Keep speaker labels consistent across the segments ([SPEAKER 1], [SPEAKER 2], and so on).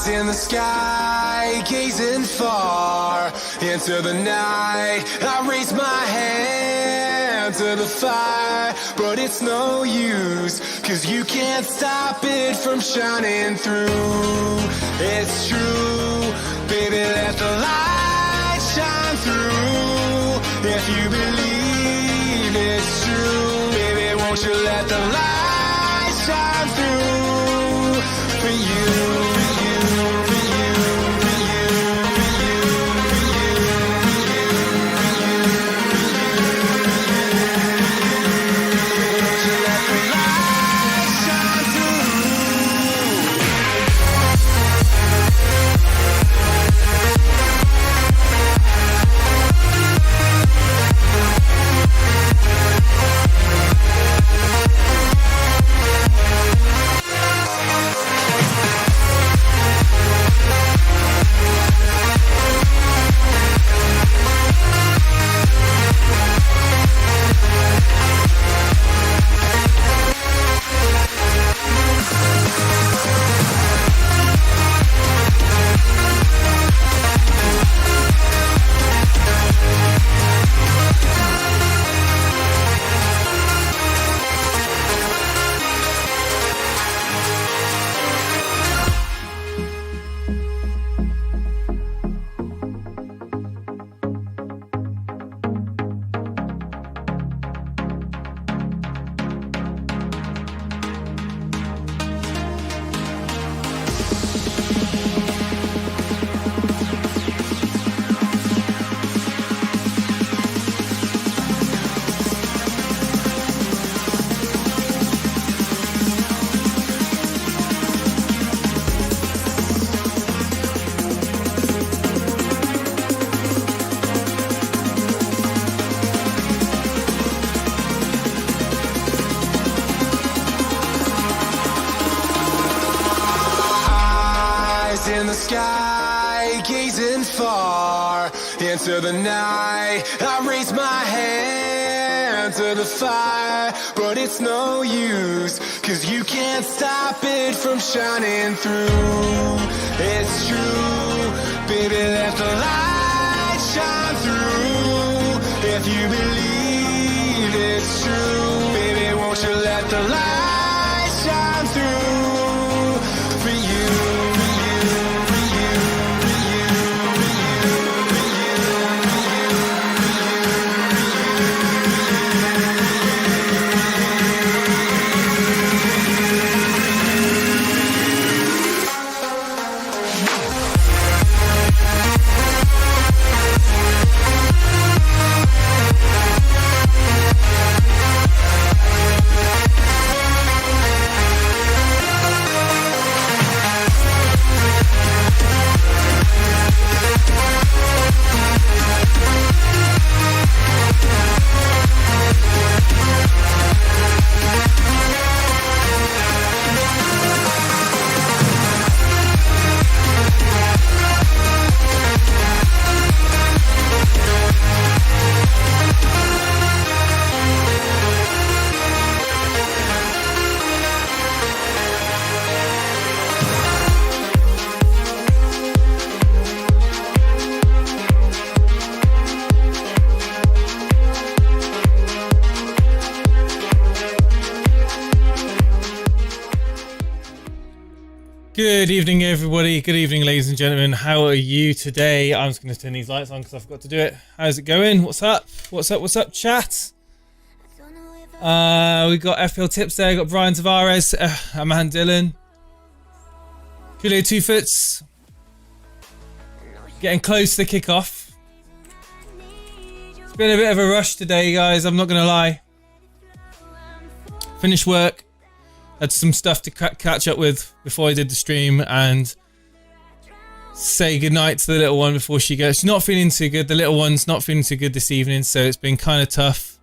[SPEAKER 1] Eyes in the sky, gazing far into the night. I raise my hand to the fire, but it's no use, 'cause you can't stop it from shining through. It's true, baby, let the light shine through. If you believe it's true, baby, won't you let the light shine through for you. In the sky, gazing far into the night. I raise my hand to the fire, but it's no use, 'cause you can't stop it from shining through. It's true, baby, let the light shine through. If you believe it's true, baby, won't you let the light shine through for you.
[SPEAKER 2] Good evening, everybody. Good evening, ladies and gentlemen. How are you today? I'm just going to turn these lights on because I forgot to do it. How's it going? What's up? What's up? What's up, chat? We got FPL tips there. We got Brian Tavares, Aman Dillon, Julio Two Foots. Getting close to the kickoff. It's been a bit of a rush today, guys. I'm not going to lie. Finished work. Had some stuff to catch up with before I did the stream and say goodnight to the little one before she goes. She's not feeling too good. The little one's not feeling too good this evening, so it's been kind of tough.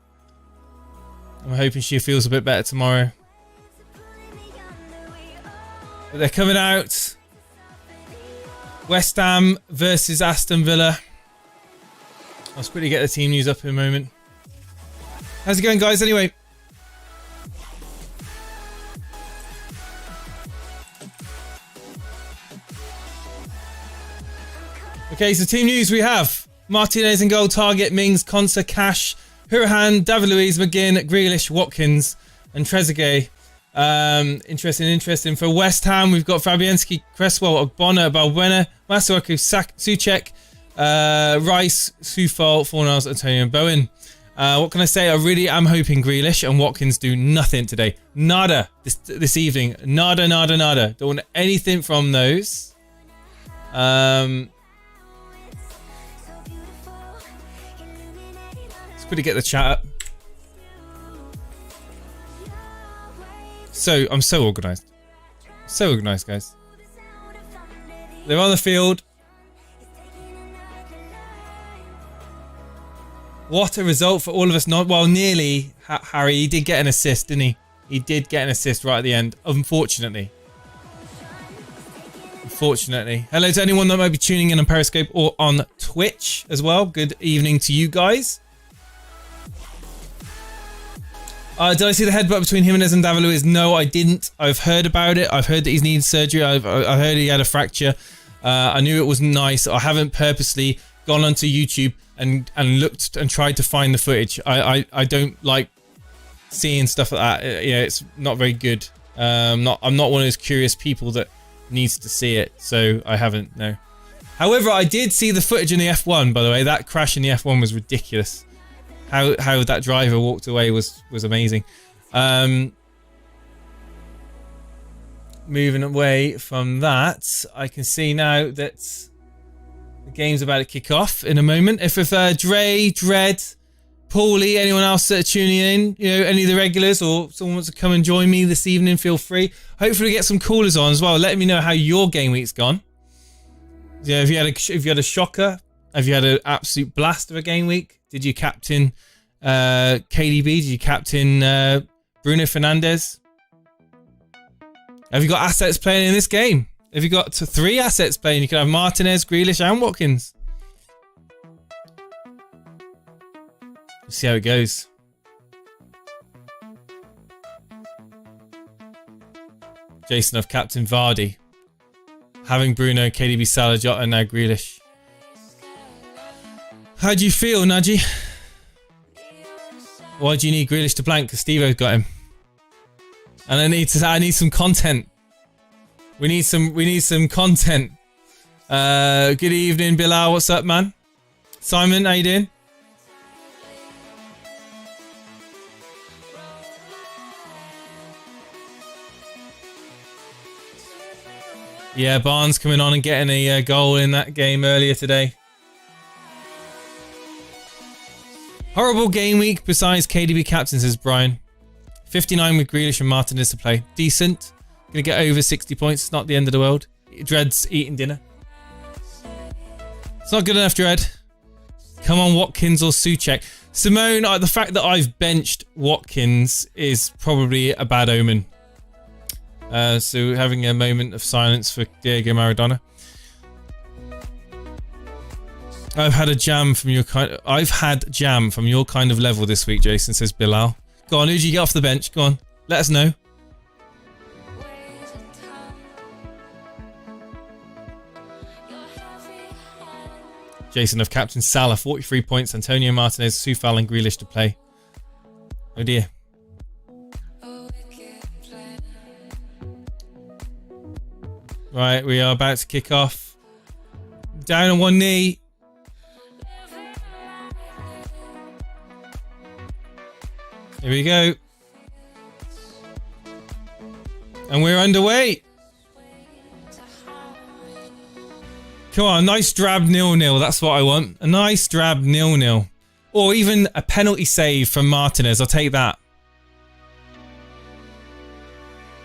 [SPEAKER 2] I'm hoping she feels a bit better tomorrow. But they're coming out. West Ham versus Aston Villa. I'll quickly get the team news up in a moment. How's it going, guys? Anyway. Okay, so team news we have Martinez in goal, Target, Mings, Konsa, Cash, Hurahan, David Luiz, McGinn, Grealish, Watkins, and Trezeguet. Interesting. For West Ham, we've got Fabianski, Cresswell, Ogbonna, Balbuena, Masuaku, Souček, Rice, Soufal, Fornals, Antonio, and Bowen. What can I say? I really am hoping Grealish and Watkins do nothing today. Nada this evening. Nada. Don't want anything from those. Let's quickly get the chat up. I'm so organised. So organised, guys. They're on the field. What a result for all of us. Nearly. Harry, he did get an assist, didn't he? He did get an assist right at the end, unfortunately. Hello to anyone that might be tuning in on Periscope or on Twitch as well. Good evening to you guys. Did I see the headbutt between Jimenez and David Luiz? No, I didn't. I've heard about it. I've heard that he needs surgery. I heard he had a fracture. I knew it wasn't nice. I haven't purposely gone onto YouTube and looked and tried to find the footage. I don't like seeing stuff like that. Yeah, it's not very good. I'm not one of those curious people that needs to see it, so I haven't. No. However, I did see the footage in the F1. By the way, that crash in the F1 was ridiculous. How that driver walked away was amazing. Moving away from that, I can see now that the game's about to kick off in a moment. If Dre, Dread, Paulie, anyone else that are tuning in, any of the regulars or someone wants to come and join me this evening, feel free. Hopefully get some callers on as well, letting me know how your game week's gone. Yeah, have you had a shocker? Have you had an absolute blast of a game week? Did you captain KDB? Did you captain Bruno Fernandes? Have you got assets playing in this game? Have you got 3 assets playing? You can have Martinez, Grealish, and Watkins. Let's see how it goes. Jason, I've captain Vardy. Having Bruno, KDB, Salah, Jota, and now Grealish. How do you feel, Najee? Why do you need Grealish to blank? Because Steve-O's got him. And I need some content. We need some content. Good evening, Bilal. What's up, man? Simon, how you doing? Yeah, Barnes coming on and getting a goal in that game earlier today. Horrible game week besides KDB captain, says Brian. 59 with Grealish and Martinez to play. Decent. Gonna get over 60 points. It's not the end of the world. Dred's eating dinner. It's not good enough, Dred. Come on, Watkins or Souček. Simone, the fact that I've benched Watkins is probably a bad omen. So having a moment of silence for Diego Maradona. I've had jam from your kind of level this week, Jason, says Bilal. Go on, who did you get off the bench? Go on, let us know. Jason of captain Salah, 43 points. Antonio Martinez, Soufal and Grealish to play. Oh dear. Right, we are about to kick off. Down on one knee. Here we go. And we're underway. Come on, nice drab 0-0. That's what I want. A nice drab 0-0. Or even a penalty save from Martinez. I'll take that.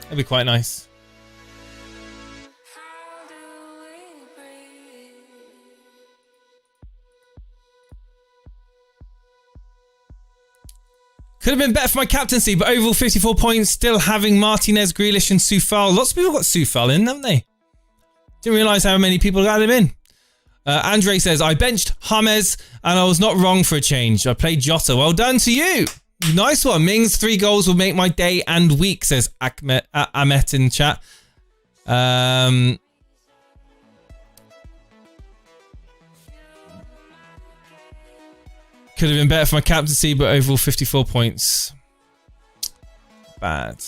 [SPEAKER 2] That'd be quite nice. Could have been better for my captaincy, but overall 54 points, still having Martinez, Grealish and Soufal. Lots of people got Soufal in, haven't they? Didn't realise how many people got him in. Andre says, I benched James and I was not wrong for a change. I played Jota. Well done to you. Nice one. Mings, 3 goals will make my day and week, says Ahmet in chat. Could have been better for my captaincy, but overall 54 points. Bad.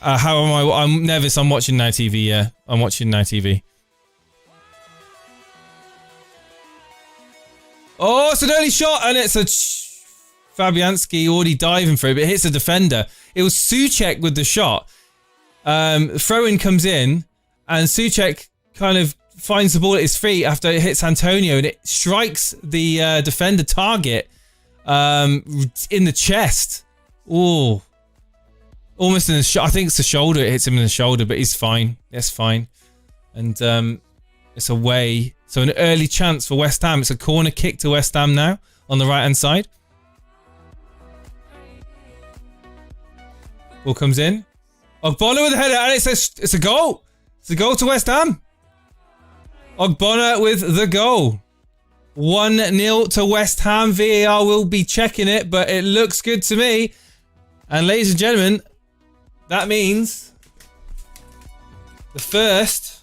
[SPEAKER 2] How am I? I'm Nevis. I'm watching Now TV. Yeah, I'm watching Now TV. Oh, it's an early shot, and it's a Fabianski already diving for it, but it hits a defender. It was Souček with the shot. Throw-in comes in, and Souček kind of finds the ball at his feet after it hits Antonio, and it strikes the defender target in the chest. Oh. Almost in the I think it's the shoulder. It hits him in the shoulder, but he's fine. That's fine. And it's away. So an early chance for West Ham. It's a corner kick to West Ham now on the right-hand side. Ball comes in. Ogbonna with the header, and it's a goal. It's a goal to West Ham. Ogbonna with the goal. 1-0 to West Ham. VAR will be checking it, but it looks good to me. And ladies and gentlemen, that means the first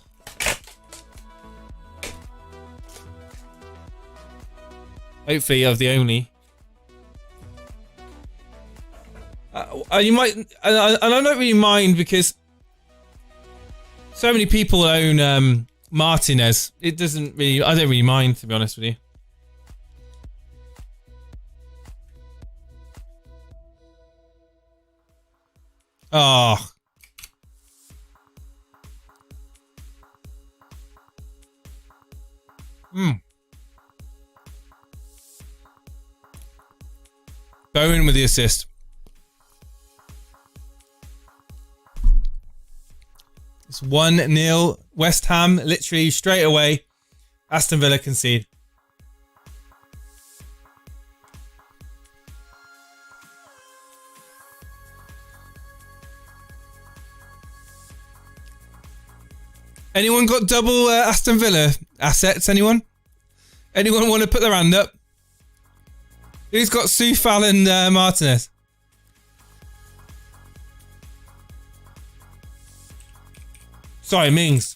[SPEAKER 2] hopefully of the only you might and I don't really mind because so many people own Martinez. It doesn't really, I don't really mind, to be honest with you. Oh. Bowen with the assist. It's 1-0. West Ham, literally straight away. Aston Villa concede. Anyone got double Aston Villa assets? Anyone? Anyone want to put their hand up? Who's got Soufal and Martinez? Sorry, Mings.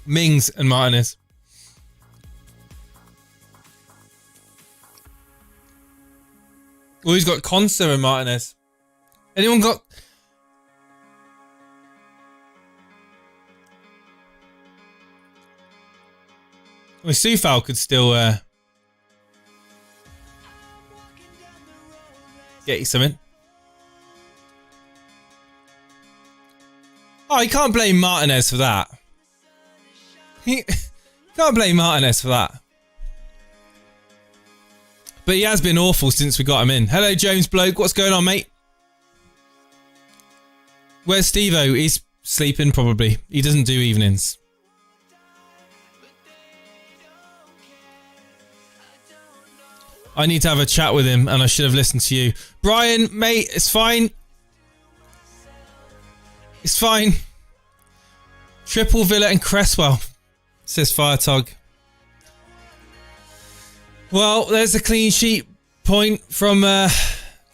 [SPEAKER 2] Mings and Martinez. Oh, he's got Conser and Martinez. Anyone got... I mean, Soufal could still get you something. Oh, you can't blame Martinez for that. You can't blame Martinez for that. But he has been awful since we got him in. Hello, James Bloke. What's going on, mate? Where's Steve-O? He's sleeping, probably. He doesn't do evenings. I need to have a chat with him, and I should have listened to you. Brian, mate, it's fine. It's fine. Triple Villa and Cresswell, says Firetog. Well, there's a clean sheet point from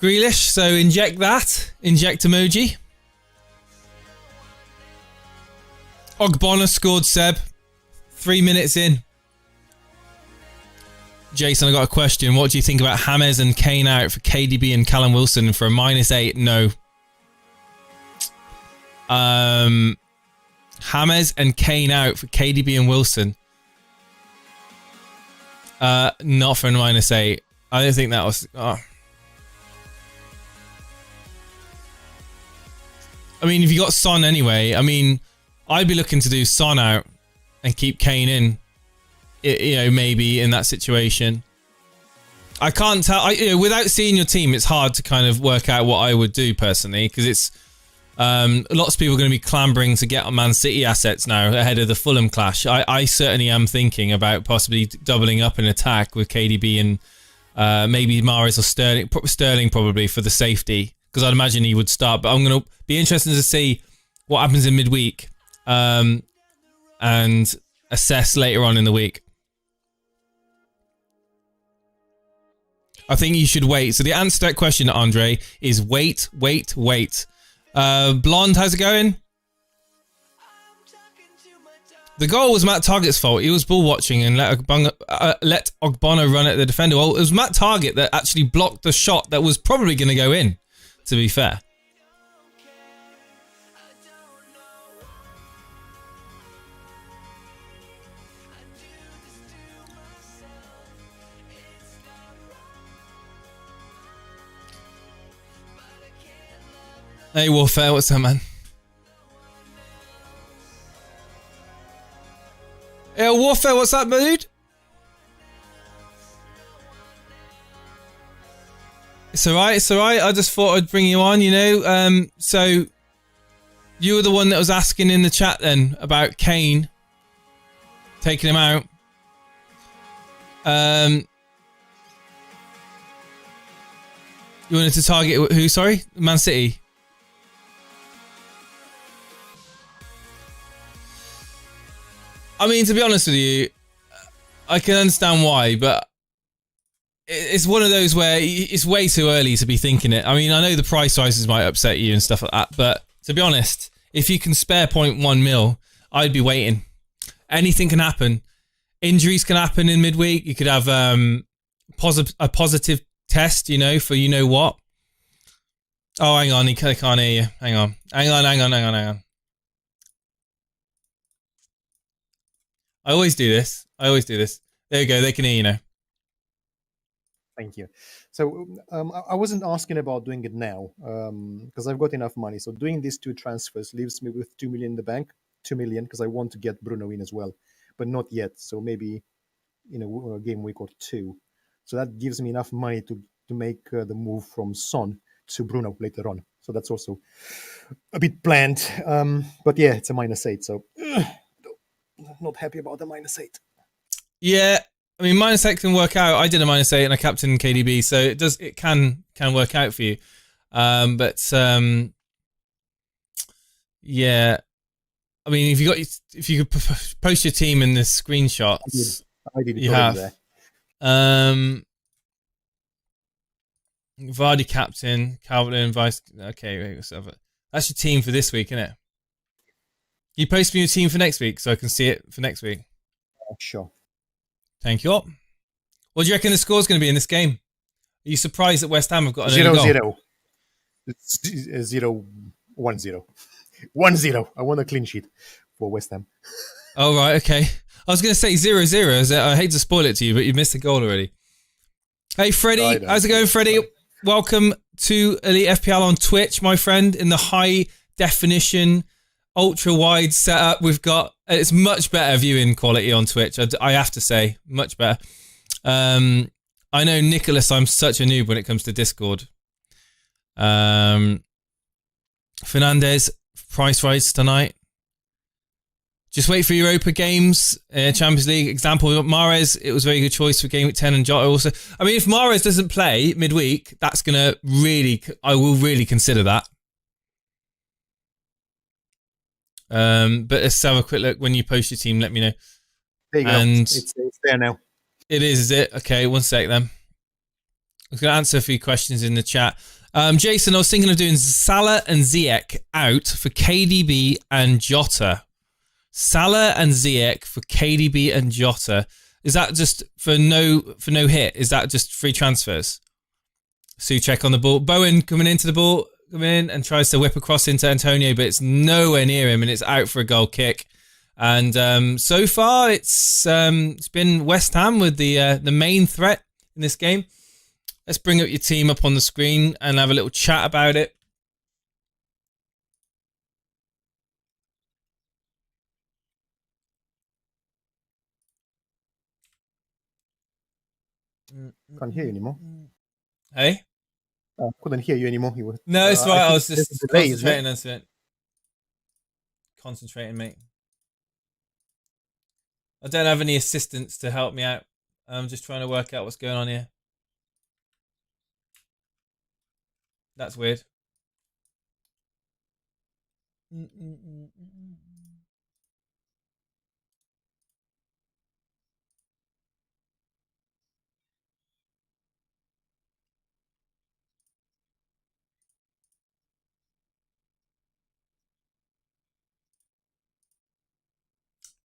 [SPEAKER 2] Grealish, so inject that. Inject emoji. Ogbonna scored, Seb. 3 minutes in. Jason, I got a question. What do you think about James and Kane out for KDB and Callum Wilson for a -8? No. James and Kane out for KDB and Wilson. Not for a -8. I don't think that was... Oh. I mean, if you got Son anyway, I mean, I'd be looking to do Son out and keep Kane in. You know, maybe in that situation. I can't tell. You know, without seeing your team, it's hard to kind of work out what I would do personally, because it's lots of people are going to be clambering to get on Man City assets now ahead of the Fulham clash. I certainly am thinking about possibly doubling up in attack with KDB and maybe Mahrez or Sterling. Sterling probably for the safety, because I'd imagine he would start. But I'm going to be interested to see what happens in midweek and assess later on in the week. I think you should wait. So the answer to that question, Andre, is wait. Blonde, how's it going? The goal was Matt Targett's fault. He was ball watching and let Ogbono run at the defender. Well, it was Matt Targett that actually blocked the shot that was probably going to go in, to be fair. Hey, Warfare, what's up, man? Hey, Warfare, what's up, dude? It's alright, it's alright. I just thought I'd bring you on, you know. So, you were the one that was asking in the chat then about Kane taking him out. You wanted to target who, sorry? Man City? I mean, to be honest with you, I can understand why, but it's one of those where it's way too early to be thinking it. I mean, I know the price rises might upset you and stuff like that, but to be honest, if you can spare 0.1 mil, I'd be waiting. Anything can happen. Injuries can happen in midweek. You could have a positive test, you know, for you know what. Oh, hang on, I can't hear you. Hang on. I always do this. There you go. They can hear you now.
[SPEAKER 3] Thank you. So I wasn't asking about doing it now because I've got enough money. So doing these 2 transfers leaves me with 2 million in the bank. 2 million because I want to get Bruno in as well, but not yet. So maybe in a game week or 2. So that gives me enough money to make the move from Son to Bruno later on. So that's also a bit planned. But yeah, it's a -8. So not happy about the -8.
[SPEAKER 2] Yeah, I mean, -8 can work out. I did a -8 and I captained KDB, so it can work out for you. Yeah, I mean, if you could post your team in the screenshots,
[SPEAKER 3] I did it
[SPEAKER 2] you
[SPEAKER 3] already
[SPEAKER 2] have.
[SPEAKER 3] there.
[SPEAKER 2] Vardy captain, Calvin vice. Okay, wait, that's your team for this week, isn't it? You post me your team for next week so I can see it for next week.
[SPEAKER 3] Sure.
[SPEAKER 2] Thank you. What do you reckon the score's going to be in this game? Are you surprised that West Ham have got an
[SPEAKER 3] 0-0. 0-1-0. 1-0. I want a clean sheet for West Ham.
[SPEAKER 2] Oh, right, okay. I was going to say 0-0. I hate to spoil it to you, but you missed a goal already. Hey, Freddie. How's it going, Freddie? Welcome to Elite FPL on Twitch, my friend, in the high definition, ultra wide setup we've got. It's much better viewing quality on Twitch, I have to say. Much better. I know, Nicholas, I'm such a noob when it comes to Discord. Fernandez, price rise tonight. Just wait for Europa games, Champions League. Example, Mahrez, it was a very good choice for Gameweek 10 and Jota also. I mean, if Mahrez doesn't play midweek, that's going to really, I will really consider that. But let's have a quick look. When you post your team, let me know.
[SPEAKER 3] There you go. It's there now.
[SPEAKER 2] It is it? Okay, one sec then. I was going to answer a few questions in the chat. Jason, I was thinking of doing Salah and Ziyech out for KDB and Jota. Salah and Ziyech for KDB and Jota. Is that just for no hit? Is that just free transfers? Souček on the ball. Bowen coming into the ball, coming in and tries to whip across into Antonio, but it's nowhere near him and it's out for a goal kick. And so far, it's been West Ham with the main threat in this game. Let's bring up your team up on the screen and have a little chat about it.
[SPEAKER 3] Can't hear you anymore.
[SPEAKER 2] Hey?
[SPEAKER 3] Couldn't hear you anymore.
[SPEAKER 2] No, it's right. I was just concentrating on it. Concentrating, mate. I don't have any assistants to help me out. I'm just trying to work out what's going on here. That's weird.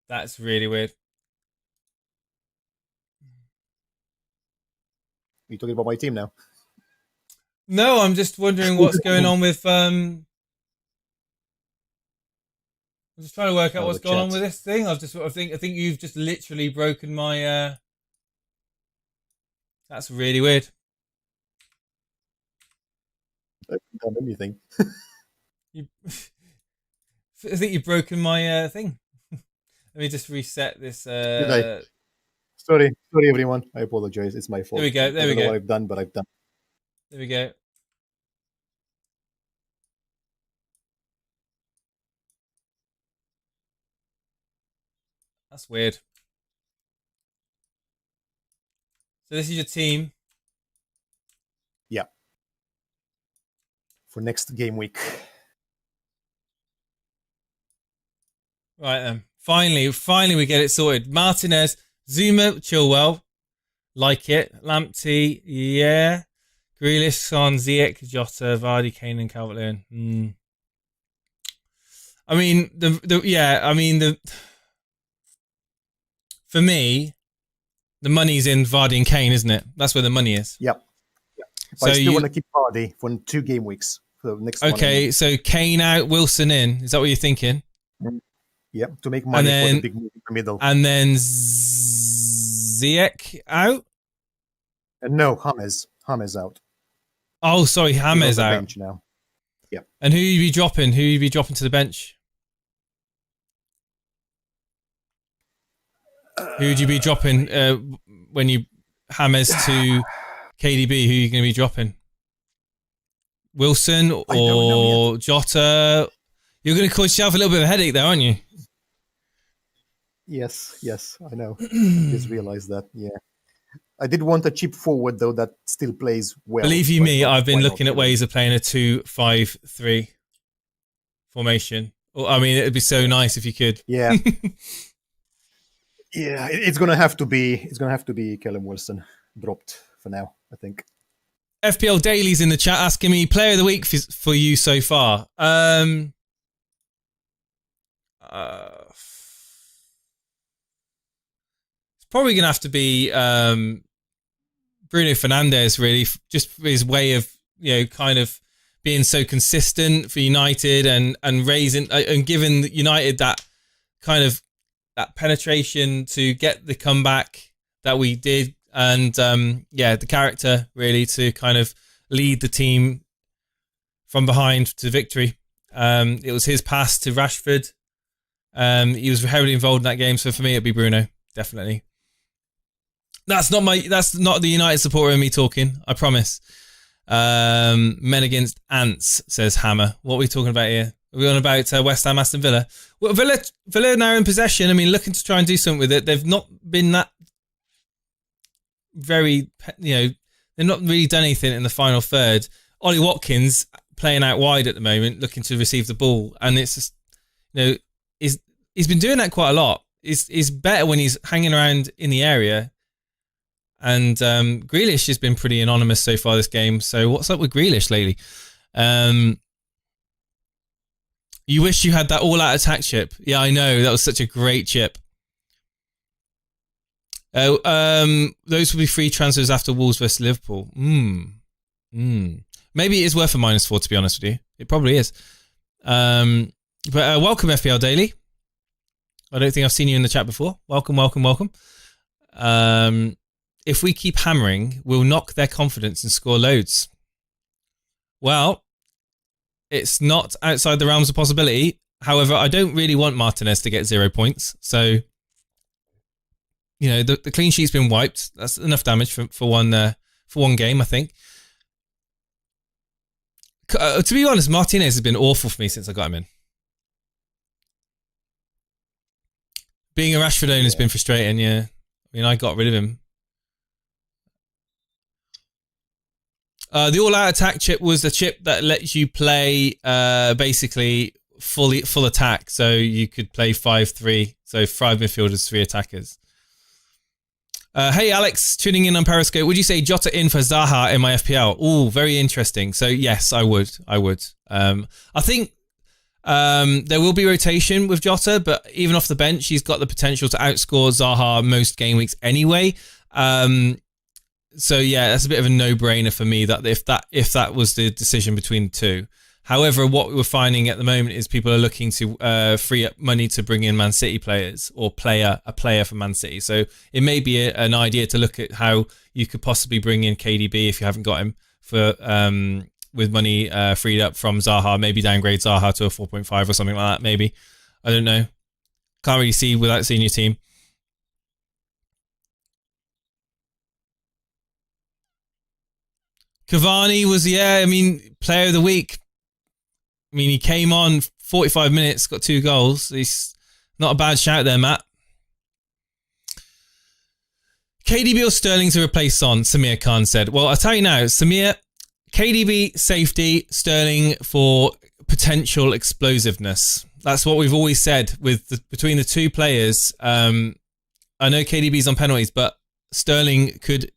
[SPEAKER 2] That's really weird.
[SPEAKER 3] You're talking about my team now.
[SPEAKER 2] No, I'm just wondering what's going on with. I'm just trying to work out what's going on with this thing. I think you've just literally broken my. That's really weird.
[SPEAKER 3] I haven't done anything.
[SPEAKER 2] I think you've broken my thing. Let me just reset this.
[SPEAKER 3] Sorry, everyone. I apologize. It's my fault.
[SPEAKER 2] There we go.
[SPEAKER 3] I don't know what I've done, but I've done.
[SPEAKER 2] There we go. That's weird. So this is your team.
[SPEAKER 3] Yeah. For next game week.
[SPEAKER 2] Right then. Finally we get it sorted. Martinez, Zuma, Chilwell. Like it. Lamptey, yeah. Grealish, Son, Ziyech, Jota, Vardy, Kane, and Calvert-Lewin. I mean, for me, the money's in Vardy and Kane, isn't it? That's where the money is.
[SPEAKER 3] Yep. But I still want to keep Vardy for 2 game weeks. For the next
[SPEAKER 2] okay, so Kane out, Wilson in. Is that what you're thinking?
[SPEAKER 3] Yep, to make money for the big move in the middle.
[SPEAKER 2] And then Ziyech out?
[SPEAKER 3] No, James out.
[SPEAKER 2] Oh, sorry, James out.
[SPEAKER 3] Bench now. Yeah.
[SPEAKER 2] And who you be dropping? Who you be dropping to the bench? Who would you be dropping when you James to KDB? Who are you going to be dropping? Wilson or Jota? You're going to cause yourself a little bit of a headache there, aren't you?
[SPEAKER 3] Yes, I know. I just realized that, yeah. I did want a cheap forward, though, that still plays well.
[SPEAKER 2] Believe you me, I've been looking at ways of playing a 2-5-3 formation. I mean, it'd be so nice if you could.
[SPEAKER 3] Yeah. Yeah, it's gonna have to be Callum Wilson dropped for now, I think.
[SPEAKER 2] FPL Daily's in the chat asking me player of the week for you so far. It's probably gonna have to be Bruno Fernandes, really, just for his way of kind of being so consistent for United and raising and giving United that kind of that penetration to get the comeback that we did, and the character really to kind of lead the team from behind to victory. It was his pass to Rashford. He was heavily involved in that game, so for me it'd be Bruno, definitely. That's not the United supporter in me talking, I promise. Men against ants, says Hammer. What are we talking about here? Are we on about West Ham, Aston Villa? Well, Villa now in possession. I mean, looking to try and do something with it. They've not been that very, they've not really done anything in the final third. Ollie Watkins playing out wide at the moment, looking to receive the ball. And it's just, he's been doing that quite a lot. He's better when he's hanging around in the area. And Grealish has been pretty anonymous so far this game. So what's up with Grealish lately? You wish you had that all-out attack chip. Yeah, I know. That was such a great chip. Those will be free transfers after Wolves versus Liverpool. Maybe it is worth a -4, to be honest with you. It probably is. But welcome, FPL Daily. I don't think I've seen you in the chat before. Welcome. If we keep hammering, we'll knock their confidence and score loads. Well, it's not outside the realms of possibility. However, I don't really want Martinez to get 0 points. So, the clean sheet's been wiped. That's enough damage for one game, I think. To be honest, Martinez has been awful for me since I got him in. Being a Rashford owner has been frustrating, yeah. I mean, I got rid of him. The all-out attack chip was the chip that lets you play basically full attack. So you could play 5-3. So 5 midfielders, 3 attackers. Hey, Alex, tuning in on Periscope. Would you say Jota in for Zaha in my FPL? Oh, very interesting. So yes, I would. I think There will be rotation with Jota, but even off the bench, he's got the potential to outscore Zaha most game weeks anyway. So yeah, that's a bit of a no-brainer for me that if that was the decision between the two. However, what we're finding at the moment is people are looking to free up money to bring in Man City players or a player for Man City. So it may be an idea to look at how you could possibly bring in KDB if you haven't got him for with money freed up from Zaha. Maybe downgrade Zaha to a 4.5 or something like that. Maybe, I don't know. Can't really see without seeing your team. Cavani was player of the week. I mean, he came on 45 minutes, got 2 goals. He's not a bad shout there, Matt. KDB or Sterling to replace Son, Samir Khan said. Well, I'll tell you now, Samir, KDB safety, Sterling for potential explosiveness. That's what we've always said between the two players. I know KDB's on penalties, but Sterling could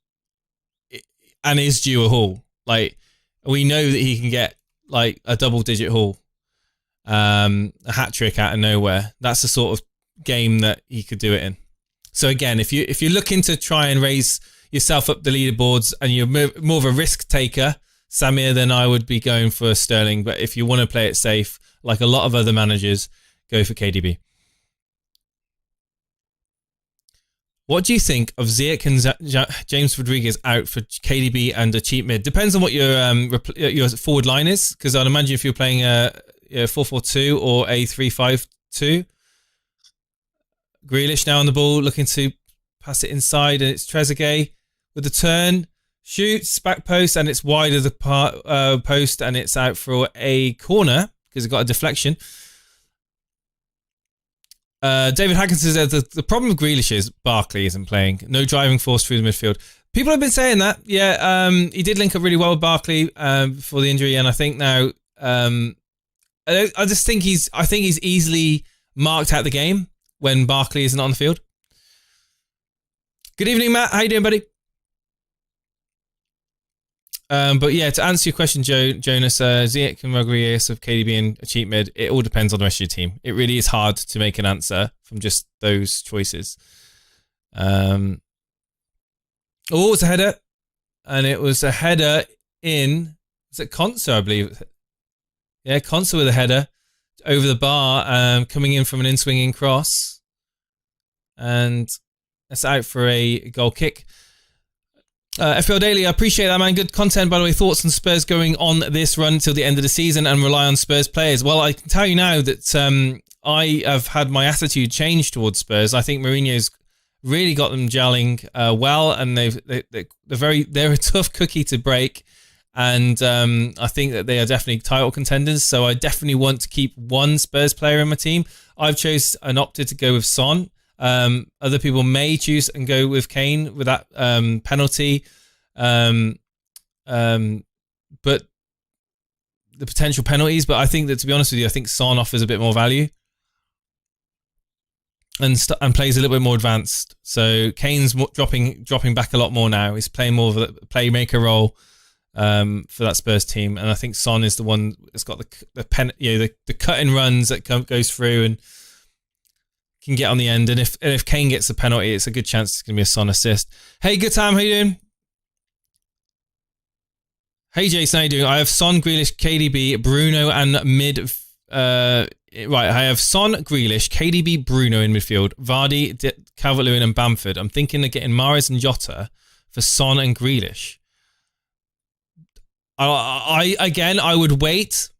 [SPEAKER 2] and is due a haul. Like, we know that he can get like a double-digit haul, a hat trick out of nowhere. That's the sort of game that he could do it in. So again, if you're looking to try and raise yourself up the leaderboards and you're more of a risk taker, Samir, then I would be going for Sterling. But if you want to play it safe, like a lot of other managers, go for KDB. What do you think of Ziyech and James Rodriguez out for KDB and a cheap mid? Depends on what your forward line is, because I'd imagine if you're playing a 4-4-2 or a 3-5-2. Grealish now on the ball, looking to pass it inside, and it's Trezeguet with the turn, shoots, back post, and it's wide of the post, and it's out for a corner because it got a deflection. David Hackins says the problem with Grealish is Barkley isn't playing. No driving force through the midfield. People have been saying that. Yeah, he did link up really well with Barkley before the injury, and I think now I think he's easily marked out the game when Barkley isn't on the field. Good evening, Matt. How you doing, buddy? But yeah, to answer your question, Jonas, Ziyech and Rodriguez of KDB and a cheap mid, it all depends on the rest of your team. It really is hard to make an answer from just those choices. It's a header. And it was a header in, is it Conser, I believe? Yeah, Conser with a header over the bar, coming in from an in-swinging cross. And that's out for a goal kick. FPL Daily, I appreciate that, man. Good content, by the way. Thoughts on Spurs going on this run till the end of the season and rely on Spurs players? Well, I can tell you now that I have had my attitude change towards Spurs. I think Mourinho's really got them gelling well, and they're a tough cookie to break. And I think that they are definitely title contenders. So I definitely want to keep one Spurs player in my team. I've chosen and opted to go with Son. Other people may choose and go with Kane with that penalty. But the potential penalties. But I think that, to be honest with you, I think Son offers a bit more value and plays a little bit more advanced. So Kane's dropping back a lot more now. He's playing more of a playmaker role for that Spurs team, and I think Son is the one that's got the cut-in runs that goes through and can get on the end. And if Kane gets a penalty, it's a good chance it's going to be a Son assist. Hey, good time. How you doing? Hey, Jason, how you doing? I have Son, Grealish, KDB, Bruno, and mid. Right, I have Son, Grealish, KDB, Bruno in midfield, Vardy, Calvert-Lewin, and Bamford. I'm thinking of getting Mahrez and Jota for Son and Grealish. I would wait.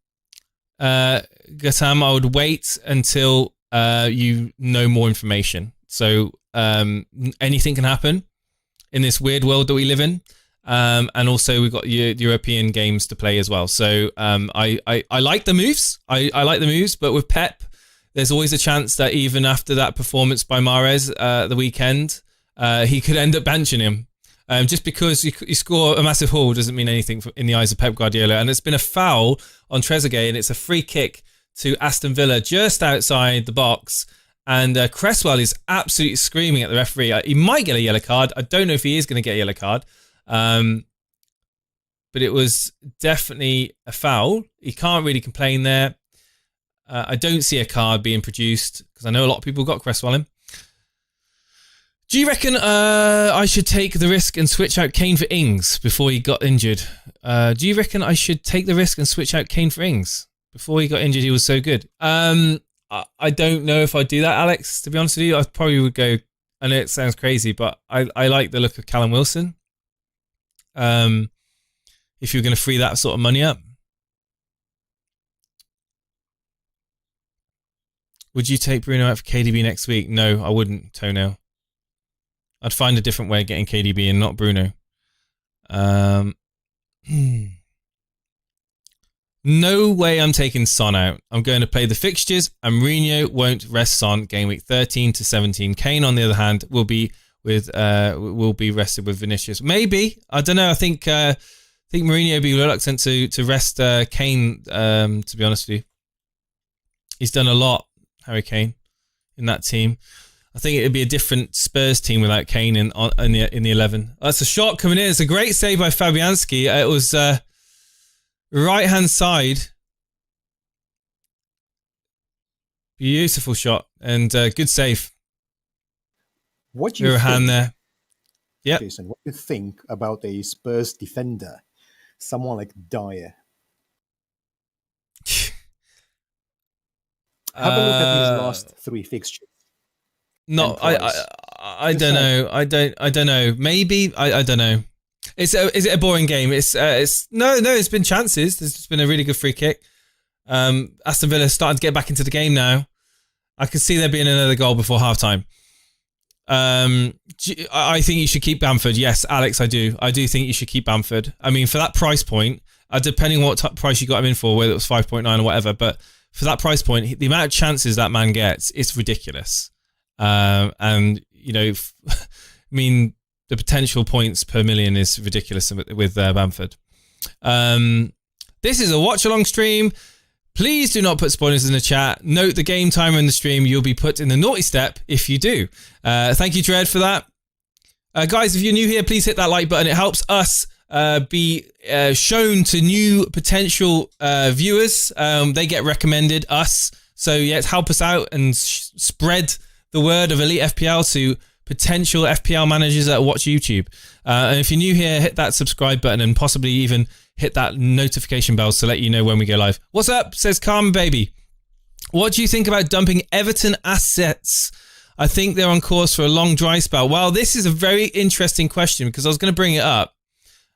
[SPEAKER 2] Gatam, I would wait until you know more information. So anything can happen in this weird world that we live in. And also we've got European games to play as well. So I like the moves. I like the moves, but with Pep, there's always a chance that even after that performance by Mahrez the weekend, he could end up benching him. Just because you score a massive haul doesn't mean anything in the eyes of Pep Guardiola. And it's been a foul on Trezeguet, and it's a free kick to Aston Villa just outside the box. And Cresswell is absolutely screaming at the referee. He might get a yellow card. I don't know if he is going to get a yellow card. But it was definitely a foul. He can't really complain there. I don't see a card being produced because I know a lot of people got Cresswell. Do you reckon I should take the risk and switch out Kane for Ings before he got injured? Do you reckon I should take the risk and switch out Kane for Ings before he got injured? He was so good. I don't know if I'd do that, Alex. To be honest with you, I probably would go. I know it sounds crazy, but I like the look of Callum Wilson. If you're going to free that sort of money up. Would you take Bruno out for KDB next week? No, I wouldn't, Toenail. I'd find a different way of getting KDB and not Bruno. No way I'm taking Son out. I'm going to play the fixtures, and Mourinho won't rest Son game week 13 to 17. Kane, on the other hand, will be rested with Vinicius. Maybe, I don't know. I think Mourinho would be reluctant to rest Kane. To be honest with you, he's done a lot, Harry Kane, in that team. I think it would be a different Spurs team without Kane in the 11. That's a shot coming in. It's a great save by Fabianski. It was right hand side. Beautiful shot and good save.
[SPEAKER 3] What do you think?
[SPEAKER 2] Hand there. Yeah.
[SPEAKER 3] Jason, what do you think about a Spurs defender, someone like Dyer? Have a look at his last 3 fixtures.
[SPEAKER 2] No, I don't know. I don't know. Maybe I don't know. Is it a boring game? It's no. It's been chances. There's been a really good free kick. Aston Villa starting to get back into the game now. I could see there being another goal before halftime. I think you should keep Bamford. Yes, Alex, I do. I do think you should keep Bamford. I mean, for that price point, depending on what price you got him in for, whether it was 5.9 or whatever, but for that price point, the amount of chances that man gets, it's ridiculous. And you know, I mean, the potential points per million is ridiculous with Bamford. This is a watch-along stream. Please do not put spoilers in the chat. Note the game timer in the stream. You'll be put in the naughty step if you do. Thank you, Dread, for that. Guys, if you're new here, please hit that like button. It helps us be shown to new potential viewers. They get recommended us. So, yeah, help us out and spread the word of Elite FPL to potential FPL managers that watch YouTube. And if you're new here, hit that subscribe button and possibly even hit that notification bell to let you know when we go live. What's up? Says Karma Baby. What do you think about dumping Everton assets? I think they're on course for a long dry spell. Well, this is a very interesting question because I was going to bring it up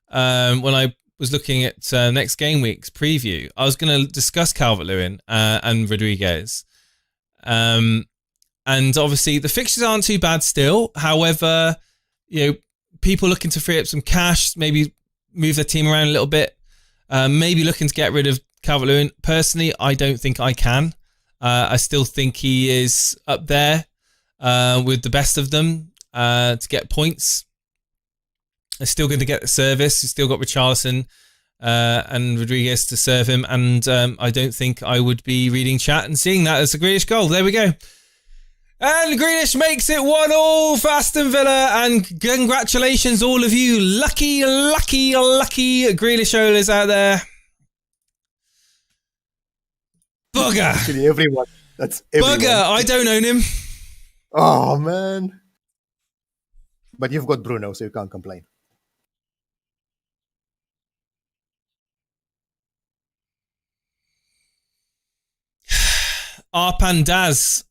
[SPEAKER 2] when I was looking at next game week's preview. I was going to discuss Calvert-Lewin and Rodriguez. And obviously the fixtures aren't too bad still. However, you know, people looking to free up some cash, maybe move their team around a little bit, maybe looking to get rid of Calvert-Lewin. Personally, I don't think I can. I still think he is up there with the best of them to get points. They're still going to get the service. He's still got Richarlison and Rodriguez to serve him. And I don't think I would be reading chat and seeing that as a Grealish goal. There we go. And Grealish makes it 1-1 for Aston Villa. And congratulations, all of you lucky Grealish owners out there. Bugger.
[SPEAKER 3] Actually, everyone. That's everyone.
[SPEAKER 2] Bugger. I don't own him.
[SPEAKER 3] Oh, man. But you've got Bruno, so you can't complain.
[SPEAKER 2] Arpandaz.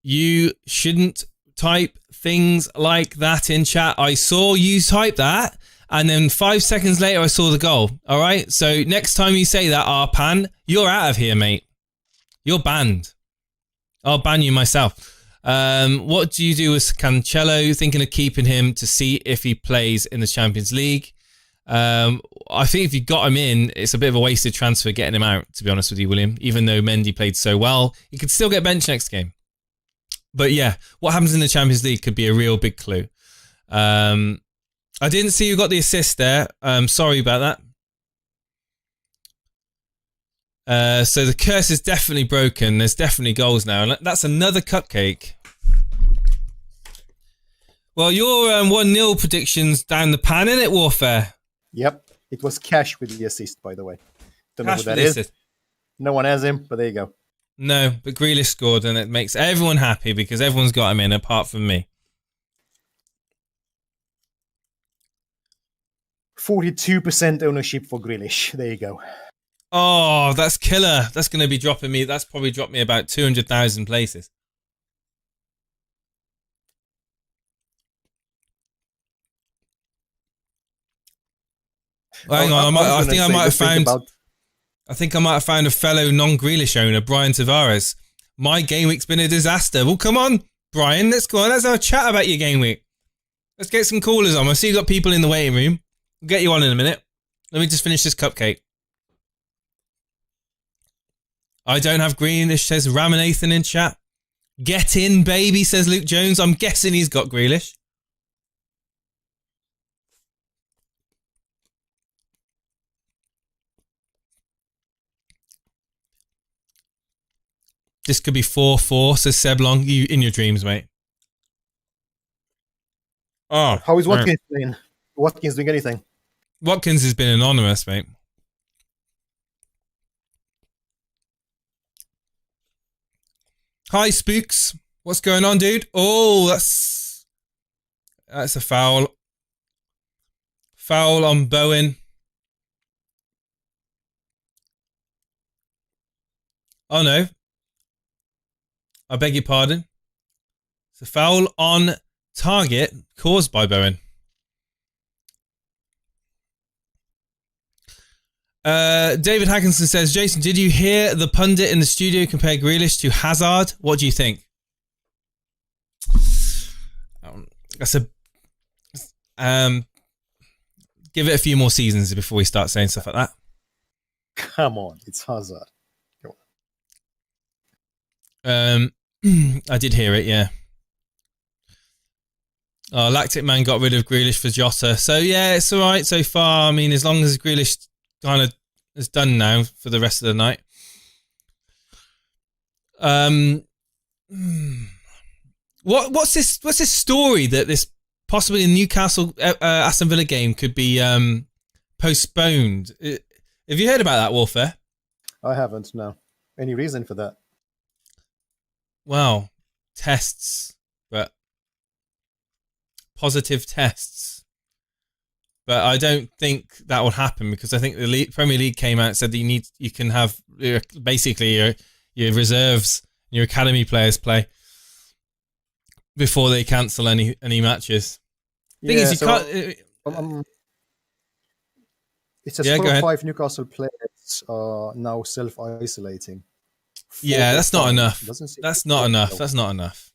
[SPEAKER 2] You shouldn't type things like that in chat. I saw you type that, and then 5 seconds later, I saw the goal. All right? So next time you say that, Arpan, you're out of here, mate. You're banned. I'll ban you myself. What do you do with Cancelo? Thinking of keeping him to see if he plays in the Champions League. I think if you got him in, it's a bit of a wasted transfer getting him out, to be honest with you, William. Even though Mendy played so well, he could still get benched next game. But yeah, what happens in the Champions League could be a real big clue. I didn't see you got the assist there. Sorry about that. So the curse is definitely broken. There's definitely goals now. And that's another cupcake. Well, your 1-0 predictions down the pan, innit, Warfare?
[SPEAKER 3] Yep. It was Cash with the assist, by the way. Don't know
[SPEAKER 2] Cash
[SPEAKER 3] who that
[SPEAKER 2] with the
[SPEAKER 3] is.
[SPEAKER 2] assist.
[SPEAKER 3] No one has him, but there you go.
[SPEAKER 2] No, but Grealish scored, and it makes everyone happy because everyone's got him in apart from me.
[SPEAKER 3] 42% ownership for Grealish. There you go.
[SPEAKER 2] Oh, that's killer. That's going to be dropping me. That's probably dropped me about 200,000 places. Well, hang on, I think I might have found a fellow non-Grealish owner, Brian Tavares. My game week's been a disaster. Well, come on, Brian. Let's go on. Let's have a chat about your game week. Let's get some callers on. I see you got people in the waiting room. We'll get you on in a minute. Let me just finish this cupcake. I don't have Grealish, says Ramanathan in chat. Get in, baby, says Luke Jones. I'm guessing he's got Grealish. This could be 4-4, says Seb Long. You in your dreams, mate. Oh,
[SPEAKER 3] how is Watkins doing? Watkins doing anything?
[SPEAKER 2] Watkins has been anonymous, mate. Hi, Spooks. What's going on, dude? Oh, that's a foul. Foul on Bowen. Oh, no. I beg your pardon. It's a foul on target caused by Bowen. David Hackinson says, Jason, did you hear the pundit in the studio compare Grealish to Hazard? What do you think? That's a give it a few more seasons before we start saying stuff like that.
[SPEAKER 3] Come on, it's Hazard. Go
[SPEAKER 2] on. I did hear it, yeah. Oh, Lactic Man got rid of Grealish for Jota. So yeah, it's alright so far. I mean, as long as Grealish kind of is done now for the rest of the night. What's this story that this possibly a Newcastle Aston Villa game could be postponed? Have you heard about that, Warfare?
[SPEAKER 3] I haven't, no. Any reason for that?
[SPEAKER 2] Well, tests, but positive tests. But I don't think that will happen because I think the Premier League came out and said that you can have basically your reserves, your academy players play before they cancel any matches. Thing is, you can't.
[SPEAKER 3] It says 4 or 5 Newcastle players are now self-isolating.
[SPEAKER 2] Yeah, that's not enough. That's not enough. That's not enough.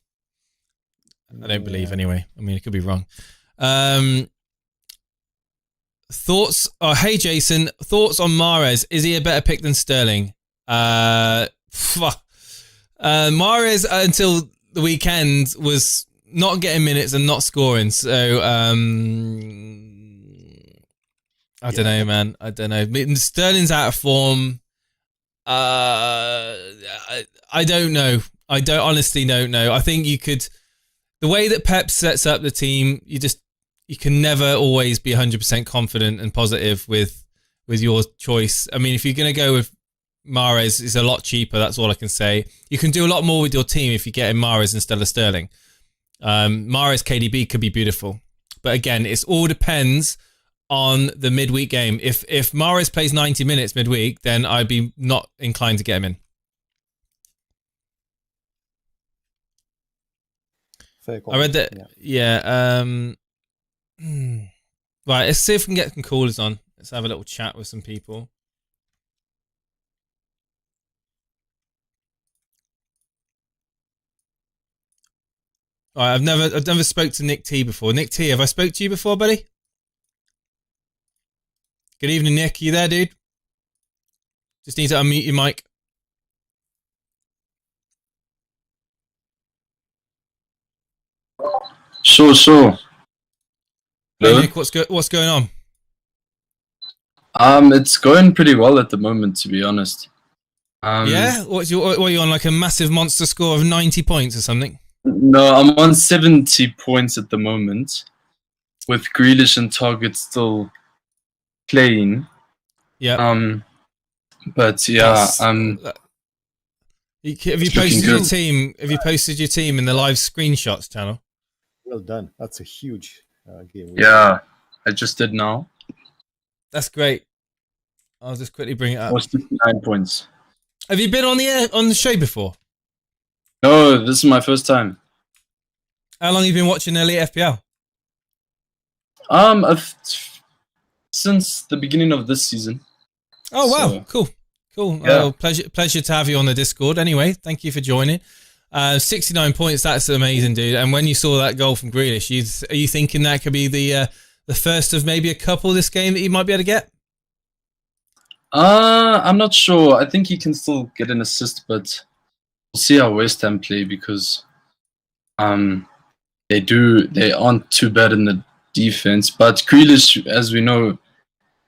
[SPEAKER 2] I don't believe anyway. I mean, it could be wrong. Thoughts? Oh, hey Jason. Thoughts on Mahrez? Is he a better pick than Sterling? Mahrez until the weekend was not getting minutes and not scoring. So I don't know, man. I don't know. Sterling's out of form. I don't know. I honestly don't know. I think you could. The way that Pep sets up the team, you can never always be 100% confident and positive with your choice. I mean, if you're going to go with Mahrez, it's a lot cheaper. That's all I can say. You can do a lot more with your team if you get in Mahrez instead of Sterling. Mahrez KDB could be beautiful. But again, it all depends on the midweek game. If Mahrez plays 90 minutes midweek, then I'd be not inclined to get him in.
[SPEAKER 3] Fair call.
[SPEAKER 2] I read that. Yeah. Right, let's see if we can get some callers on. Let's have a little chat with some people. All right, I've never spoke to Nick T before. Nick T, have I spoke to you before, buddy? Good evening, Nick. You there, dude? Just need to unmute your mic.
[SPEAKER 4] Sure.
[SPEAKER 2] Hey, Nick, what's going on?
[SPEAKER 4] It's going pretty well at the moment, to be honest.
[SPEAKER 2] Yeah? What are you on, like a massive monster score of 90 points or something?
[SPEAKER 4] No, I'm on 70 points at the moment, with Grealish and Target still playing.
[SPEAKER 2] Yeah.
[SPEAKER 4] But yeah,
[SPEAKER 2] Have you posted your team? Have you posted your team in the live screenshots channel?
[SPEAKER 3] Well done. That's a huge game.
[SPEAKER 4] Yeah, I just did now.
[SPEAKER 2] That's great. I'll just quickly bring it up.
[SPEAKER 4] Was 59 points.
[SPEAKER 2] Have you been on the show before?
[SPEAKER 4] No, this is my first time.
[SPEAKER 2] How long have you been watching Elite FPL?
[SPEAKER 4] Since the beginning of this season.
[SPEAKER 2] Oh wow, cool.
[SPEAKER 4] Yeah.
[SPEAKER 2] Pleasure to have you on the Discord. Anyway, thank you for joining. 69 points. That's amazing, dude. And when you saw that goal from Grealish, are you thinking that could be the first of maybe a couple this game that you might be able to get?
[SPEAKER 4] I'm not sure. I think he can still get an assist, but we'll see how West Ham play because they aren't too bad in the defense. But Grealish, as we know,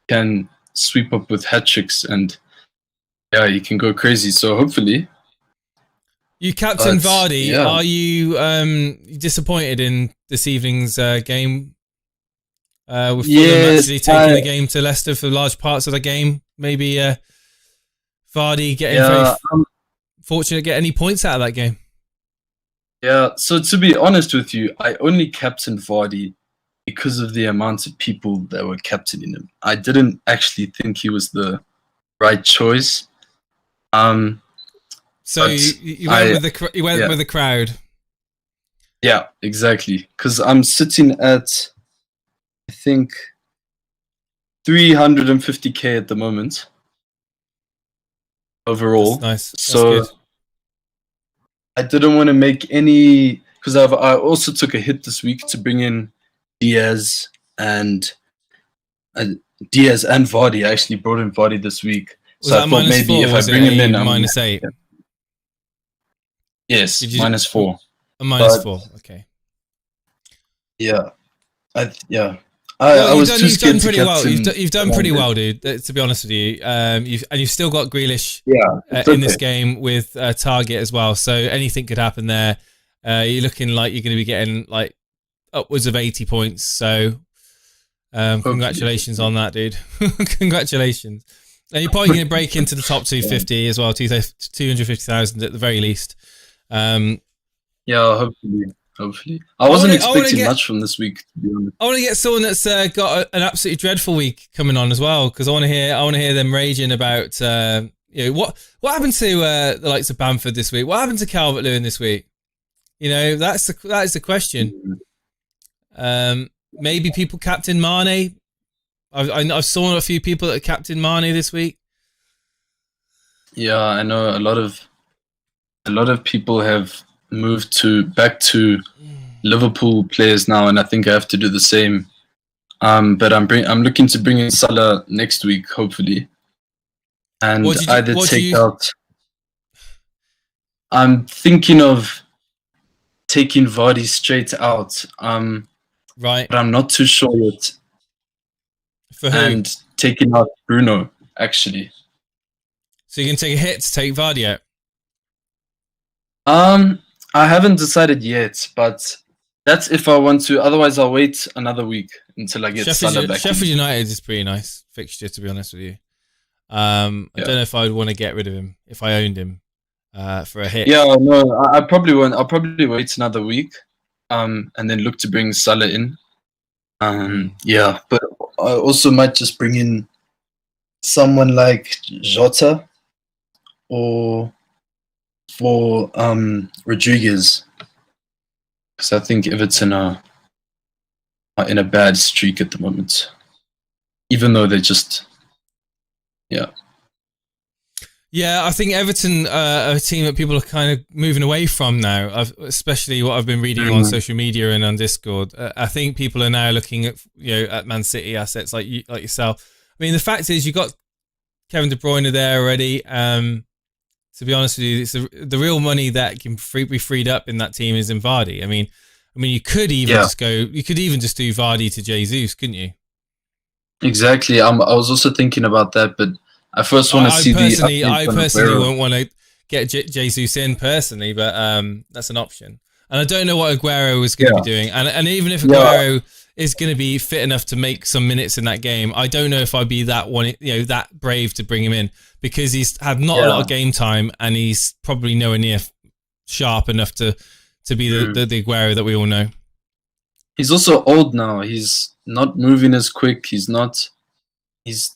[SPEAKER 4] can sweep up with hat tricks and yeah, he can go crazy. So hopefully.
[SPEAKER 2] You captain Vardy. Yeah. Are you disappointed in this evening's game? With Fulham actually taking the game to Leicester for large parts of the game. Maybe Vardy getting very fortunate to get any points out of that game.
[SPEAKER 4] Yeah, so to be honest with you, I only captained Vardy because of the amount of people that were captaining him. I didn't actually think he was the right choice.
[SPEAKER 2] So you went with the crowd.
[SPEAKER 4] Yeah, exactly. Because I'm sitting at, I think, 350k at the moment overall.
[SPEAKER 2] That's nice. That's
[SPEAKER 4] so
[SPEAKER 2] good.
[SPEAKER 4] I didn't want to make any because I also took a hit this week to bring in Diaz and Vardy. I actually brought in Vardy this week. So I thought maybe if I bring him in, I'm
[SPEAKER 2] -8.
[SPEAKER 4] Yeah. Yes, -4.
[SPEAKER 2] A -4. Okay.
[SPEAKER 4] Yeah, I was too scared to captain.
[SPEAKER 2] You've done pretty well, dude. To be honest with you, you've still got Grealish in this game with target as well. So anything could happen there. You're looking like you're going to be getting like upwards of 80 points. So congratulations on that, dude. Congratulations. And you're probably going to break into the top 250 as well, 250,000 at the very least.
[SPEAKER 4] Yeah, hopefully. I wasn't expecting much from this week, to be honest.
[SPEAKER 2] I want to get someone that's got an absolutely dreadful week coming on as well, because I want to hear them raging about what happened to the likes of Bamford this week. What happened to Calvert-Lewin this week? That is the question. Maybe people captain Mane. I've saw a few people that captain Mane this week.
[SPEAKER 4] Yeah, I know a lot of people have moved back to Liverpool players now, and I think I have to do the same. But I'm looking to bring in Salah next week, hopefully, and I'm thinking of taking Vardy straight out.
[SPEAKER 2] Right,
[SPEAKER 4] but I'm not too sure yet.
[SPEAKER 2] For who?
[SPEAKER 4] And taking out Bruno, actually.
[SPEAKER 2] So you can take a hit to take Vardy out?
[SPEAKER 4] I haven't decided yet, but that's if I want to. Otherwise, I'll wait another week until I get Salah back.
[SPEAKER 2] Sheffield United is pretty nice fixture, to be honest with you. I don't know if I would want to get rid of him if I owned him for a hit.
[SPEAKER 4] Yeah, no, I probably won't. I'll probably wait another week, and then look to bring Salah in. Yeah, but I also might just bring in someone like Jota or for Rodriguez, because I think Everton are in a bad streak at the moment, even though they're just
[SPEAKER 2] Yeah, I think Everton are a team that people are kind of moving away from now, especially what I've been reading on social media and on Discord. I think people are now looking at at Man City assets like yourself. I mean, the fact is you've got Kevin De Bruyne there already. To be honest with you, it's the real money that can be freed up in that team is in Vardy. I mean, you could even just do Vardy to Jesus, couldn't you?
[SPEAKER 4] Exactly. I was also thinking about that, but I first want to see
[SPEAKER 2] I personally won't want to get Jesus in personally, but that's an option. And I don't know what Aguero was going to be doing. And even if Aguero is going to be fit enough to make some minutes in that game. I don't know if I'd be that brave to bring him in, because he's had not a lot of game time and he's probably nowhere near sharp enough to be the Aguero that we all know.
[SPEAKER 4] He's also old now. He's not moving as quick. He's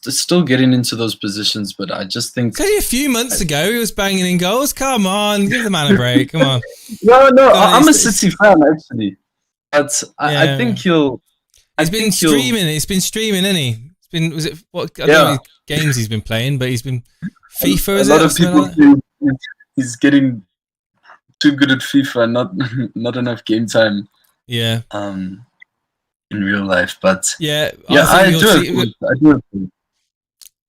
[SPEAKER 4] still getting into those positions, but I just think...
[SPEAKER 2] Only a few months ago, he was banging in goals. Come on, give the man a break. Come on.
[SPEAKER 4] No, I'm a City fan, actually. But I think he'll...
[SPEAKER 2] He's been streaming, isn't he? I don't know what games he's been playing, but he's been... FIFA, is it?
[SPEAKER 4] A lot of people think he's getting too good at FIFA and not enough game time.
[SPEAKER 2] Yeah.
[SPEAKER 4] In real life, but
[SPEAKER 2] I
[SPEAKER 4] do agree.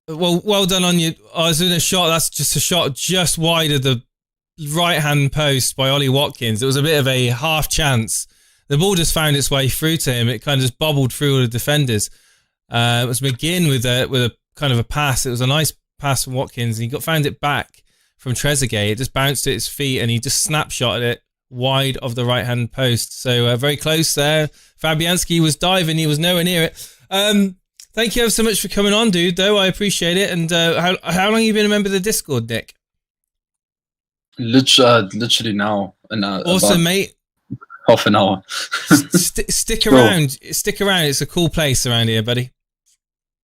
[SPEAKER 2] Well done on you. I was in a shot. That's just a shot just wide of the right hand post by Ollie Watkins. It was a bit of a half chance. The ball just found its way through to him. It kind of just bobbled through all the defenders. It was McGinn with a kind of a pass. It was a nice pass from Watkins, and he found it back from Trezeguet. It just bounced at his feet, and he just snapshotted it wide of the right hand post. So very close there. Fabianski was diving, he was nowhere near it. Thank you ever so much for coming on, dude, though. I appreciate it. And how long have you been a member of the Discord, Nick?
[SPEAKER 4] Literally now.
[SPEAKER 2] Awesome, mate.
[SPEAKER 4] Half an hour.
[SPEAKER 2] Stick around. Stick around. It's a cool place around here, buddy.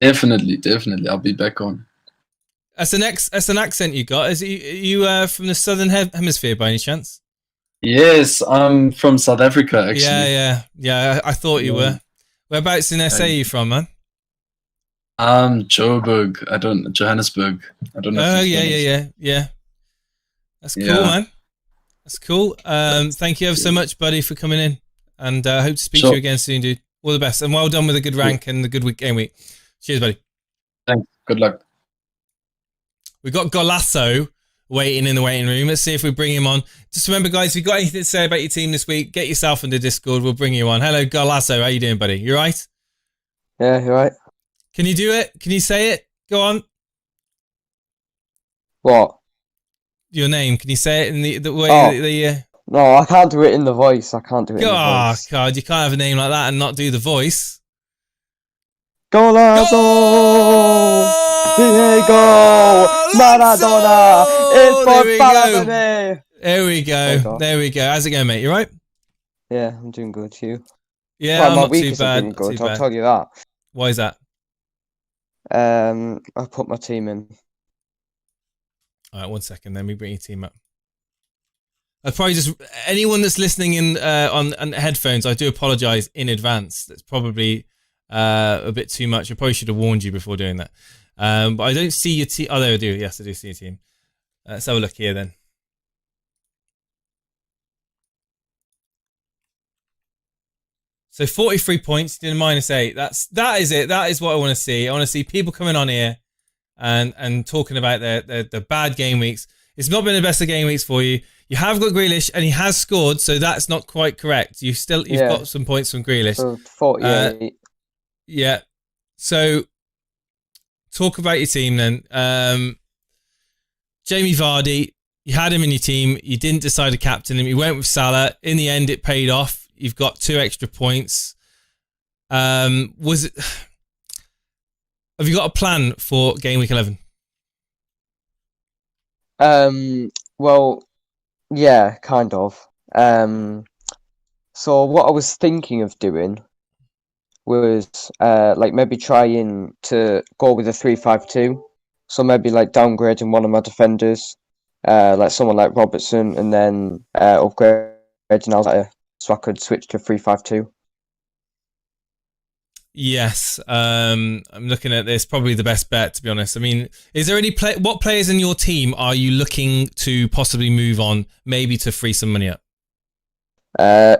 [SPEAKER 4] Definitely. I'll be back on.
[SPEAKER 2] That's an accent you got. Are you from the Southern Hemisphere by any chance?
[SPEAKER 4] Yes, I'm from South Africa, actually.
[SPEAKER 2] Yeah. I thought you were. Whereabouts in SA are you from, man?
[SPEAKER 4] Joburg. Johannesburg. I don't know.
[SPEAKER 2] Oh, yeah. That's cool, man. That's cool. Thank you ever so much, buddy, for coming in. And I hope to speak to you again soon, dude. All the best. And well done with a good rank and the good game week. Cheers, buddy.
[SPEAKER 4] Thanks. Good luck.
[SPEAKER 2] We got Golasso waiting in the waiting room. Let's see if we bring him on. Just remember, guys, if you've got anything to say about your team this week, get yourself into Discord. We'll bring you on. Hello, Golasso. How you doing, buddy? You right?
[SPEAKER 5] Yeah, you're right.
[SPEAKER 2] Can you do it? Can you say it? Go on.
[SPEAKER 5] What?
[SPEAKER 2] Your name. Can you say it in the way
[SPEAKER 5] No, I can't do it in the voice. I can't do it in the voice.
[SPEAKER 2] God, you can't have a name like that and not do the voice.
[SPEAKER 5] Golazo! Diego! Maradona! It's for Balabane!
[SPEAKER 2] There we go. How's it going, mate? You right?
[SPEAKER 5] Yeah, I'm doing good. You?
[SPEAKER 2] Yeah,
[SPEAKER 5] well,
[SPEAKER 2] I'm not too bad.
[SPEAKER 5] Good, I'll tell you that.
[SPEAKER 2] Why is that?
[SPEAKER 5] I put my team in.
[SPEAKER 2] All right, 1 second. Let me bring your team up. I'd probably just anyone that's listening in on headphones. I do apologise in advance. That's probably a bit too much. I probably should have warned you before doing that. But I don't see your team. Oh, there I do. Yes, I do see your team. Let's have a look here then. So 43 points, doing -8. That is it. That is what I want to see. I want to see people coming on here and talking about their bad game weeks. It's not been the best of game weeks for you. You have got Grealish and he has scored, so that's not quite correct. You've got some points from Grealish.
[SPEAKER 5] 48.
[SPEAKER 2] Yeah. So talk about your team then. Jamie Vardy, you had him in your team. You didn't decide to captain him. You went with Salah. In the end, it paid off. You've got 2 extra points. Have you got a plan for game week 11?
[SPEAKER 5] Well, yeah, kind of. So what I was thinking of doing was maybe trying to go with a 3-5-2. So maybe downgrading one of my defenders, someone like Robertson, and then upgrading Alzheimer. So I could switch to 3-5-2.
[SPEAKER 2] Yes, I'm looking at this. Probably the best bet, to be honest. I mean, is there any what players in your team are you looking to possibly move on, maybe to free some money up?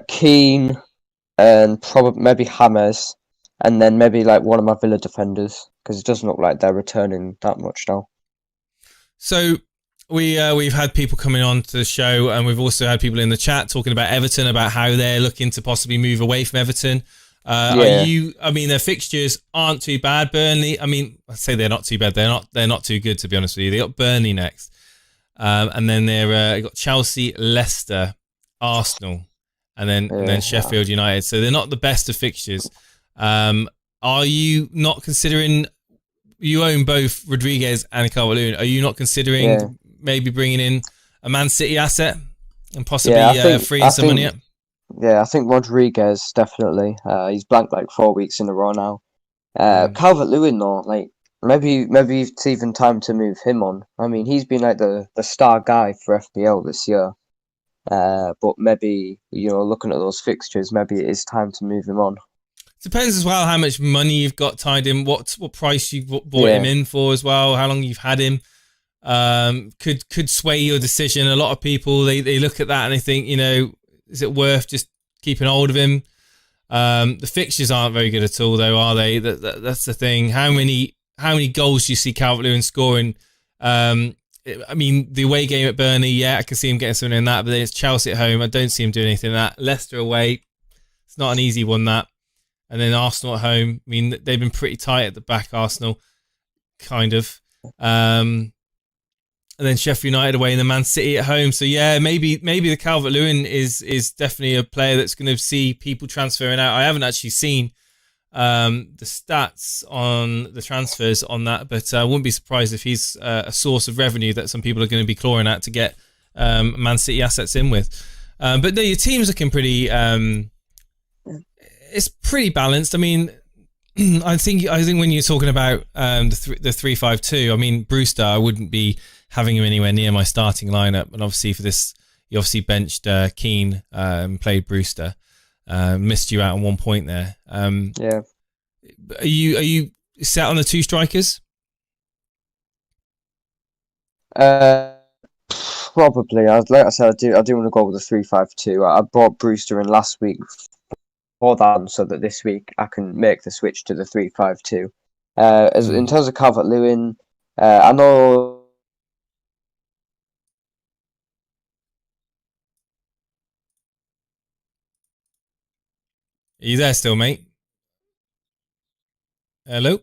[SPEAKER 5] Keane, and probably maybe James, and then maybe one of my Villa defenders, because it doesn't look like they're returning that much now.
[SPEAKER 2] So we've had people coming on to the show, and we've also had people in the chat talking about Everton, about how they're looking to possibly move away from Everton. Their fixtures aren't too bad. Burnley, I say they're not too bad. They're not too good, to be honest with you. They got Burnley next, and then they've got Chelsea, Leicester, Arsenal, and then Sheffield United. So they're not the best of fixtures. Are you not considering? You own both Rodriguez and Calvert-Lewin. Are you not considering maybe bringing in a Man City asset and possibly freeing some money up?
[SPEAKER 5] Yeah, I think Rodriguez definitely. He's blanked like 4 weeks in a row now. Calvert-Lewin though, like maybe it's even time to move him on. I mean, he's been like the star guy for FPL this year. But maybe, looking at those fixtures, maybe it is time to move him on.
[SPEAKER 2] Depends as well how much money you've got tied in, what price you bought him in for as well, how long you've had him. Could sway your decision. A lot of people they look at that and they think, is it worth just keeping hold of him? The fixtures aren't very good at all, though, are they? That's the thing. How many goals do you see Calvert-Lewin scoring? I mean, the away game at Burnley, I can see him getting something in that, but then it's Chelsea at home. I don't see him doing anything in that. Leicester away, it's not an easy one, that. And then Arsenal at home. I mean, they've been pretty tight at the back, Arsenal, kind of. And then Sheffield United away and then Man City at home. So, maybe the Calvert-Lewin is definitely a player that's going to see people transferring out. I haven't actually seen the stats on the transfers on that, but I wouldn't be surprised if he's a source of revenue that some people are going to be clawing at to get Man City assets in with. But no, your team's looking pretty... it's pretty balanced. I mean, I think when you're talking about the 3-5-2, I mean, Brewster, I wouldn't be having him anywhere near my starting lineup. And obviously for this, you obviously benched Keane and played Brewster. Missed you out on 1 point there.
[SPEAKER 5] Yeah.
[SPEAKER 2] Are you set on the two strikers?
[SPEAKER 5] Probably. Like I said, I do want to go with the 3-5-2. I brought Brewster in last week for that, so that this week I can make the switch to the 3-5-2. In terms of Calvert-Lewin, I know.
[SPEAKER 2] Are you there still, mate? Hello?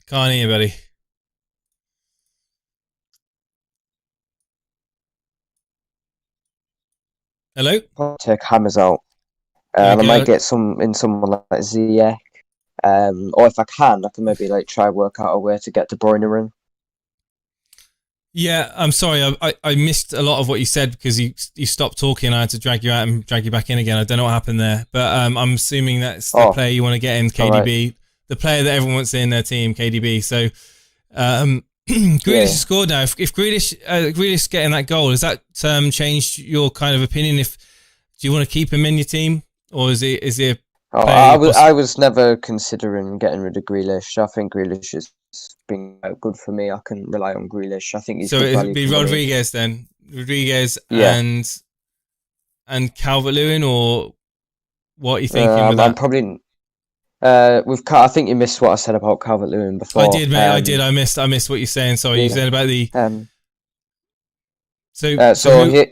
[SPEAKER 2] Can't hear you, buddy. Hello?
[SPEAKER 5] Take Hammers out. And I might get someone like Ziyech. Or if I can maybe try work out a way to get De Bruyne in.
[SPEAKER 2] Yeah, I'm sorry. I missed a lot of what you said because you stopped talking. I had to drag you out and drag you back in again. I don't know what happened there, but I'm assuming that's the player you want to get in, KDB, right. The player that everyone wants in their team, KDB. So Grealish scored now. If Grealish getting that goal, has that changed your kind of opinion? Do you want to keep him in your team, or is it?
[SPEAKER 5] I was never considering getting rid of Grealish. I think Grealish has been good for me. I can rely on Grealish. I think he's
[SPEAKER 2] so. It'd be Rodriguez then. Rodriguez and Calvert-Lewin, or what are you thinking with that?
[SPEAKER 5] I'm probably. I think you missed what I said about Calvert-Lewin before.
[SPEAKER 2] I did, mate. I did. I missed what you're saying. Sorry, you said about the.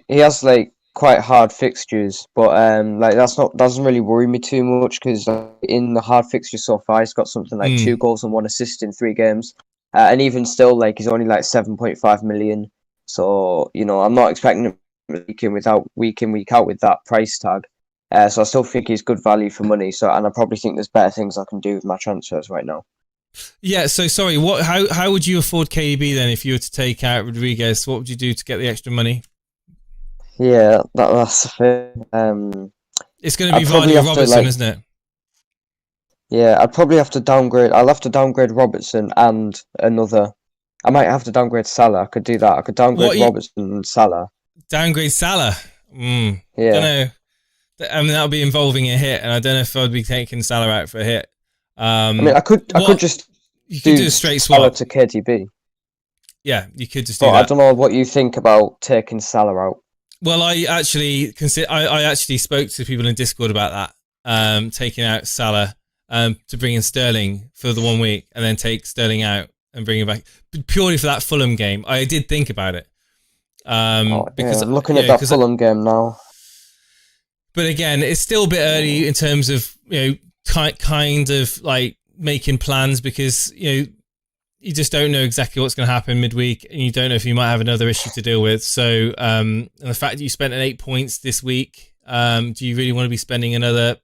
[SPEAKER 5] He has quite hard fixtures, but doesn't really worry me too much because in the hard fixtures so far, he's got something like 2 goals and 1 assist in 3 games, and even still, he's only 7.5 million. So I'm not expecting him week in week out with that price tag. So I still think he's good value for money. And I probably think there's better things I can do with my transfers right now.
[SPEAKER 2] Yeah. So sorry, how would you afford KDB then if you were to take out Rodriguez? What would you do to get the extra money?
[SPEAKER 5] Yeah, that's the thing.
[SPEAKER 2] It's going to be Vardy or Robertson, isn't it?
[SPEAKER 5] Yeah, I'd probably have to downgrade. I'll have to downgrade Robertson and another. I might have to downgrade Salah. I could do that. I could downgrade Robertson and Salah.
[SPEAKER 2] Downgrade Salah?
[SPEAKER 5] Yeah.
[SPEAKER 2] Don't know. I mean, that would be involving a hit, and I don't know if I'd be taking Salah out for a hit.
[SPEAKER 5] I mean, I could just
[SPEAKER 2] do a straight swap
[SPEAKER 5] Salah to KDB.
[SPEAKER 2] Yeah, you could just do that.
[SPEAKER 5] I don't know what you think about taking Salah out.
[SPEAKER 2] Well, I actually spoke to people in Discord about that, taking out Salah to bring in Sterling for the 1 week and then take Sterling out and bring him back purely for that Fulham game. I did think about it. Because
[SPEAKER 5] I'm looking at that Fulham game now.
[SPEAKER 2] But again, it's still a bit early in terms of kind of making plans because you just don't know exactly what's going to happen midweek, and you don't know if you might have another issue to deal with. So, and the fact that you spent an 8 points this week, Do you really want to be spending another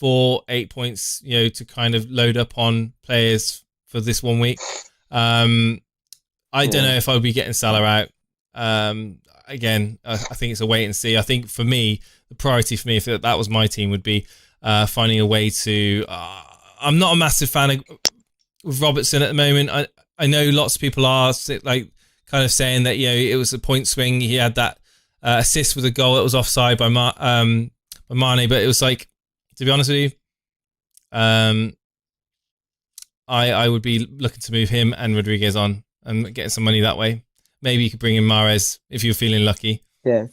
[SPEAKER 2] 4-8 points, to kind of load up on players for this 1 week? I don't know if I would be getting Salah out. Again, I think it's a wait and see. I think for me, the priority for me, if that was my team, would be finding a way to. I'm not a massive fan of Robertson at the moment. I know lots of people are like kind of saying that it was a point swing. He had that assist with a goal that was offside by Mane, but it was like, to be honest with you, I would be looking to move him and Rodriguez on and getting some money that way. Maybe you could bring in Mahrez if you're feeling lucky.
[SPEAKER 5] Yeah.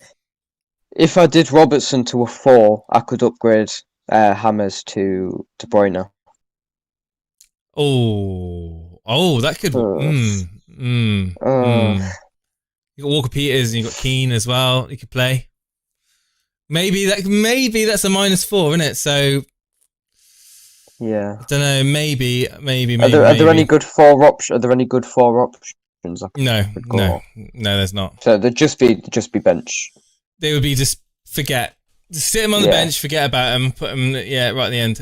[SPEAKER 5] If I did Robertson to a 4, I could upgrade Hammers to De Bruyne.
[SPEAKER 2] Oh, that could. You got Walker Peters and you got Keane as well. You could play. Maybe that's a -4, isn't it? So
[SPEAKER 5] yeah,
[SPEAKER 2] I don't know. Maybe.
[SPEAKER 5] Are there any good 4 options? Are there any good 4 options?
[SPEAKER 2] No, there's not.
[SPEAKER 5] So they'd just be bench.
[SPEAKER 2] They would be just sit him on the bench, forget about him, put him right at the end.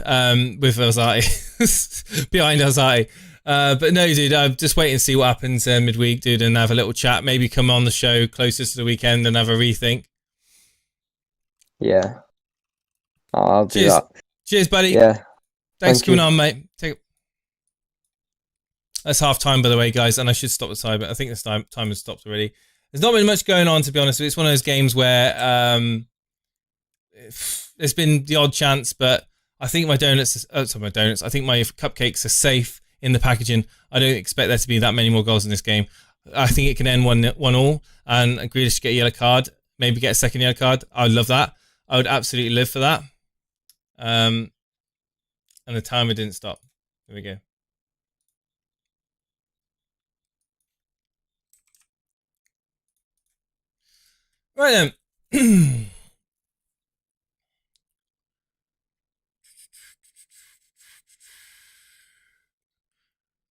[SPEAKER 2] With Ozati behind Ozati. But no, dude, just wait and see what happens midweek, dude, and have a little chat. Maybe come on the show closest to the weekend and have a rethink.
[SPEAKER 5] Yeah, I'll do that.
[SPEAKER 2] Cheers, buddy.
[SPEAKER 5] Yeah,
[SPEAKER 2] thanks for coming on, mate. That's half time, by the way, guys, and I should stop the time, but I think this time has stopped already. There's not been much going on, to be honest. It's one of those games where there's been the odd chance, but I think my donuts. I think my cupcakes are safe in the packaging. I don't expect there to be that many more goals in this game. I think it can end 1-1, and Grealish to get a yellow card, maybe get a second yellow card. I would love that. I would absolutely live for that. And the timer didn't stop. There we go. Right then.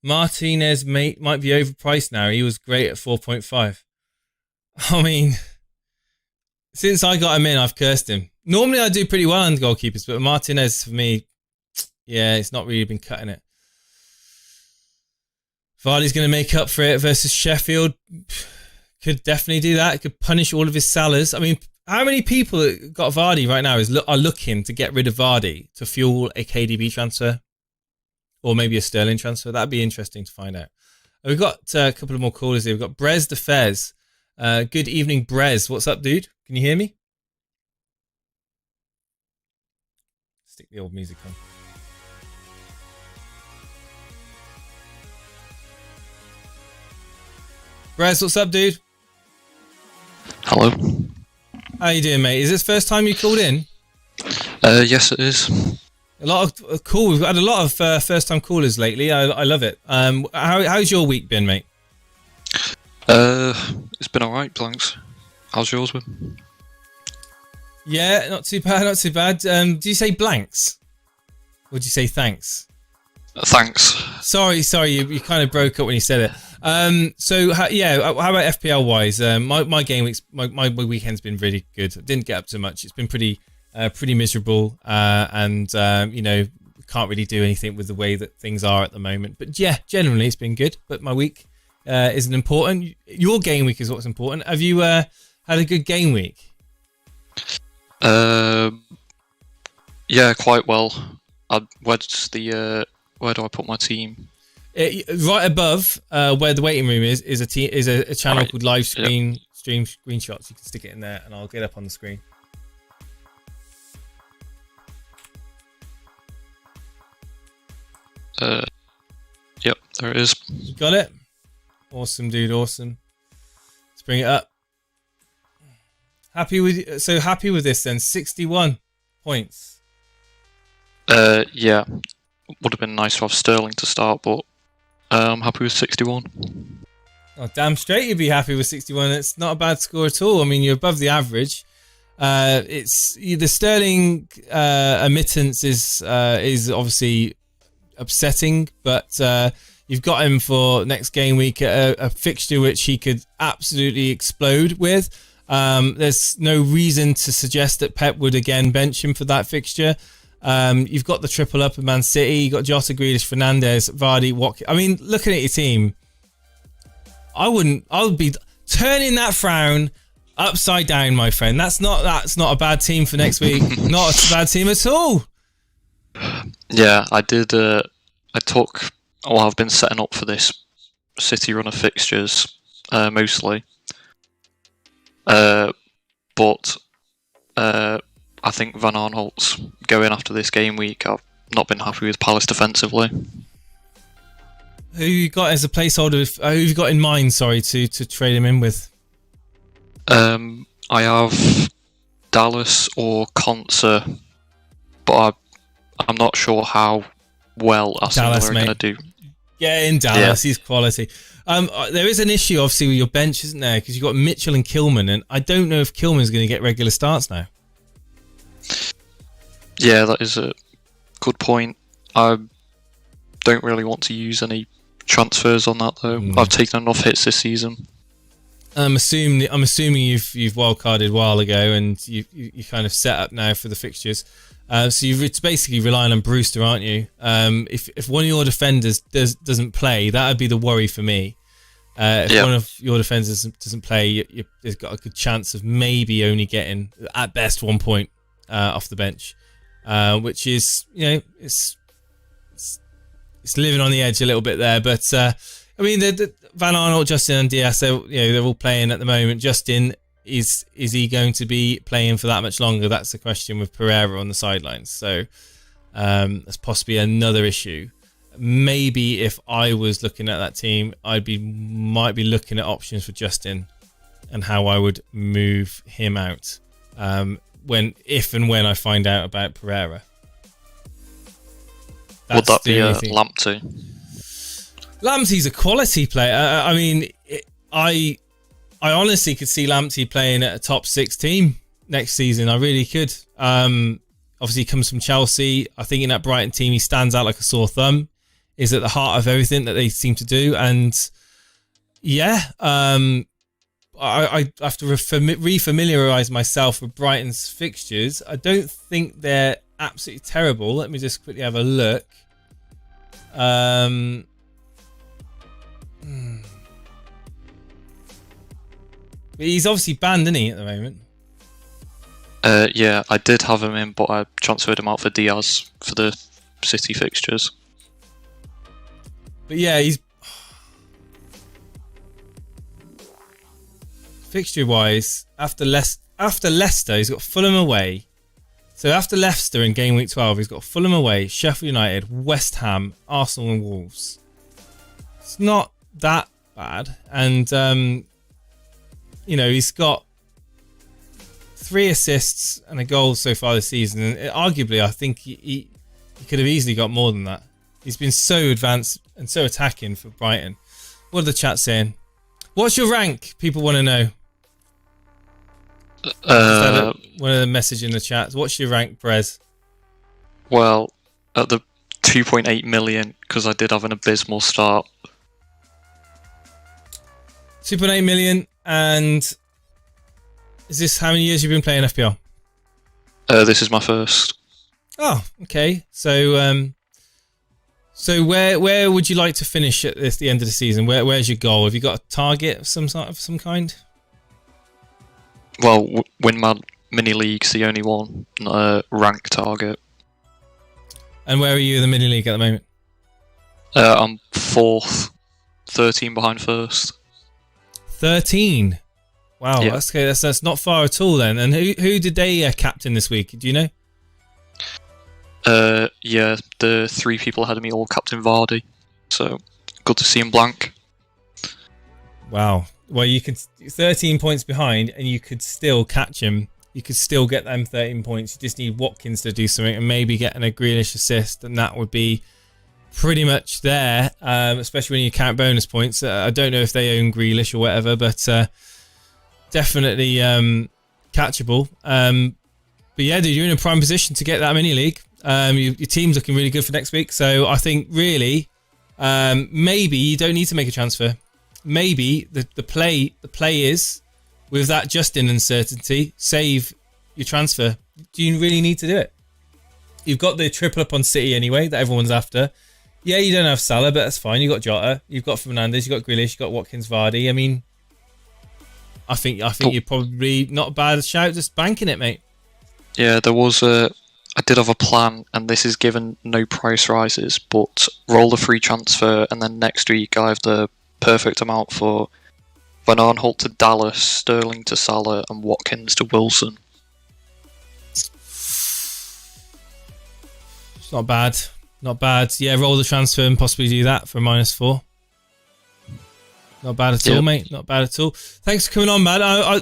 [SPEAKER 2] Martinez might be overpriced now. He was great at 4.5. I mean, since I got him in, I've cursed him. Normally I do pretty well on goalkeepers, but Martinez, for me, it's not really been cutting it. Vardy's going to make up for it versus Sheffield. Could definitely do that. Could punish all of his Salahs. I mean, how many people that got Vardy right now are looking to get rid of Vardy to fuel a KDB transfer? Or maybe a Sterling transfer? That'd be interesting to find out. We've got a couple of more callers here. We've got Brez de Fez. Good evening, Brez. What's up, dude? Can you hear me? Stick the old music on. Brez, what's up, dude?
[SPEAKER 6] Hello.
[SPEAKER 2] How you doing, mate? Is this first time you called in?
[SPEAKER 6] Yes, it is.
[SPEAKER 2] A lot of cool. We've had a lot of first-time callers lately. I love it. How's your week been, mate?
[SPEAKER 6] It's been alright, thanks. How's yours been?
[SPEAKER 2] Yeah, not too bad, not too bad. Do you say blanks? Or do you say thanks?
[SPEAKER 6] Thanks.
[SPEAKER 2] Sorry, you kind of broke up when you said it. So how about FPL wise? My game weeks, my weekend's been really good. I didn't get up too much. It's been pretty miserable, and can't really do anything with the way that things are at the moment. But yeah, generally it's been good. But my week isn't important. Your game week is what's important. Have you had a good game week?
[SPEAKER 6] Yeah, quite well. Where do I put my team?
[SPEAKER 2] Right above where the waiting room is a channel called Live Stream Screenshots. You can stick it in there, and I'll get up on the screen.
[SPEAKER 6] Yep, there it is.
[SPEAKER 2] You got it? Awesome, dude. Awesome. Let's bring it up. Happy with this then? 61 points.
[SPEAKER 6] Yeah. Would have been nice to have Sterling to start, but I'm happy with 61.
[SPEAKER 2] Oh, damn straight you'd be happy with 61. It's not a bad score at all. I mean, you're above the average. It's the Sterling admittance is obviously upsetting, but you've got him for next game week, a fixture which he could absolutely explode with. There's no reason to suggest that Pep would again bench him for that fixture. You've got the triple up in Man City. You've got Jota, Grealish, Fernandes, Vardy, Watkins. I mean, looking at your team, I would be turning that frown upside down, my friend. That's not a bad team for next week. Not a bad team at all.
[SPEAKER 6] Yeah, I did. I've been setting up for this City run of fixtures mostly, but I think Van Aanholt's going after this game week. I've not been happy with Palace defensively.
[SPEAKER 2] Who you got as a placeholder? Who have you got in mind? Sorry, to trade him in with.
[SPEAKER 6] I have Dallas or Conser, but I'm not sure how well Aston Villa are going to do.
[SPEAKER 2] Yeah, in Dallas, he's quality. There is an issue, obviously, with your bench, isn't there? Because you've got Mitchell and Kilman, and I don't know if Kilman's going to get regular starts now.
[SPEAKER 6] Yeah, that is a good point. I don't really want to use any transfers on that, though. I've taken enough hits this season. I'm assuming
[SPEAKER 2] you've wildcarded a while ago, and you kind of set up now for the fixtures. So it's basically relying on Brewster, aren't you? If one of your defenders doesn't play, that would be the worry for me. If one of your defenders doesn't play, there's got a good chance of maybe only getting at best 1 point off the bench, which is it's living on the edge a little bit there. But I mean, the Van Aanholt, Justin, and Diaz, they're all playing at the moment. Justin. Is he going to be playing for that much longer? That's the question with Pereira on the sidelines. So that's possibly another issue. Maybe if I was looking at that team, might be looking at options for Justin and how I would move him out if and when I find out about Pereira.
[SPEAKER 6] Would that be Lamptey?
[SPEAKER 2] Lamptey's a quality player. I mean, I honestly could see Lamptey playing at a top 6 team next season. I really could. Obviously, he comes from Chelsea. I think in that Brighton team, he stands out like a sore thumb. Is at the heart of everything that they seem to do. And yeah, I have to refamiliarise myself with Brighton's fixtures. I don't think they're absolutely terrible. Let me just quickly have a look. He's obviously banned, isn't he, at the moment?
[SPEAKER 6] Yeah, I did have him in, but I transferred him out for Diaz for the City fixtures.
[SPEAKER 2] But yeah, he's fixture-wise after Leicester, he's got Fulham away. So after Leicester in game week 12, he's got Fulham away, Sheffield United, West Ham, Arsenal, and Wolves. It's not that bad, and he's got 3 assists and a goal so far this season. And arguably, I think he could have easily got more than that. He's been so advanced and so attacking for Brighton. What are the chat saying? What's your rank? People want to know. One of the message in the chat. What's your rank, Brez?
[SPEAKER 6] Well, at the 2.8 million, because I did have an abysmal start.
[SPEAKER 2] 2.8 million, and is this how many years you've been playing FPL?
[SPEAKER 6] This is my first.
[SPEAKER 2] Oh, okay. So where would you like to finish at the end of the season? Where's your goal? Have you got a target of some kind?
[SPEAKER 6] Well, win my mini league's the only one, not a rank target.
[SPEAKER 2] And where are you in the mini league at the moment?
[SPEAKER 6] I'm 4th, 13 behind first. 13.
[SPEAKER 2] Wow, yeah. That's not far at all then. And who did they captain this week? Do you know?
[SPEAKER 6] Yeah, the 3 people ahead of me all captain Vardy, so good to see him blank.
[SPEAKER 2] Wow. Well, you could 13 points behind, and you could still catch him. You could still get them 13 points. You just need Watkins to do something and maybe getting a Grealish assist, and that would be pretty much there. Especially when you count bonus points. I don't know if they own Grealish or whatever, but definitely catchable. But yeah, dude, you're in a prime position to get that mini league. Your team's looking really good for next week, so I think really maybe you don't need to make a transfer. Maybe the play is with that Justin uncertainty, save your transfer. Do you really need to do it? You've got the triple up on City anyway that everyone's after. Yeah, you don't have Salah, but that's fine. You've got Jota, you've got Fernandes, you've got Grealish, you've got Watkins, Vardy. I mean, I think you're probably not a bad shout just banking it, mate.
[SPEAKER 6] Yeah, I did have a plan, and this is given no price rises, but roll the free transfer, and then next week I have the perfect amount for Van Aanholt to Dallas, Sterling to Salah, and Watkins to Wilson.
[SPEAKER 2] It's not bad. Not bad. Yeah, roll the transfer and possibly do that for -4. Not bad at all, mate. Not bad at all. Thanks for coming on, man.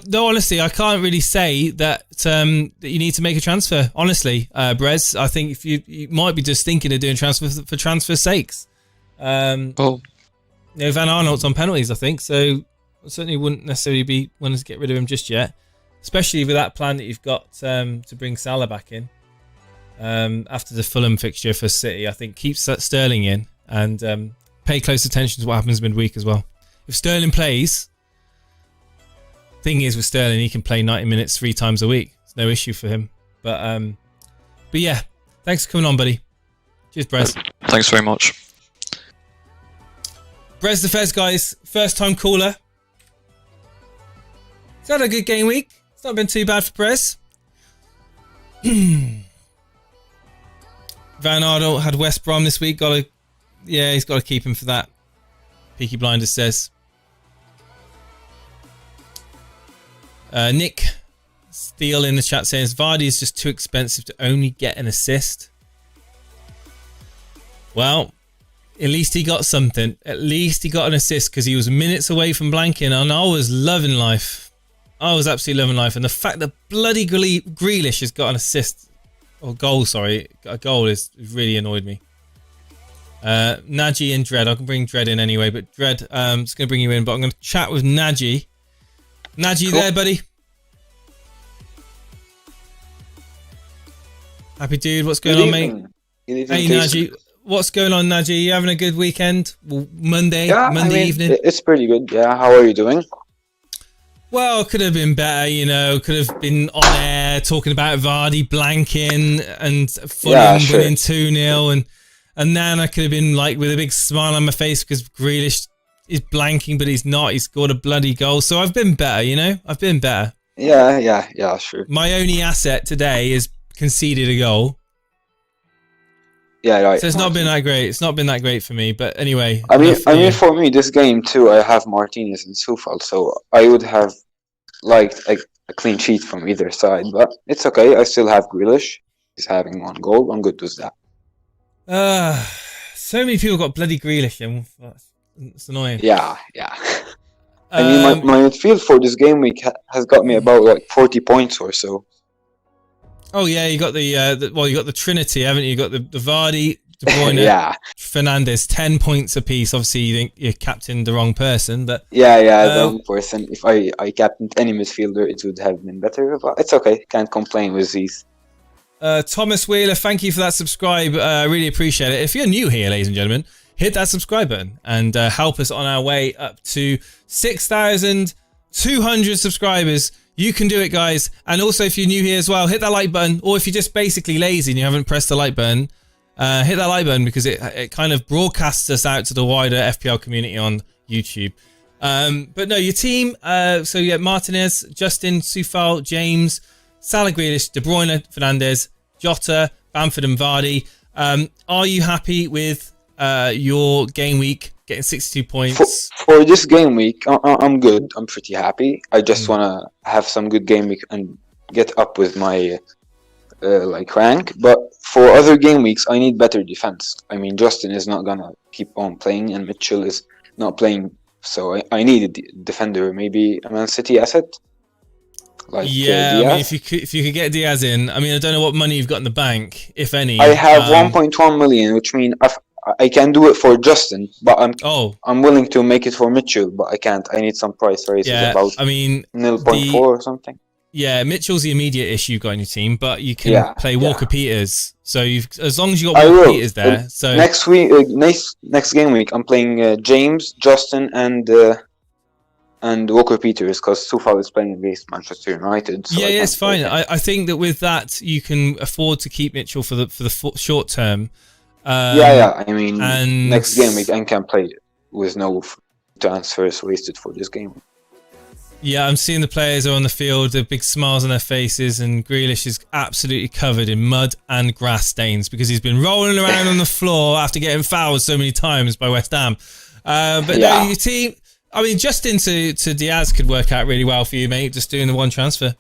[SPEAKER 2] No, honestly, I can't really say that that you need to make a transfer. Honestly, Brez, I think if you might be just thinking of doing transfer for transfer's sakes. Van Aanholt's on penalties, I think, so I certainly wouldn't necessarily be wanting to get rid of him just yet, especially with that plan that you've got to bring Salah back in after the Fulham fixture for City. I think keep Sterling in and pay close attention to what happens midweek as well. If Sterling plays, thing is with Sterling, he can play 90 minutes 3 times a week. It's no issue for him. But yeah, thanks for coming on, buddy. Cheers, Brez.
[SPEAKER 6] Thanks very much.
[SPEAKER 2] Brez the Fez, guys. First time caller. He's had a good game week. It's not been too bad for Brez. Van Aanholt had West Brom this week. He's got to keep him for that. Peaky Blinders says. Nick Steele in the chat says Vardy is just too expensive to only get an assist. Well, at least he got something. At least he got an assist because he was minutes away from blanking, and I was loving life. I was absolutely loving life, and the fact that bloody Grealish has got an assist or goal, sorry, a goal is really annoyed me. Naji and Dread. I can bring Dread in anyway, but Dread, I'm just going to bring you in, but I'm going to chat with Naji. Naji, cool. There, buddy? Happy dude, what's going on, mate? Hey, Naji. What's going on, Naji? You having a good weekend? Monday evening?
[SPEAKER 7] It's pretty good, yeah. How are you doing?
[SPEAKER 2] Well, could have been better, you know. Could have been on air talking about Vardy blanking and Fulham winning 2-0 and then I could have been like with a big smile on my face because Grealish is blanking, but he's not. He's scored a bloody goal. So I've been better, you know? I've been better.
[SPEAKER 7] Yeah, sure.
[SPEAKER 2] My only asset today is conceded a goal.
[SPEAKER 7] Yeah, right.
[SPEAKER 2] So it's not been that great. It's not been that great for me. But anyway.
[SPEAKER 7] I mean, for me, this game too, I have Martinez and Soufal, so I would have liked a clean sheet from either side. But it's okay. I still have Grealish. He's having 1 goal. I'm good with that.
[SPEAKER 2] So many people got bloody Grealish in. It's annoying.
[SPEAKER 7] Yeah. I mean, my midfield for this game week has got me about like 40 points or so.
[SPEAKER 2] Oh yeah, you got you got the Trinity, haven't you? You got the Vardy, De Bruyne, Fernandes, 10 points apiece. Obviously, you think you captained the wrong person, but
[SPEAKER 7] the wrong person. If I captained any midfielder, it would have been better. But it's okay. Can't complain with these.
[SPEAKER 2] Thomas Wheeler, thank you for that subscribe. I really appreciate it. If you're new here, ladies and gentlemen, hit that subscribe button and help us on our way up to 6,200 subscribers. You can do it, guys. And also, if you're new here as well, hit that like button. Or if you're just basically lazy and you haven't pressed the like button, hit that like button because it kind of broadcasts us out to the wider FPL community on YouTube. But no, your team. So yeah, Martinez, Justin, Soufal, James, Salah, Grealish, De Bruyne, Fernandes, Jota, Bamford and Vardy. Are you happy with your game week getting 62 points?
[SPEAKER 7] For this game week, I'm good. I'm pretty happy. I just want to have some good game week and get up with my rank. But for other game weeks, I need better defense. I mean, Justin is not going to keep on playing and Mitchell is not playing. So I need a defender, maybe a Man City asset. Like
[SPEAKER 2] I mean, if you could get Diaz in, I mean, I don't know what money you've got in the bank, if any.
[SPEAKER 7] I have 1.1 million, which means I can do it for Justin, but I'm willing to make it for Mitchell, but I can't. I need some price raises, about 0.4 or something.
[SPEAKER 2] Yeah, Mitchell's the immediate issue you've got in your team, but you can play Walker Peters. So as long as you got Walker Peters there. So
[SPEAKER 7] next week, next game week, I'm playing James, Justin, and and Walker Peters because Sufal is playing against Manchester United. So
[SPEAKER 2] yeah,
[SPEAKER 7] I can't
[SPEAKER 2] it's fine.
[SPEAKER 7] play him.
[SPEAKER 2] I think that with that you can afford to keep Mitchell for the short term.
[SPEAKER 7] I mean,
[SPEAKER 2] and
[SPEAKER 7] next game week I can play it with no transfers wasted for this game.
[SPEAKER 2] Yeah, I'm seeing the players are on the field, the big smiles on their faces, and Grealish is absolutely covered in mud and grass stains because he's been rolling around on the floor after getting fouled so many times by West Ham. But no, your team, I mean, Justin to Diaz could work out really well for you, mate, just doing the one transfer.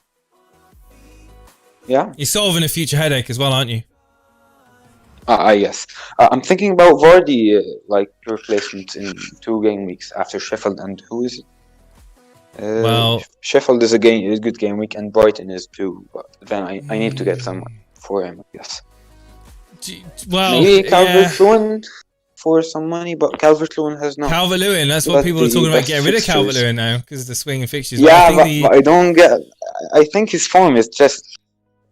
[SPEAKER 7] Yeah.
[SPEAKER 2] You're solving a future headache as well, aren't you?
[SPEAKER 7] Yes. I'm thinking about Vardy, like replacement in 2 game weeks after Sheffield, and who is it?
[SPEAKER 2] Well,
[SPEAKER 7] Sheffield is a good game week, and Brighton is too. But then I need to get someone for him, I guess.
[SPEAKER 2] Well,
[SPEAKER 7] maybe Calvert-Lewin for some money, but Calvert-Lewin has not.
[SPEAKER 2] Calvert-Lewin, that's what people are talking about, getting rid of Calvert-Lewin now because of the swinging fixtures.
[SPEAKER 7] Yeah, but I don't get. I think his form is just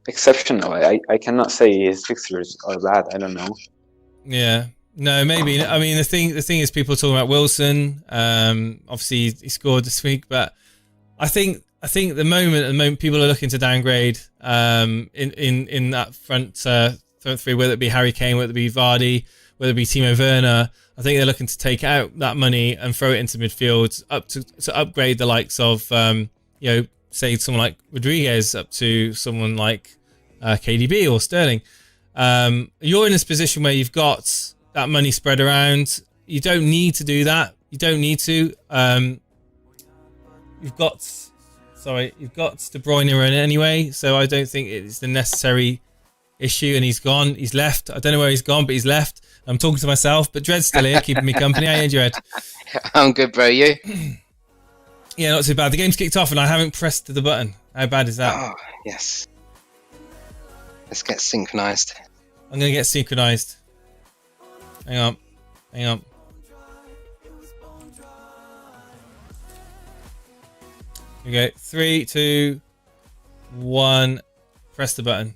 [SPEAKER 7] exceptional. I cannot say his fixtures are bad. I don't know.
[SPEAKER 2] Yeah. No, maybe. I mean, the thing is, people are talking about Wilson. Obviously, he scored this week, but I think at the moment, people are looking to downgrade. In that front three, whether it be Harry Kane, whether it be Vardy, whether it be Timo Werner. I think they're looking to take out that money and throw it into midfield to upgrade the likes of say someone like Rodriguez up to someone like KDB or Sterling. You're in this position where you've got that money spread around. You don't need to do that. You don't need to. You've got De Bruyne in anyway, so I don't think it's the necessary issue. And he's gone. He's left. I don't know where he's gone, but he's left. I'm talking to myself, but Dred's still here, keeping me company. How are you, Dred?
[SPEAKER 8] I'm good, bro. You?
[SPEAKER 2] Yeah, not too bad. The game's kicked off and I haven't pressed the button. How bad is that?
[SPEAKER 8] Oh, yes. Let's get synchronized.
[SPEAKER 2] I'm going to get synchronized. Hang on. Okay, 3, 2, 1. Press the button.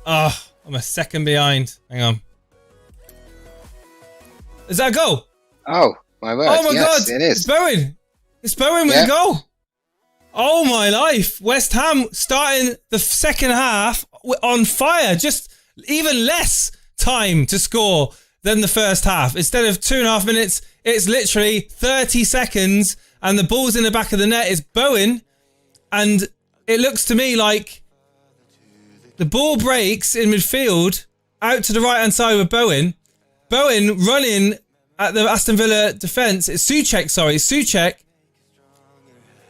[SPEAKER 2] Oh, I'm a second behind. Hang on. Is that a goal?
[SPEAKER 8] Oh, my word.
[SPEAKER 2] Oh my
[SPEAKER 8] yes,
[SPEAKER 2] God.
[SPEAKER 8] It is.
[SPEAKER 2] It's Bowen. It's Bowen with a goal. Oh my life. West Ham starting the second half on fire. Just even less time to score than the first half. Instead of 2.5 minutes, it's literally 30 seconds and the ball's in the back of the net. It's Bowen. And it looks to me like the ball breaks in midfield out to the right-hand side with Bowen. Bowen running at the Aston Villa defence. It's Souček.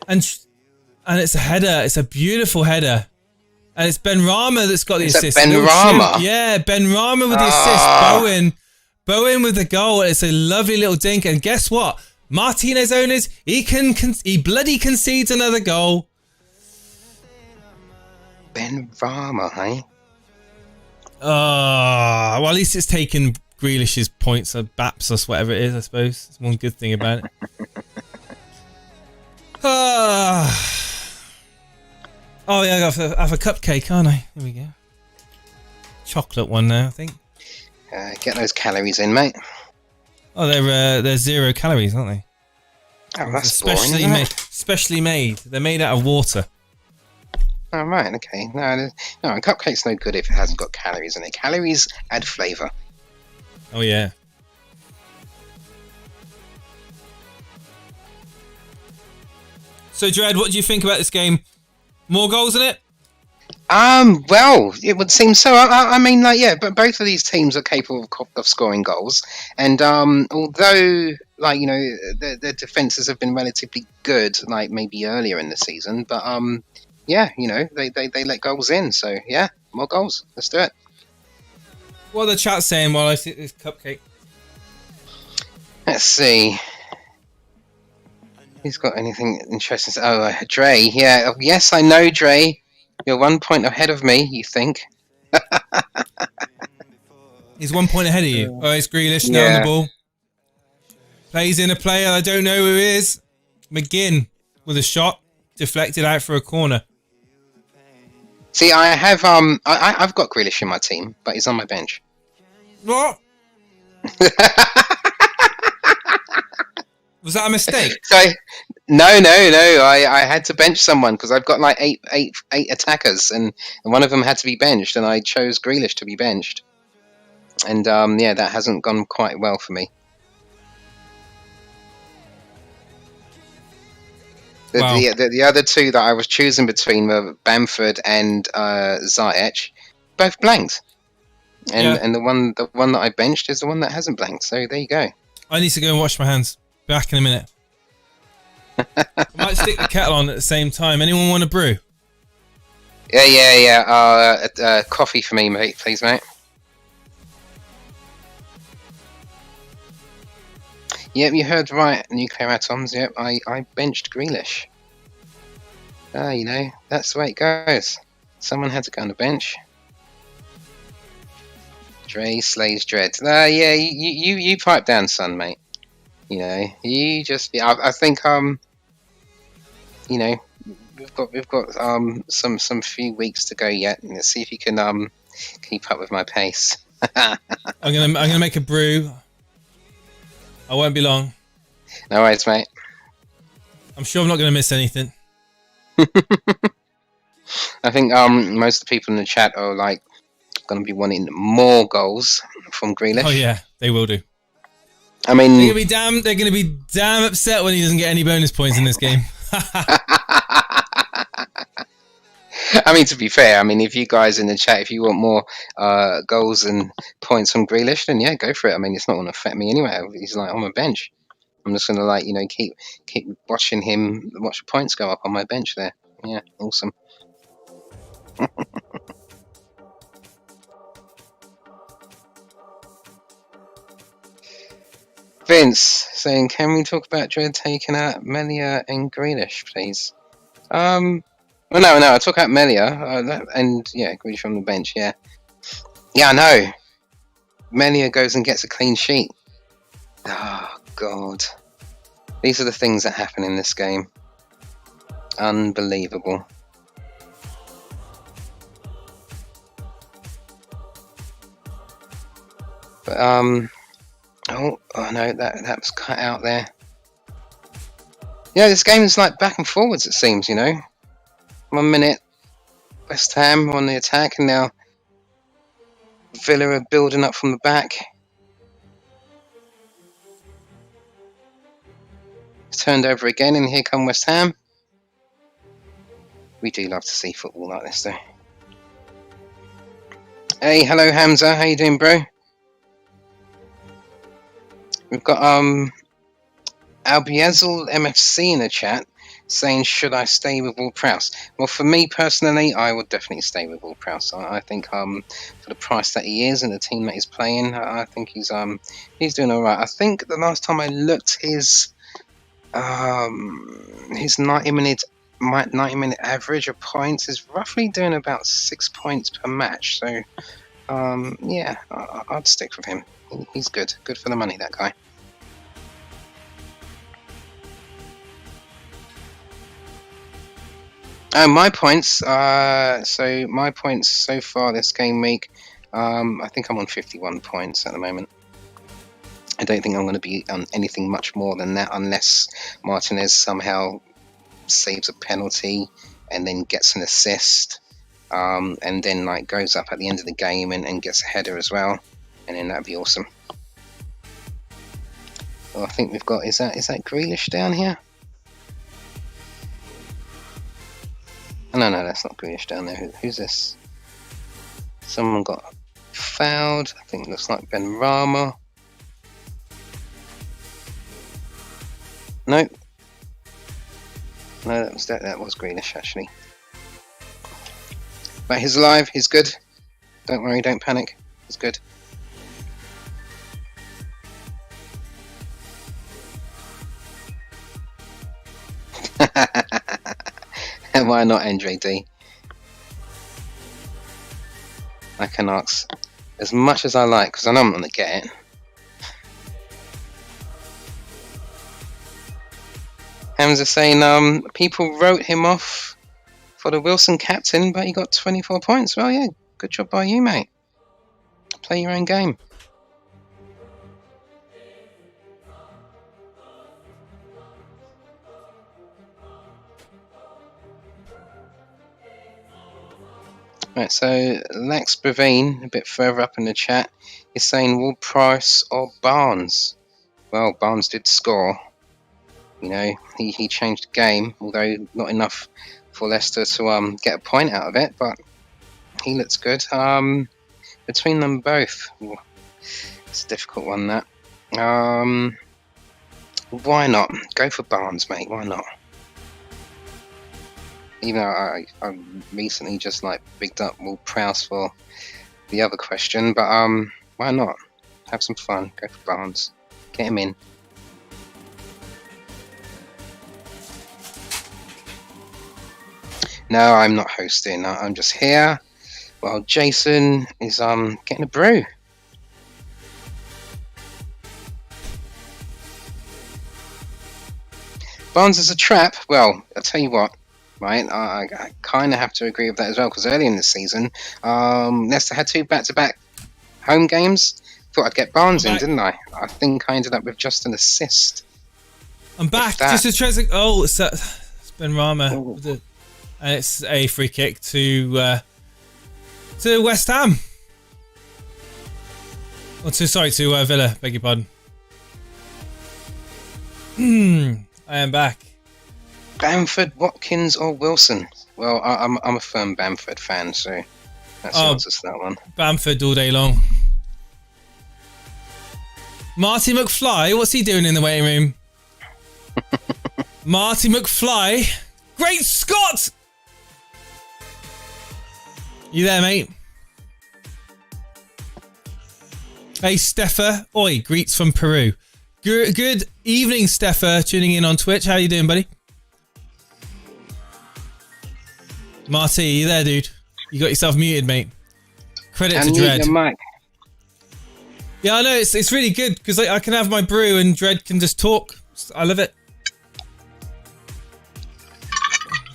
[SPEAKER 2] And it's a header. It's a beautiful header. And it's Ben Rama that's got the assist.
[SPEAKER 8] Ben Rama?
[SPEAKER 2] Yeah, Ben Rama with the assist. Bowen with the goal. It's a lovely little dink. And guess what? Martinez owners, he bloody concedes another goal.
[SPEAKER 8] Ben Rama, hey?
[SPEAKER 2] Well, at least it's taken Grealish's points or BAPS or whatever it is, I suppose. That's one good thing about it. Oh yeah, I got to have a cupcake, can't I? Here we go. Chocolate one now, I think.
[SPEAKER 8] Get those calories in, mate.
[SPEAKER 2] Oh, they're 0 calories, aren't they?
[SPEAKER 8] Oh, that's
[SPEAKER 2] specially
[SPEAKER 8] boring,
[SPEAKER 2] made. Specially made. They're made out of water.
[SPEAKER 8] Oh, right, okay. No, a cupcake's no good if it hasn't got calories in it. Calories add flavour.
[SPEAKER 2] Oh yeah. So, Dred, what do you think about this game? More goals in it?
[SPEAKER 8] Well, it would seem so. I mean, like, yeah, but both of these teams are capable of scoring goals. And although, like, you know, their defences have been relatively good, like maybe earlier in the season, but yeah, you know, they let goals in. So yeah, more goals. Let's do it.
[SPEAKER 2] What are the chat saying while I see this cupcake?
[SPEAKER 8] Let's see. Who's got anything interesting? Oh, Dre. Yeah. Yes, I know, Dre. You're 1 point ahead of me, you think?
[SPEAKER 2] He's 1 point ahead of you. Oh, it's Grealish now on the ball. Plays in a player. I don't know who it is. McGinn with a shot deflected out for a corner.
[SPEAKER 8] See, I have I've got Grealish in my team, but he's on my bench.
[SPEAKER 2] What? Was that a mistake?
[SPEAKER 8] So no. I had to bench someone because I've got like eight attackers, and one of them had to be benched, and I chose Grealish to be benched. And yeah, that hasn't gone quite well for me.
[SPEAKER 2] Wow.
[SPEAKER 8] The other two that I was choosing between were Bamford and Ziyech, both blanked. And the one that I benched is the one that hasn't blanked. So there you go.
[SPEAKER 2] I need to go and wash my hands. Back in a minute. I might stick the kettle on at the same time. Anyone want a brew?
[SPEAKER 8] Yeah. Coffee for me, mate, please, mate. Yep, you heard right, nuclear atoms. Yep, I benched Grealish. You know, that's the way it goes. Someone had to go on the bench. Dre slays Dread. Yeah, you pipe down, son, mate. You know, you just. I think you know, we've got some few weeks to go yet. Let's see if you can keep up with my pace.
[SPEAKER 2] I'm gonna make a brew. I won't be long.
[SPEAKER 8] No worries, mate.
[SPEAKER 2] I'm sure I'm not gonna miss anything.
[SPEAKER 8] I think most of the people in the chat are like going to be wanting more goals from Grealish.
[SPEAKER 2] Oh yeah, they will do.
[SPEAKER 8] I mean,
[SPEAKER 2] they're gonna be damn upset when he doesn't get any bonus points in this game.
[SPEAKER 8] I mean, to be fair, I mean, if you guys in the chat, if you want more goals and points from Grealish, then yeah, go for it. I mean, it's not going to affect me anyway. He's like on my bench. I'm just going to like, you know, keep watching him, watch the points go up on my bench there. Yeah, awesome. Vince saying, can we talk about Dread taking out Melia and Grealish, please? Well, no, I took out Melia, and yeah, Grealish from the bench, yeah. Yeah, I know. Melia goes and gets a clean sheet. Oh, God. These are the things that happen in this game. Unbelievable. But, oh no, that was cut out there. Yeah, this game is like back and forwards, it seems, you know. 1 minute, West Ham on the attack, and now Villa are building up from the back. It's turned over again, and here come West Ham. We do love to see football like this, though. Hey, hello Hamza, how you doing, bro? We've got Albiazel MFC in the chat saying, should I stay with Ward-Prowse? Well, for me personally, I would definitely stay with Ward-Prowse. I think for the price that he is and the team that he's playing, I think he's doing all right. I think the last time I looked, his 90-minute average of points is roughly doing about 6 points per match. So yeah, I'd stick with him. He's good for the money, that guy. My points. So my points so far this game week. I think I'm on 51 points at the moment. I don't think I'm going to be on anything much more than that unless Martinez somehow saves a penalty and then gets an assist, and then like goes up at the end of the game and gets a header as well, and then that'd be awesome. Well, I think we've got is that Grealish down here? No, that's not Grealish down there. Who's this? Someone got fouled. I think it looks like Ben Rama. Nope. No, that was Grealish actually. But he's alive. He's good. Don't worry. Don't panic. He's good. And why not Andre D? I can ask as much as I like because I know I'm going to get it. Hamza saying people wrote him off for the Wilson captain, but he got 24 points. Well, yeah, good job by you, mate. Play your own game. Right, so Lex Bravine, a bit further up in the chat, is saying Will Price or Barnes. Well, Barnes did score. You know, he changed the game, although not enough for Leicester to get a point out of it, but he looks good. Between them both, it's a difficult one, that. Why not? Go for Barnes, mate. Why not? Even though I recently just like bigged up Will Prowse for the other question, but why not? Have some fun. Go for Barnes. Get him in. No, I'm not hosting. I'm just here while Jason is getting a brew. Barnes is a trap. Well, I'll tell you what. Right, I kind of have to agree with that as well, because early in the season, Leicester had 2 back-to-back home games. Thought I'd get Barnes in, didn't I? I think I ended up with just an assist.
[SPEAKER 2] I'm back. Just a treasure. Oh, it's Ben Rama, and it's a free kick to West Ham. Oh, to Villa. Beg your pardon. I am back.
[SPEAKER 8] Bamford, Watkins, or Wilson? Well, I'm a firm Bamford fan, so that's the answer to that one.
[SPEAKER 2] Bamford all day long. Marty McFly, what's he doing in the waiting room? Marty McFly, great Scott! You there, mate? Hey, Steffa. Oi, greets from Peru. Good evening, Steffa, tuning in on Twitch. How you doing, buddy? Marty, you there, dude? You got yourself muted, mate. Credit to Dread.
[SPEAKER 8] Your mic.
[SPEAKER 2] Yeah, I know, it's really good, because I can have my brew and Dread can just talk. I love it.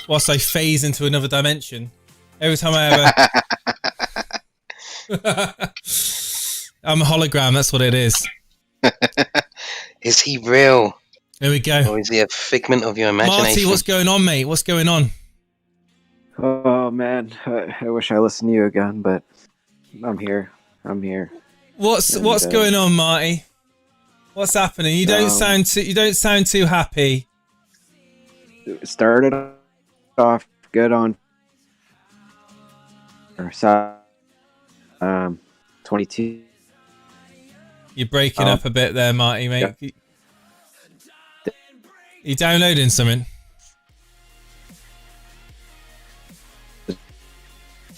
[SPEAKER 2] Whilst I phase into another dimension. Every time I ever... I'm a hologram, that's what it is.
[SPEAKER 8] Is he real?
[SPEAKER 2] There we go.
[SPEAKER 8] Or is he a figment of your imagination?
[SPEAKER 2] Marty, what's going on, mate? What's going on?
[SPEAKER 9] Oh man, I wish I listened to you again, but I'm here.
[SPEAKER 2] What's going on, Marty? What's happening? You don't sound too happy.
[SPEAKER 9] It started off good on 22.
[SPEAKER 2] You're breaking up a bit there, Marty, mate.
[SPEAKER 9] Yeah.
[SPEAKER 2] You downloading something?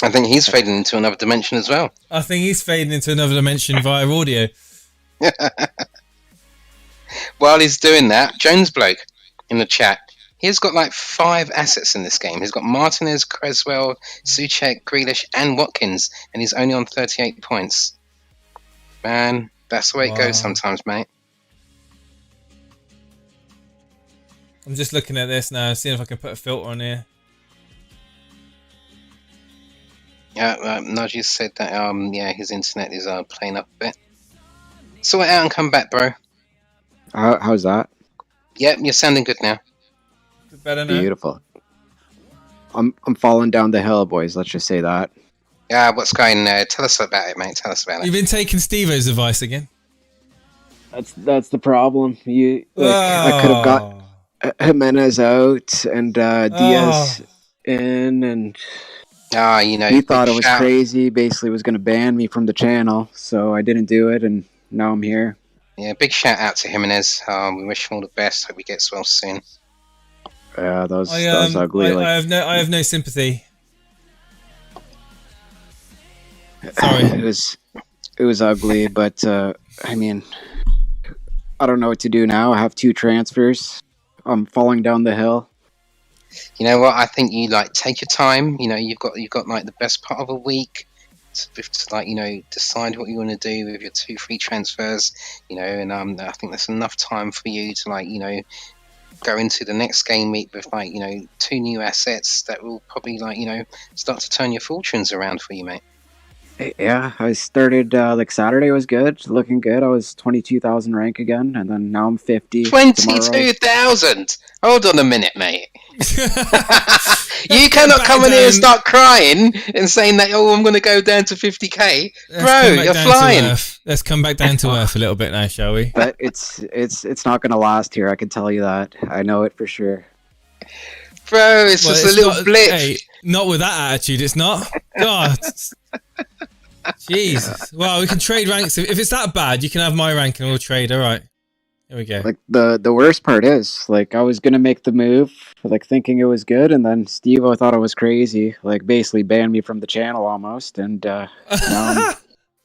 [SPEAKER 8] I think he's fading into another dimension as well.
[SPEAKER 2] I think he's fading into another dimension via audio.
[SPEAKER 8] While he's doing that, Jones Bloke in the chat, he's got like 5 assets in this game. He's got Martinez, Creswell, Souček, Grealish, and Watkins, and he's only on 38 points. Man, that's the way it goes sometimes, mate.
[SPEAKER 2] I'm just looking at this now, seeing if I can put a filter on here.
[SPEAKER 8] Yeah, Najee said that yeah, his internet is playing up a bit. Sort it out and come back, bro.
[SPEAKER 9] How's that?
[SPEAKER 8] Yep, you're sounding good now.
[SPEAKER 2] Better now.
[SPEAKER 9] Beautiful. I'm falling down the hill, boys. Let's just say that.
[SPEAKER 8] Yeah, what's going on? Tell us about it, mate. Tell us about it.
[SPEAKER 2] You've been taking Steve-O's advice again.
[SPEAKER 9] That's the problem. I could have got Jimenez out and Diaz in, and he thought it was crazy. Basically, was going to ban me from the channel, so I didn't do it, and now I'm here.
[SPEAKER 8] Yeah, big shout out to Jimenez. We wish him all the best. Hope he gets well soon.
[SPEAKER 9] Yeah, that was ugly.
[SPEAKER 2] I have no sympathy. Sorry,
[SPEAKER 9] it was ugly, but I mean, I don't know what to do now. I have 2 transfers. I'm falling down the hill.
[SPEAKER 8] You know what? I think you take your time. You know, you've got like the best part of a week to decide what you want to do with your 2 free transfers. You know, and I think that's enough time for you to go into the next game week with 2 new assets that will probably start to turn your fortunes around for you, mate.
[SPEAKER 9] Yeah, I started like Saturday was good, looking good. I was 22,000 rank again, and then now I'm 50.
[SPEAKER 8] 22,000. Hold on a minute, mate. You
[SPEAKER 2] get
[SPEAKER 8] cannot
[SPEAKER 2] back
[SPEAKER 8] come in here
[SPEAKER 2] down.
[SPEAKER 8] and start crying and saying that, oh, I'm going to go down to 50k.
[SPEAKER 2] Let's
[SPEAKER 8] Bro,
[SPEAKER 2] come back
[SPEAKER 8] you're
[SPEAKER 2] down to
[SPEAKER 8] flying.
[SPEAKER 2] earth. Let's come back down to earth a little bit now, shall we?
[SPEAKER 9] But it's not gonna last here. I can tell you that. I know it for sure.
[SPEAKER 8] Bro, it's
[SPEAKER 2] Well,
[SPEAKER 8] just
[SPEAKER 2] it's
[SPEAKER 8] a little
[SPEAKER 2] not-
[SPEAKER 8] blip.
[SPEAKER 2] Hey, not with that attitude, it's not. God. Jesus. Well, we can trade ranks. If it's that bad, you can have my rank and we'll trade. All right. Here we go.
[SPEAKER 9] Like the worst part is, like, I was gonna make the move, like thinking it was good, and then Steve-O thought I was crazy, like basically banned me from the channel almost, and now I'm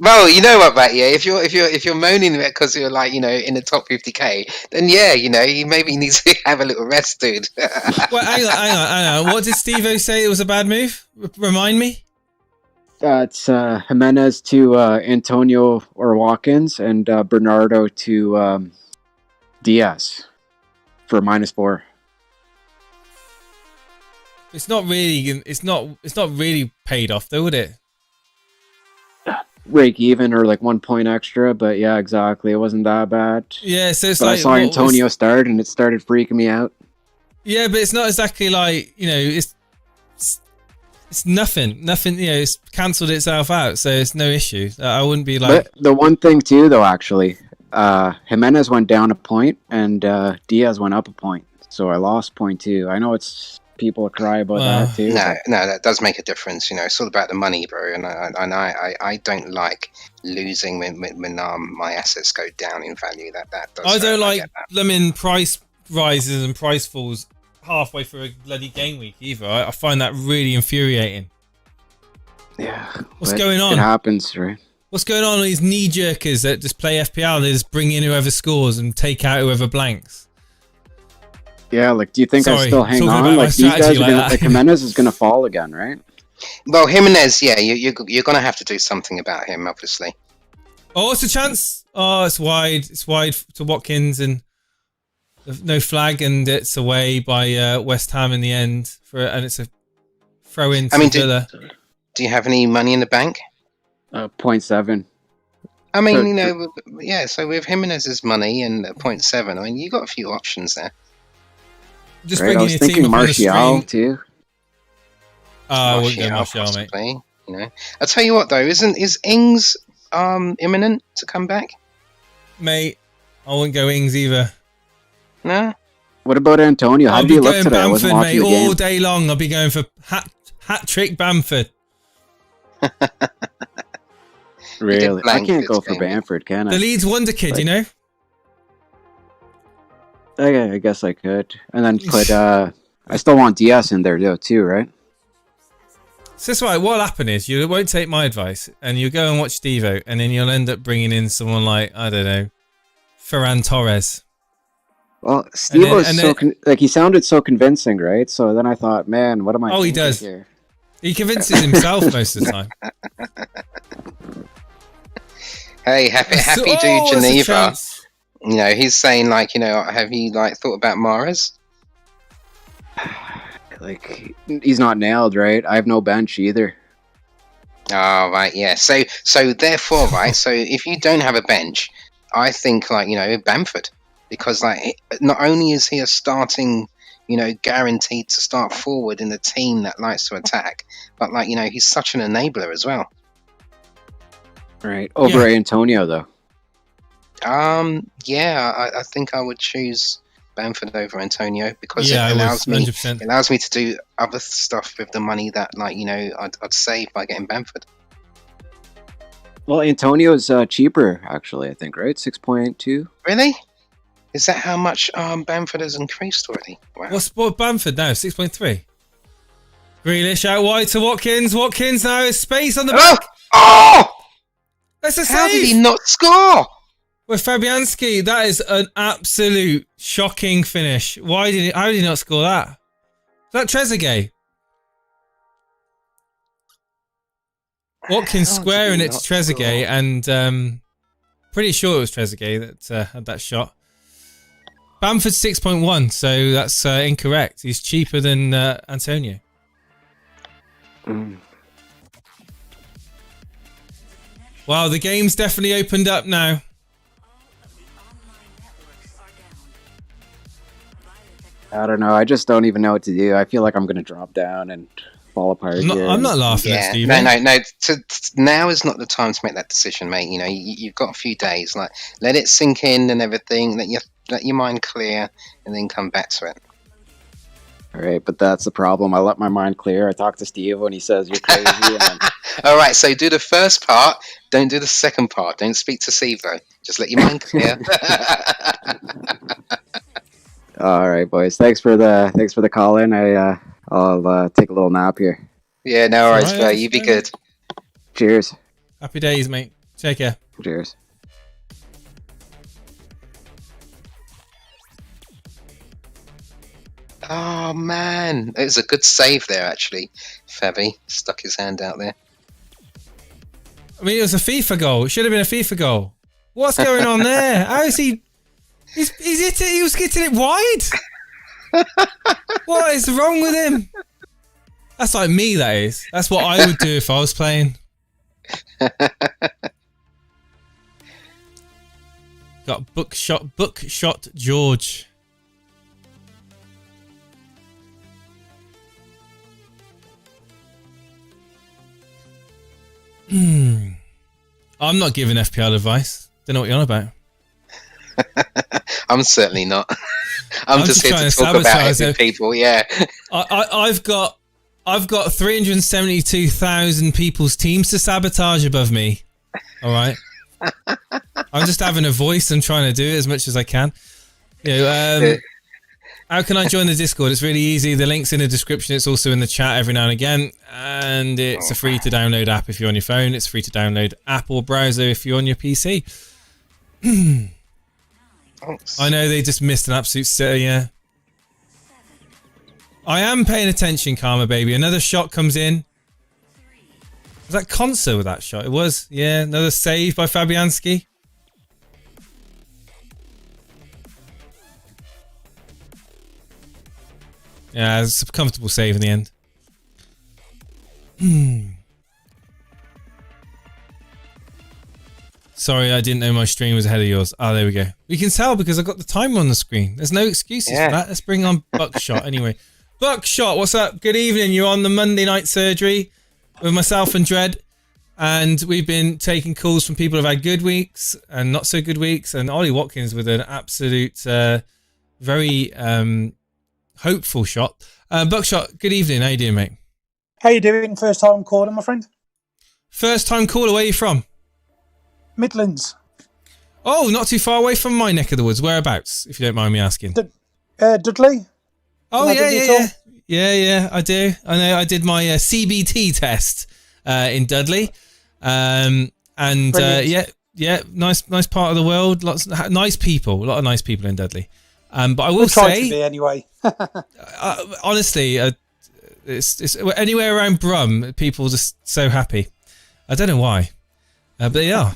[SPEAKER 8] Well, you know what, Matt? Yeah, if you're moaning about because you're like, in the top 50k, then yeah, you maybe need to have a little rest, dude.
[SPEAKER 2] Well, hang on. What did Steve-O say it was a bad move? Remind me?
[SPEAKER 9] it's Jimenez to Antonio or Watkins, and Bernardo to Diaz for -4.
[SPEAKER 2] It's not really paid off though, would it?
[SPEAKER 9] Break even or like 1 point extra, but yeah, exactly. It wasn't that bad.
[SPEAKER 2] Yeah, so it's
[SPEAKER 9] But
[SPEAKER 2] like
[SPEAKER 9] I saw Antonio start, and it started freaking me out.
[SPEAKER 2] Yeah, but it's not exactly like, it's nothing. It's cancelled itself out, so it's no issue. I wouldn't be like.
[SPEAKER 9] But the one thing too, though, actually, Jimenez went down a point, and Diaz went up a point, so I lost 0.2. I know people cry about that too.
[SPEAKER 8] No, that does make a difference. It's all about the money, bro. And I don't like losing when my assets go down in value. That does.
[SPEAKER 2] I don't
[SPEAKER 8] hurt.
[SPEAKER 2] like
[SPEAKER 8] get that.
[SPEAKER 2] them in price rises and price falls halfway through a bloody game week either. I find that really infuriating.
[SPEAKER 9] Yeah.
[SPEAKER 2] What's
[SPEAKER 9] but
[SPEAKER 2] going on?
[SPEAKER 9] It happens, right?
[SPEAKER 2] What's going on with these knee jerkers that just play FPL? They just bring in whoever scores and take out whoever blanks.
[SPEAKER 9] Yeah, like, do you think I
[SPEAKER 2] Sorry,
[SPEAKER 9] still hang
[SPEAKER 2] talking
[SPEAKER 9] on?
[SPEAKER 2] about my
[SPEAKER 9] Like, these guys
[SPEAKER 2] strategy
[SPEAKER 9] are
[SPEAKER 2] like
[SPEAKER 9] gonna,
[SPEAKER 2] that.
[SPEAKER 9] like, Jimenez is gonna fall again, right?
[SPEAKER 8] Well, Jimenez, yeah, you're gonna have to do something about him, obviously.
[SPEAKER 2] Oh, it's a chance. Oh, it's wide. It's wide to Watkins and no flag, and it's away by West Ham in the end. And it's a throw in to Villa.
[SPEAKER 8] Do you have any money in the bank?
[SPEAKER 9] 0.7.
[SPEAKER 8] I mean, yeah. So with Jimenez's money and 0.7, I mean, you got a few options there.
[SPEAKER 2] Just
[SPEAKER 9] Right, I
[SPEAKER 2] bringing
[SPEAKER 9] was
[SPEAKER 2] your
[SPEAKER 9] thinking
[SPEAKER 2] team up on the
[SPEAKER 9] Martial
[SPEAKER 2] screen.
[SPEAKER 9] too.
[SPEAKER 2] I wouldn't go Martial, mate.
[SPEAKER 8] possibly, I'll tell you what though, is Ings imminent to come back?
[SPEAKER 2] Mate, I wouldn't go Ings either.
[SPEAKER 8] No.
[SPEAKER 9] What about Antonio? How
[SPEAKER 2] I'll
[SPEAKER 9] did
[SPEAKER 2] be
[SPEAKER 9] he look
[SPEAKER 2] going
[SPEAKER 9] today? I wasn't
[SPEAKER 2] Bamford,
[SPEAKER 9] watching
[SPEAKER 2] mate,
[SPEAKER 9] the game.
[SPEAKER 2] all day long. I'll be going for hat trick Bamford.
[SPEAKER 9] Really? I
[SPEAKER 8] blank
[SPEAKER 9] can't
[SPEAKER 8] this
[SPEAKER 9] go for
[SPEAKER 8] game.
[SPEAKER 9] Bamford, can I?
[SPEAKER 2] The Leeds wonder kid, you know.
[SPEAKER 9] Okay, I guess I could. And then put, I still want DS in there though, too, right?
[SPEAKER 2] So that's right. What'll happen is you won't take my advice, and you'll go and watch Devo, and then you'll end up bringing in someone like, I don't know, Ferran Torres.
[SPEAKER 9] Well, Steve was
[SPEAKER 2] and
[SPEAKER 9] so,
[SPEAKER 2] then-
[SPEAKER 9] like, he sounded so convincing, right? So then I thought, man, what am I
[SPEAKER 2] Oh, he
[SPEAKER 9] thinking
[SPEAKER 2] does.
[SPEAKER 9] here?
[SPEAKER 2] He convinces himself most of the time.
[SPEAKER 8] Hey, happy
[SPEAKER 2] Oh,
[SPEAKER 8] dude
[SPEAKER 2] there's a
[SPEAKER 8] Geneva.
[SPEAKER 2] chance.
[SPEAKER 8] He's saying like, have you like thought about Mahrez?
[SPEAKER 9] Like, he's not nailed, right? I have no bench either.
[SPEAKER 8] Oh, right, yeah. So therefore, right. So if you don't have a bench, I think like Bamford, because like not only is he a starting, guaranteed to start forward in a team that likes to attack, but like he's such an enabler as well.
[SPEAKER 9] Right. Over Antonio, though.
[SPEAKER 8] Yeah, I think I would choose Bamford over Antonio because
[SPEAKER 2] Yeah,
[SPEAKER 8] it
[SPEAKER 2] I would,
[SPEAKER 8] allows me
[SPEAKER 2] 100%.
[SPEAKER 8] to do other stuff with the money that like I'd save by getting Bamford.
[SPEAKER 9] Well, Antonio's cheaper, actually, I think, right? 6.2.
[SPEAKER 8] Really? Is that how much Bamford has increased already? Wow.
[SPEAKER 2] What's Bamford now? 6.3. Grealish out wide to Watkins. Watkins now has space on the back.
[SPEAKER 8] Oh!
[SPEAKER 2] That's a
[SPEAKER 8] How
[SPEAKER 2] save.
[SPEAKER 8] did he not score?
[SPEAKER 2] With Fabianski, that is an absolute shocking finish. How did he not score that? Is that Trezeguet? Watkins squaring it to Trezeguet, and pretty sure it was Trezeguet that had that shot. Bamford's 6.1, so that's incorrect. He's cheaper than Antonio. Wow, the game's definitely opened up now.
[SPEAKER 9] I don't know. I just don't even know what to do. I feel like I'm going to drop down and fall apart.
[SPEAKER 2] I'm not laughing at Steve.
[SPEAKER 8] No. Now is not the time to make that decision, mate. You know, you've got a few days. Like, let it sink in and everything. Let your mind clear, and then come back to it.
[SPEAKER 9] All right, but that's the problem. I let my mind clear. I talked to Steve when he says you're crazy. And then...
[SPEAKER 8] All right, so do the first part. Don't do the second part. Don't speak to Steve though. Just let your mind clear.
[SPEAKER 9] All right, boys. Thanks for the call in. I'll take a little nap here.
[SPEAKER 8] Yeah, no worries, bro. You be good.
[SPEAKER 9] Cheers.
[SPEAKER 2] Happy days, mate. Take care.
[SPEAKER 9] Cheers.
[SPEAKER 8] Oh man, it was a good save there actually. Fabby stuck his hand out there.
[SPEAKER 2] I mean, it was a FIFA goal. It should have been a FIFA goal. What's going on there? How is he? He's hit it. He was getting it wide. What is wrong with him? That's like me. That is. That's what I would do if I was playing. Got bookshot George. I'm not giving FPL advice. Don't know what you're on about. I'm
[SPEAKER 8] certainly not. I'm just here to talk about it with people. Yeah.
[SPEAKER 2] I've got 372,000 people's teams to sabotage above me. All right. I'm just having a voice and trying to do it as much as I can. You know, how can I join the Discord? It's really easy. The link's in the description. It's also in the chat every now and again. And it's a free to download app if you're on your phone. It's free to download app or browser if you're on your PC. I know they just missed an absolute set. Yeah. I am paying attention, Karma Baby. Another shot comes in. Was that Conso with that shot? It was. Yeah, another save by Fabianski. Yeah, it's a comfortable save in the end. Sorry, I didn't know my stream was ahead of yours. Oh, there we go. We can tell because I've got the timer on the screen. There's no excuses for that. Let's bring on Buckshot anyway. Buckshot, what's up? Good evening. You're on the Monday night surgery with myself and Dread. And we've been taking calls from people who've had good weeks and not so good weeks. And Ollie Watkins with an absolute, very hopeful shot. Buckshot, good evening. How you doing, mate?
[SPEAKER 10] How you doing? First time calling, my friend.
[SPEAKER 2] First time caller. Where are you from?
[SPEAKER 10] Midlands.
[SPEAKER 2] Oh, not too far away from my neck of the woods. Whereabouts, if you don't mind me asking?
[SPEAKER 10] Dudley.
[SPEAKER 2] Oh, yeah. I do. I know. I did my CBT test in Dudley, and yeah, nice part of the world. Lots nice people. A lot of nice people in Dudley. But I will say,
[SPEAKER 10] to be anyway.
[SPEAKER 2] Honestly, it's anywhere around Brum, people are just so happy. I don't know why, but they are.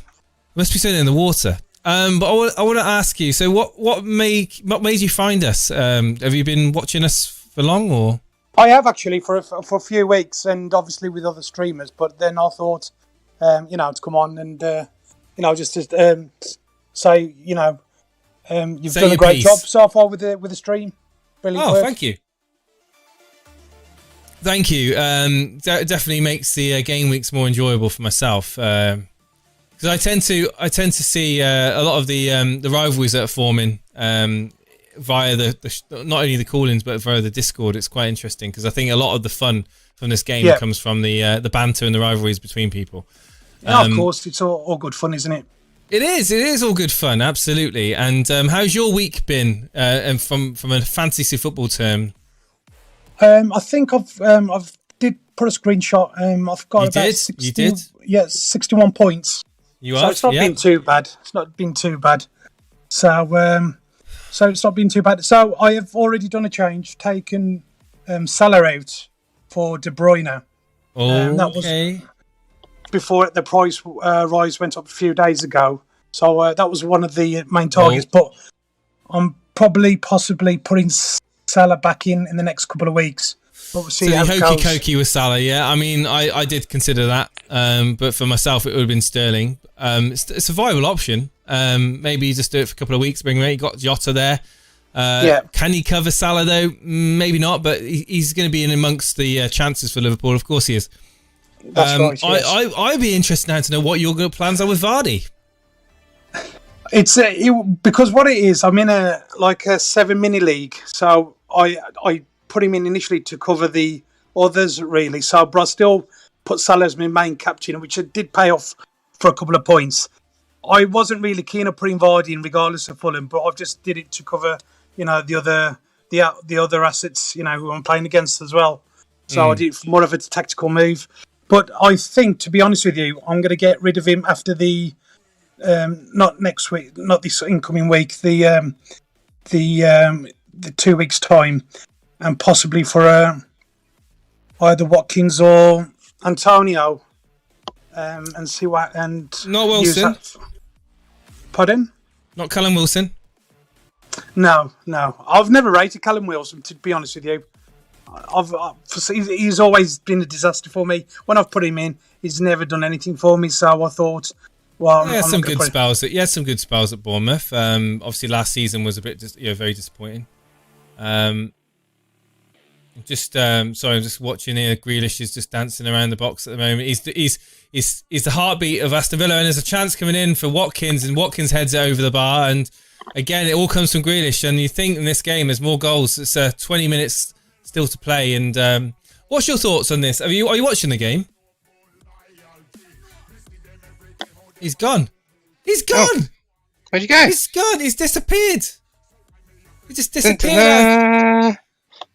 [SPEAKER 2] Must be something in the water. But I want to ask you. So, what made you find us? Have you been watching us for long, or?
[SPEAKER 10] I have actually for a few weeks, and obviously with other streamers. But then I thought, to come on and just to say, you've done a great job so far with the stream. Brilliant work.
[SPEAKER 2] Thank you. Thank you. Definitely makes the game weeks more enjoyable for myself. Because I tend to see a lot of the rivalries that are forming via the not only the call-ins but via the Discord. It's quite interesting because I think a lot of the fun from this game comes from the banter and the rivalries between people.
[SPEAKER 10] Yeah, of course, it's all good fun, isn't it?
[SPEAKER 2] It is all good fun, absolutely. And how's your week been? And from a fantasy football term,
[SPEAKER 10] I think I've did put a screenshot. I've got about 61 points. So it's not been too bad. It's not been too bad. So it's not been too bad. So I have already done a change, taken Salah out for De Bruyne. That was before the price rise went up a few days ago. So that was one of the main targets. But I'm possibly putting Salah back in the next couple of weeks. But we'll see
[SPEAKER 2] So
[SPEAKER 10] how
[SPEAKER 2] the
[SPEAKER 10] it
[SPEAKER 2] hokey
[SPEAKER 10] goes.
[SPEAKER 2] cokey with Salah, yeah. I mean, I did consider that, but for myself, it would have been Sterling. It's a viable option. Maybe you just do it for a couple of weeks, bring him in. You got Jota there. Can he cover Salah though? Maybe not, but he's going to be in amongst the chances for Liverpool. Of course he is.
[SPEAKER 10] That's right. Yes.
[SPEAKER 2] I'd be interested now to know what your plans are with Vardy.
[SPEAKER 10] It's because what it is, I'm in a 7 mini league, so I put him in initially to cover the others really. So, but I still put Salah as my main captain, which did pay off for a couple of points. I wasn't really keen on putting Vardy in, regardless of Fulham, but I've just did it to cover, the other assets, who I'm playing against as well. So I did more of a tactical move. But I think, to be honest with you, I'm going to get rid of him after the. Not next week, not this incoming week. The 2 weeks time, and possibly for either Watkins or Antonio, and see what and
[SPEAKER 2] not Wilson.
[SPEAKER 10] Pardon?
[SPEAKER 2] Not Callum Wilson.
[SPEAKER 10] No. I've never rated Callum Wilson, to be honest with you. He's always been a disaster for me. When I've put him in, he's never done anything for me. So I thought. Well,
[SPEAKER 2] he had some good spells. He had some good spells at Bournemouth. Obviously, last season was a bit very disappointing. Sorry, I'm just watching here. Grealish is just dancing around the box at the moment. He's the heartbeat of Aston Villa, and there's a chance coming in for Watkins, and Watkins heads it over the bar. And again, it all comes from Grealish. And you think in this game, there's more goals. It's 20 minutes still to play. And what's your thoughts on this? Are you watching the game? He's gone. He's gone.
[SPEAKER 8] Oh. Where'd you go?
[SPEAKER 2] He's gone. He's disappeared. He just disappeared.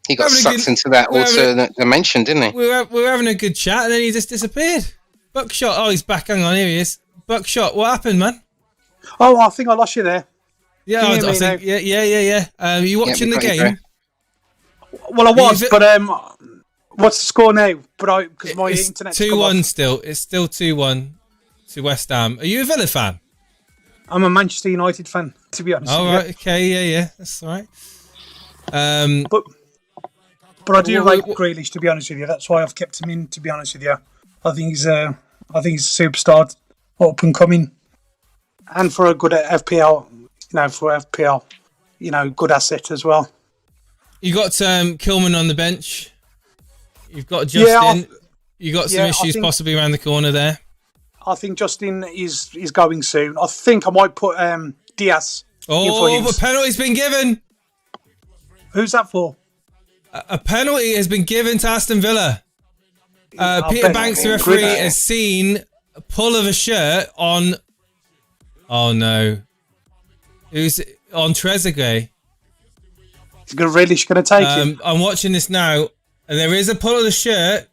[SPEAKER 8] He got sucked into that alternate dimension, didn't he?
[SPEAKER 2] We were having a good chat, and then he just disappeared. Buckshot. Oh, he's back. Hang on. Here he is. Buckshot. What happened, man?
[SPEAKER 10] Oh, I think I lost you there.
[SPEAKER 2] Yeah, I think. Yeah. Are you watching the game?
[SPEAKER 10] Well, I was, but what's the score now? But because my internet's
[SPEAKER 2] 2-1 still. It's still 2-1. To West Ham. Are you a Villa fan?
[SPEAKER 10] I'm a Manchester United fan, to be honest.
[SPEAKER 2] Oh, right, okay, yeah, that's all right.
[SPEAKER 10] But I do rate Grealish, to be honest with you. That's why I've kept him in, to be honest with you. I think he's a superstar, up and coming, and for a good FPL, good asset as well. You
[SPEAKER 2] got Kilman on the bench. You've got Justin. You got some issues possibly around the corner there.
[SPEAKER 10] I think Justin is going soon. I think I might put Diaz.
[SPEAKER 2] Oh, the penalty's been given.
[SPEAKER 10] Who's that for?
[SPEAKER 2] A penalty has been given to Aston Villa. Peter Banks, the referee, has seen a pull of a shirt on. Oh no! Who's on Trezeguet?
[SPEAKER 10] Is Grealish going to take him?
[SPEAKER 2] I'm watching this now, and there is a pull of the shirt.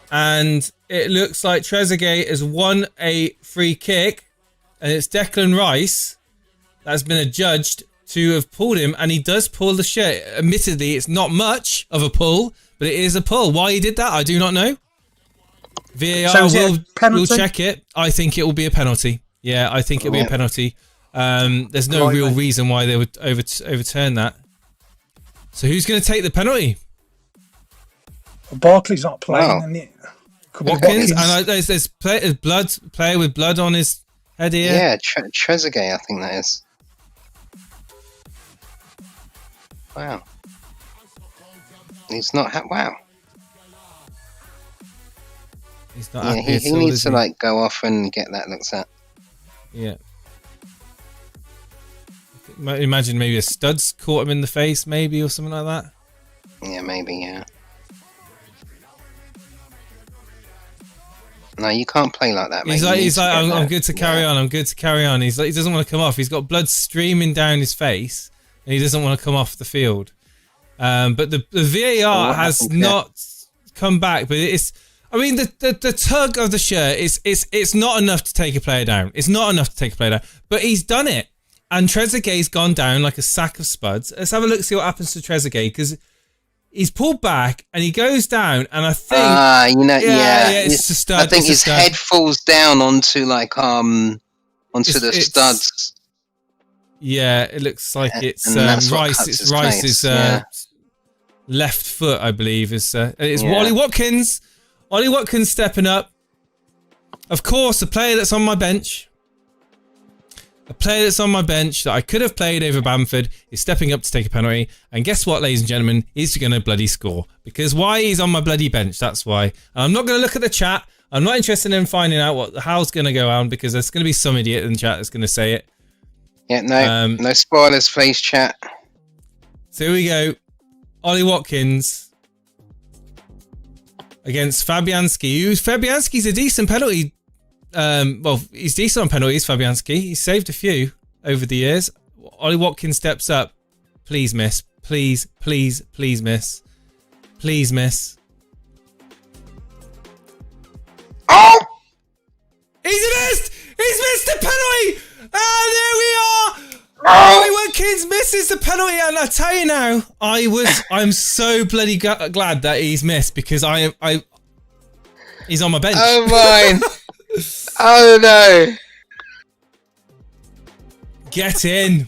[SPEAKER 2] And it looks like Trezeguet has won a free kick, and it's Declan Rice that's been adjudged to have pulled him, and he does pull the shirt. Admittedly, it's not much of a pull, but it is a pull. Why he did that, I do not know. VAR will check it. I think it will be a penalty. Yeah, I think it'll be a penalty. There's no real reason why they would overturn that. So who's going to take the penalty?
[SPEAKER 10] Barkley's not playing, and
[SPEAKER 2] Watkins, and there's player with blood on his head here.
[SPEAKER 8] Yeah, Trezeguet, I think that is. Wow. He's not. Wow.
[SPEAKER 2] He's not.
[SPEAKER 8] Yeah, he needs to go off and get that looked at.
[SPEAKER 2] Yeah. Imagine maybe a stud's caught him in the face, maybe, or something like that.
[SPEAKER 8] Yeah, maybe. Yeah. No, you can't play like that, mate.
[SPEAKER 2] He's like, I'm good to carry on. I'm good to carry on. He's like, he doesn't want to come off. He's got blood streaming down his face, and he doesn't want to come off the field. But the VAR has not come back. But it's, I mean, the tug of the shirt it's not enough to take a player down. It's not enough to take a player down. But he's done it, and Trezeguet's gone down like a sack of spuds. Let's have a look, see what happens to Trezeguet, because he's pulled back and he goes down, and I think it's a stud.
[SPEAKER 8] I think his head falls down onto the studs.
[SPEAKER 2] Yeah, it looks like it's
[SPEAKER 8] And that's what
[SPEAKER 2] Rice.
[SPEAKER 8] cuts
[SPEAKER 2] It's
[SPEAKER 8] his
[SPEAKER 2] Rice's
[SPEAKER 8] pace, yeah.
[SPEAKER 2] left foot, I believe. It's
[SPEAKER 8] Yeah.
[SPEAKER 2] Ollie Watkins. Ollie Watkins stepping up. Of course, a player that's on my bench. A player that's on my bench that I could have played over Bamford is stepping up to take a penalty. And guess what, ladies and gentlemen? He's going to bloody score. Because why? He's on my bloody bench. That's why. And I'm not going to look at the chat. I'm not interested in finding out how's going to go on, because there's going to be some idiot in the chat that's going to say it.
[SPEAKER 8] Yeah, no spoilers, please, chat.
[SPEAKER 2] So here we go. Ollie Watkins against Fabianski. Fabianski's a decent penalty. Well, he's decent on penalties, Fabianski. He's saved a few over the years. Ollie Watkins steps up. Please miss. Please, please, please miss. Please miss.
[SPEAKER 8] Oh!
[SPEAKER 2] He's missed! He's missed the penalty! And there we are!
[SPEAKER 8] Oh!
[SPEAKER 2] Ollie Watkins misses the penalty, and I tell you now, I'm so bloody glad that he's missed, because he's on my bench.
[SPEAKER 8] Oh mine! Oh no!
[SPEAKER 2] Get in!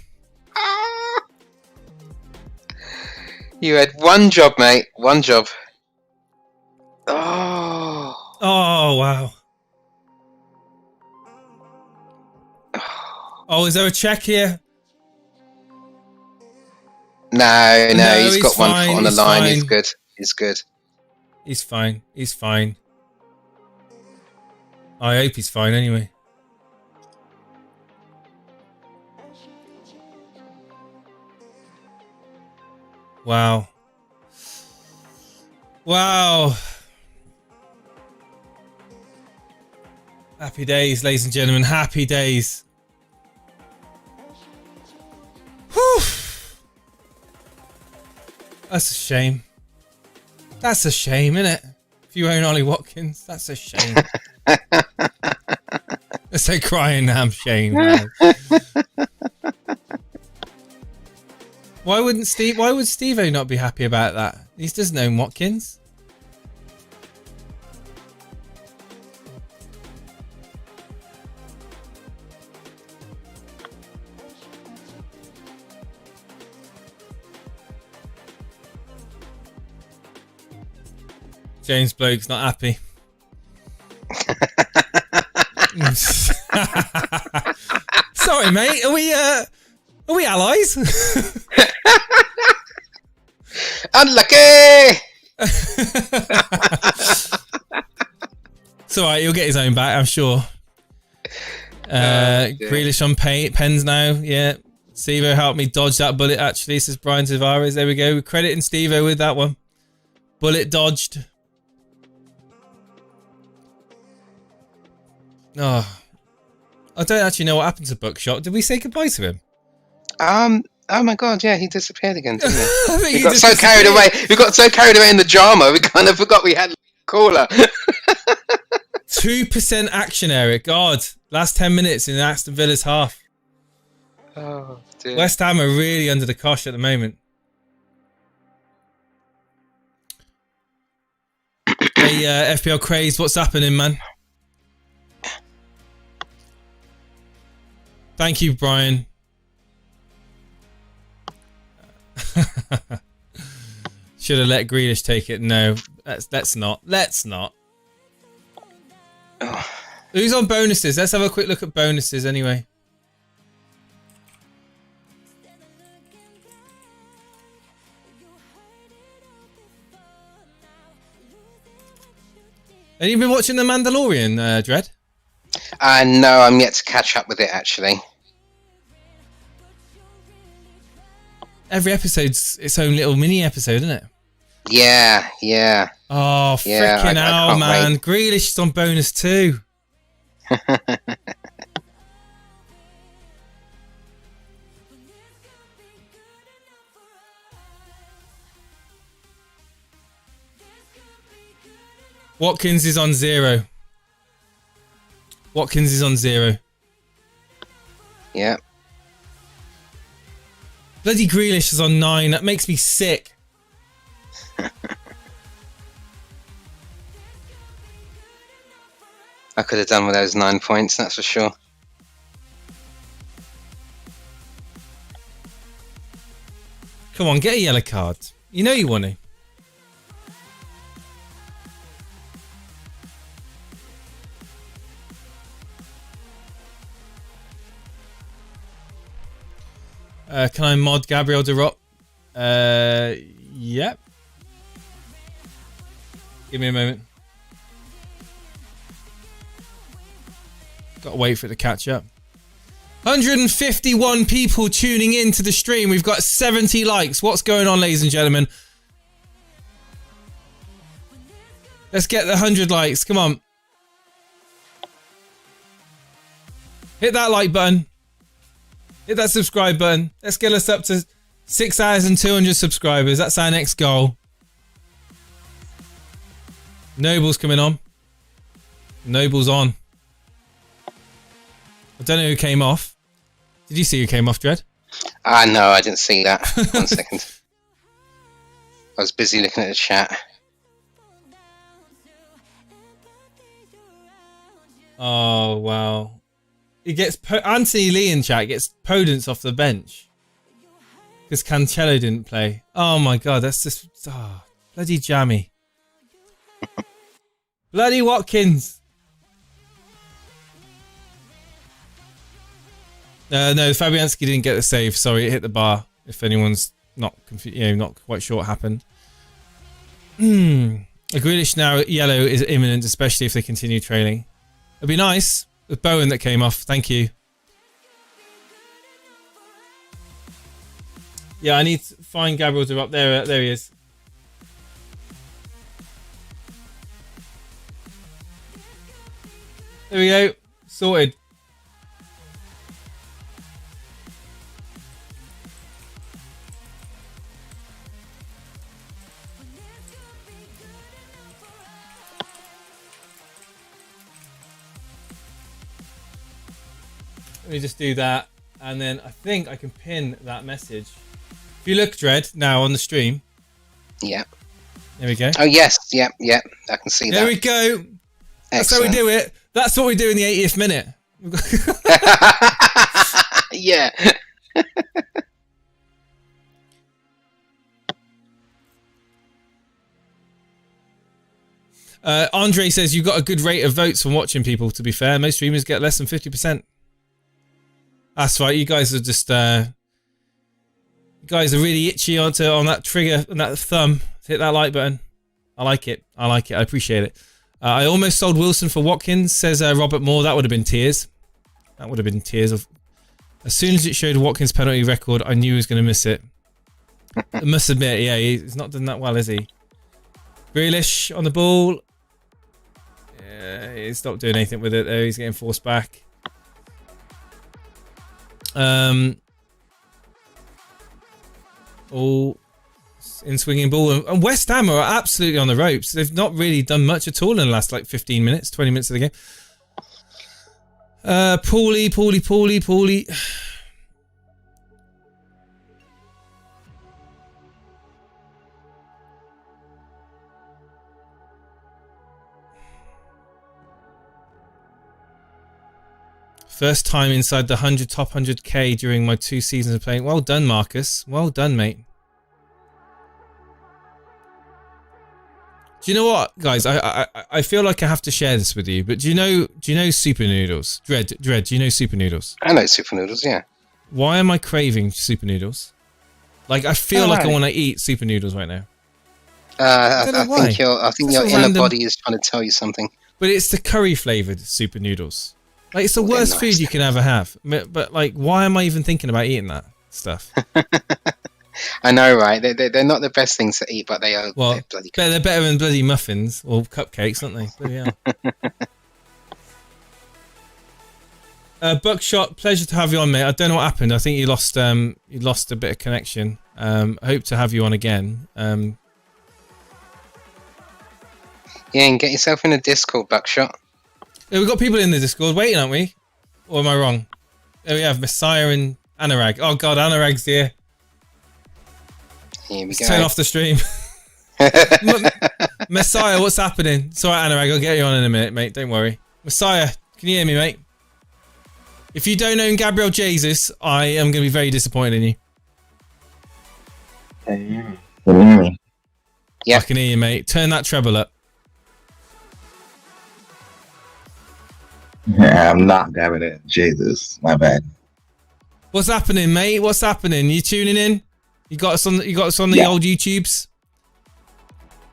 [SPEAKER 8] You had one job, mate. One job. Oh!
[SPEAKER 2] Oh wow! Oh, is there a check here?
[SPEAKER 8] No, he's got
[SPEAKER 2] fine,
[SPEAKER 8] one foot on the
[SPEAKER 2] he's
[SPEAKER 8] line.
[SPEAKER 2] fine.
[SPEAKER 8] He's good. He's good.
[SPEAKER 2] He's fine. He's fine. I hope he's fine anyway. Wow. Wow. Happy days, ladies and gentlemen. Happy days. Whew. That's a shame. That's a shame, isn't it? If you own Ollie Watkins, that's a shame. Let's say crying damn shame, man. Why would Steve-O not be happy about that? He doesn't own Watkins. James Bloke's not happy. Sorry, mate. Are we allies?
[SPEAKER 8] Unlucky!
[SPEAKER 2] It's alright, he'll get his own back, I'm sure. Grealish on pens now, yeah. Steve-O helped me dodge that bullet, actually, says Brian Tavares. There we go. We're crediting Steve-O with that one. Bullet dodged. Oh, I don't actually know what happened to Buckshot. Did we say goodbye to him?
[SPEAKER 8] Oh my god, yeah, he disappeared again, didn't he?
[SPEAKER 2] I think
[SPEAKER 8] We got so carried away. We got so carried away in the drama, we kind of forgot we had a caller.
[SPEAKER 2] 2% action, Eric. God, last 10 minutes in Aston Villa's half.
[SPEAKER 8] Oh dear.
[SPEAKER 2] West Ham are really under the cosh at the moment. Hey, FPL Craze, what's happening, man? Thank you, Brian. Should have let Grealish take it. No, let's not. Let's not.
[SPEAKER 8] Oh.
[SPEAKER 2] Who's on bonuses? Let's have a quick look at bonuses anyway. Have you been watching The Mandalorian, Dredd?
[SPEAKER 8] No, I'm yet to catch up with it, actually.
[SPEAKER 2] Every episode's its own little mini episode, isn't it?
[SPEAKER 8] Yeah.
[SPEAKER 2] Oh,
[SPEAKER 8] Yeah,
[SPEAKER 2] freaking
[SPEAKER 8] I
[SPEAKER 2] hell,
[SPEAKER 8] can't
[SPEAKER 2] man.
[SPEAKER 8] wait.
[SPEAKER 2] Grealish is on bonus too. Watkins is on 0. Watkins is on 0.
[SPEAKER 8] Yeah.
[SPEAKER 2] Bloody Grealish is on 9. That makes me sick.
[SPEAKER 8] I could have done with those 9 points, that's for sure.
[SPEAKER 2] Come on, get a yellow card. You know you want to. Can I mod Gabriel de Rop? Yep. Give me a moment. Got to wait for it to catch up. 151 people tuning in to the stream. We've got 70 likes. What's going on, ladies and gentlemen? Let's get the 100 likes. Come on. Hit that like button. Hit that subscribe button. Let's get us up to 6,200 subscribers. That's our next goal. Noble's coming on. Noble's on. I don't know who came off. Did you see who came off, Dread?
[SPEAKER 8] No, I didn't see that. 1 second. I was busy looking at the chat.
[SPEAKER 2] Oh, wow. He gets Anthony Lee in chat gets Podence off the bench because Cancelo didn't play. Oh my god, that's just bloody jammy. Bloody Watkins. No, Fabianski didn't get the save. Sorry, it hit the bar. If anyone's not not quite sure what happened. A Grealish now yellow is imminent, especially if they continue trailing. It'd be nice. With Bowen that came off. Thank you. Yeah, I need to find Gabriel to up there. There he is. There we go. Sorted. Let me just do that, and then I think I can pin that message. If you look, Dread, now on the stream.
[SPEAKER 8] Yeah.
[SPEAKER 2] There we go.
[SPEAKER 8] Oh, yes. Yep. I can see that.
[SPEAKER 2] There we go. That's how we do it. That's what we do in the 80th minute.
[SPEAKER 8] Yeah.
[SPEAKER 2] Andre says you've got a good rate of votes from watching people, to be fair. Most streamers get less than 50%. That's right, you guys are just you guys are really itchy on that trigger and that thumb. Hit that like button. I like it. I appreciate it. I almost sold Wilson for Watkins, says Robert Moore. That would have been tears. That would have been tears. As soon as it showed Watkins' penalty record, I knew he was going to miss it. I must admit, yeah, he's not done that well, is he? Grealish on the ball. Yeah, he's not doing anything with it though. He's getting forced back. All in swinging ball, and West Ham are absolutely on the ropes. They've not really done much at all in the last 15 minutes, 20 minutes of the game. Poorly. First time inside the top 100k during my 2 seasons of playing. Well done, Marcus. Well done, mate. Do you know what, guys? I feel like I have to share this with you. But do you know Super Noodles? Dread. Do you know Super Noodles?
[SPEAKER 8] I know Super Noodles. Yeah.
[SPEAKER 2] Why am I craving Super Noodles? Like I feel like I want to eat Super Noodles right now.
[SPEAKER 8] I think your inner body is trying to tell you something.
[SPEAKER 2] But it's the curry flavored Super Noodles. Like it's the worst food you can ever have. But like, why am I even thinking about eating that stuff?
[SPEAKER 8] I know, right? They're not the best things to eat, but they are.
[SPEAKER 2] Well,
[SPEAKER 8] they're bloody.
[SPEAKER 2] They're better than bloody muffins or cupcakes, aren't they? Bloody hell. Buckshot, pleasure to have you on, mate. I don't know what happened. I think you lost a bit of connection. I hope to have you on again.
[SPEAKER 8] Yeah, and get yourself in a Discord, Buckshot.
[SPEAKER 2] Yeah, we've got people in the Discord waiting, aren't we? Or am I wrong? There we have Messiah and Anurag. Oh god, Anurag's here.
[SPEAKER 8] Here we
[SPEAKER 2] Let's
[SPEAKER 8] go.
[SPEAKER 2] turn off the stream. Messiah, what's happening? Sorry, Anurag, I'll get you on in a minute, mate. Don't worry. Messiah, can you hear me, mate? If you don't own Gabriel Jesus, I am going to be very disappointed in you.
[SPEAKER 11] Can you hear me?
[SPEAKER 8] Yeah.
[SPEAKER 2] I can hear you, mate. Turn that treble up.
[SPEAKER 11] Yeah, I'm not grabbing it. Jesus, my bad.
[SPEAKER 2] What's happening, mate? What's happening? You tuning in? You got us on the
[SPEAKER 11] Yeah.
[SPEAKER 2] old YouTubes?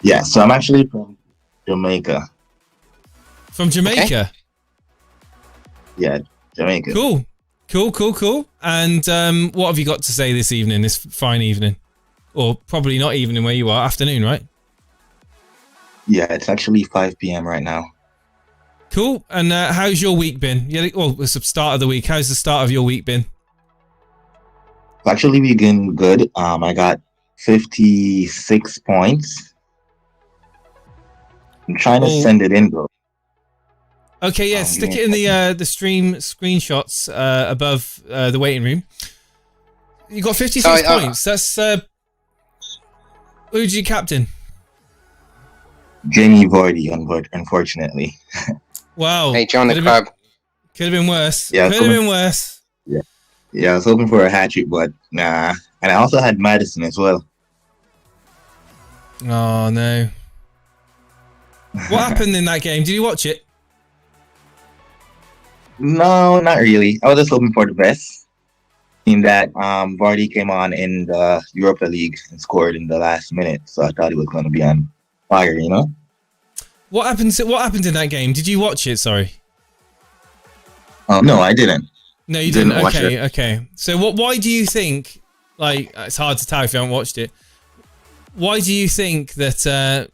[SPEAKER 11] Yeah, so I'm actually from Jamaica.
[SPEAKER 2] From Jamaica?
[SPEAKER 11] Yeah, Jamaica.
[SPEAKER 2] Cool. And what have you got to say this evening, this fine evening? Or probably not evening where you are, afternoon, right?
[SPEAKER 11] Yeah, it's actually 5 p.m. right now.
[SPEAKER 2] Cool. And how's your week been? Yeah, well, it's the start of the week. How's the start of your week been?
[SPEAKER 11] It's actually been good. I got 56 points. I'm trying to send it in, bro.
[SPEAKER 2] Okay, yeah, stick it in the stream screenshots above the waiting room. You got 56 points. That's who'd you captain?
[SPEAKER 11] Jamie Vardy, unfortunately.
[SPEAKER 2] Wow.
[SPEAKER 8] Hey, John the Club.
[SPEAKER 2] Could have been worse.
[SPEAKER 11] Yeah,
[SPEAKER 2] could have been worse.
[SPEAKER 11] Yeah, I was hoping for a hat trick, but nah. And I also had Madison as well.
[SPEAKER 2] Oh no. What happened in that game? Did you watch it?
[SPEAKER 11] No, not really. I was just hoping for the best. In that Vardy came on in the Europa League and scored in the last minute, so I thought he was going to be on fire, you know?
[SPEAKER 2] What happened in that game? Did you watch it? Sorry.
[SPEAKER 11] No, I didn't.
[SPEAKER 2] No, you didn't.
[SPEAKER 11] watch it.
[SPEAKER 2] Okay. So why do you think, like, it's hard to tell if you haven't watched it. Why do you think that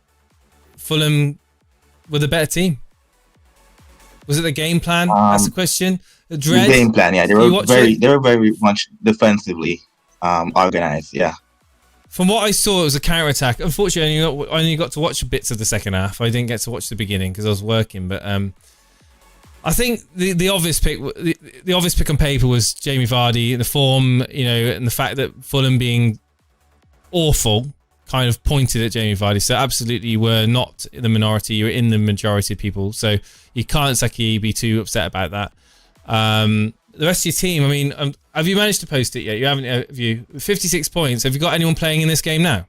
[SPEAKER 2] Fulham were the better team? Was it the game plan? That's the question. The
[SPEAKER 11] game plan, yeah. They were very much defensively organized, yeah.
[SPEAKER 2] From what I saw, it was a counter-attack. Unfortunately, I only got to watch bits of the second half. I didn't get to watch the beginning because I was working. But I think the obvious pick, the obvious pick on paper was Jamie Vardy. The form, you know, and the fact that Fulham being awful kind of pointed at Jamie Vardy. So absolutely, you were not the minority. You were in the majority of people. So you can't exactly be too upset about that. The rest of your team, I mean, have you managed to post it yet? You haven't, have you? 56 points. Have you got anyone playing in this game now?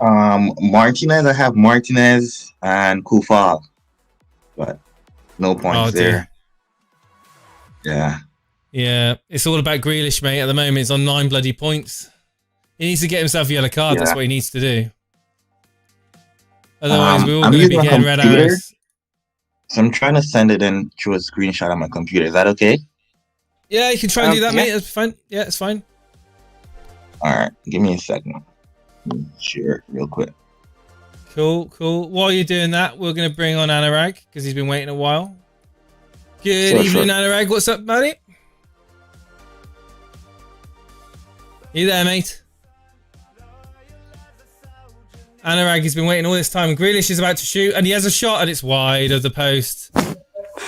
[SPEAKER 11] Martinez, I have Martinez and Kufal, but no points there. Yeah.
[SPEAKER 2] Yeah, it's all about Grealish, mate. At the moment, he's on 9 bloody points. He needs to get himself a yellow card. Yeah. That's what he needs to do. Otherwise, we're all going to be getting red arrows.
[SPEAKER 11] So I'm trying to send it in through a screenshot on my computer. Is that okay?
[SPEAKER 2] Yeah, you can try and do that, mate. That's fine. Yeah, it's fine.
[SPEAKER 11] All right, give me a second. Share real quick.
[SPEAKER 2] Cool. While you're doing that, we're going to bring on Anurag because he's been waiting a while. Good evening, Anurag. What's up, buddy? You there, mate? Anurag has been waiting all this time. Grealish is about to shoot, and he has a shot, and it's wide of the post.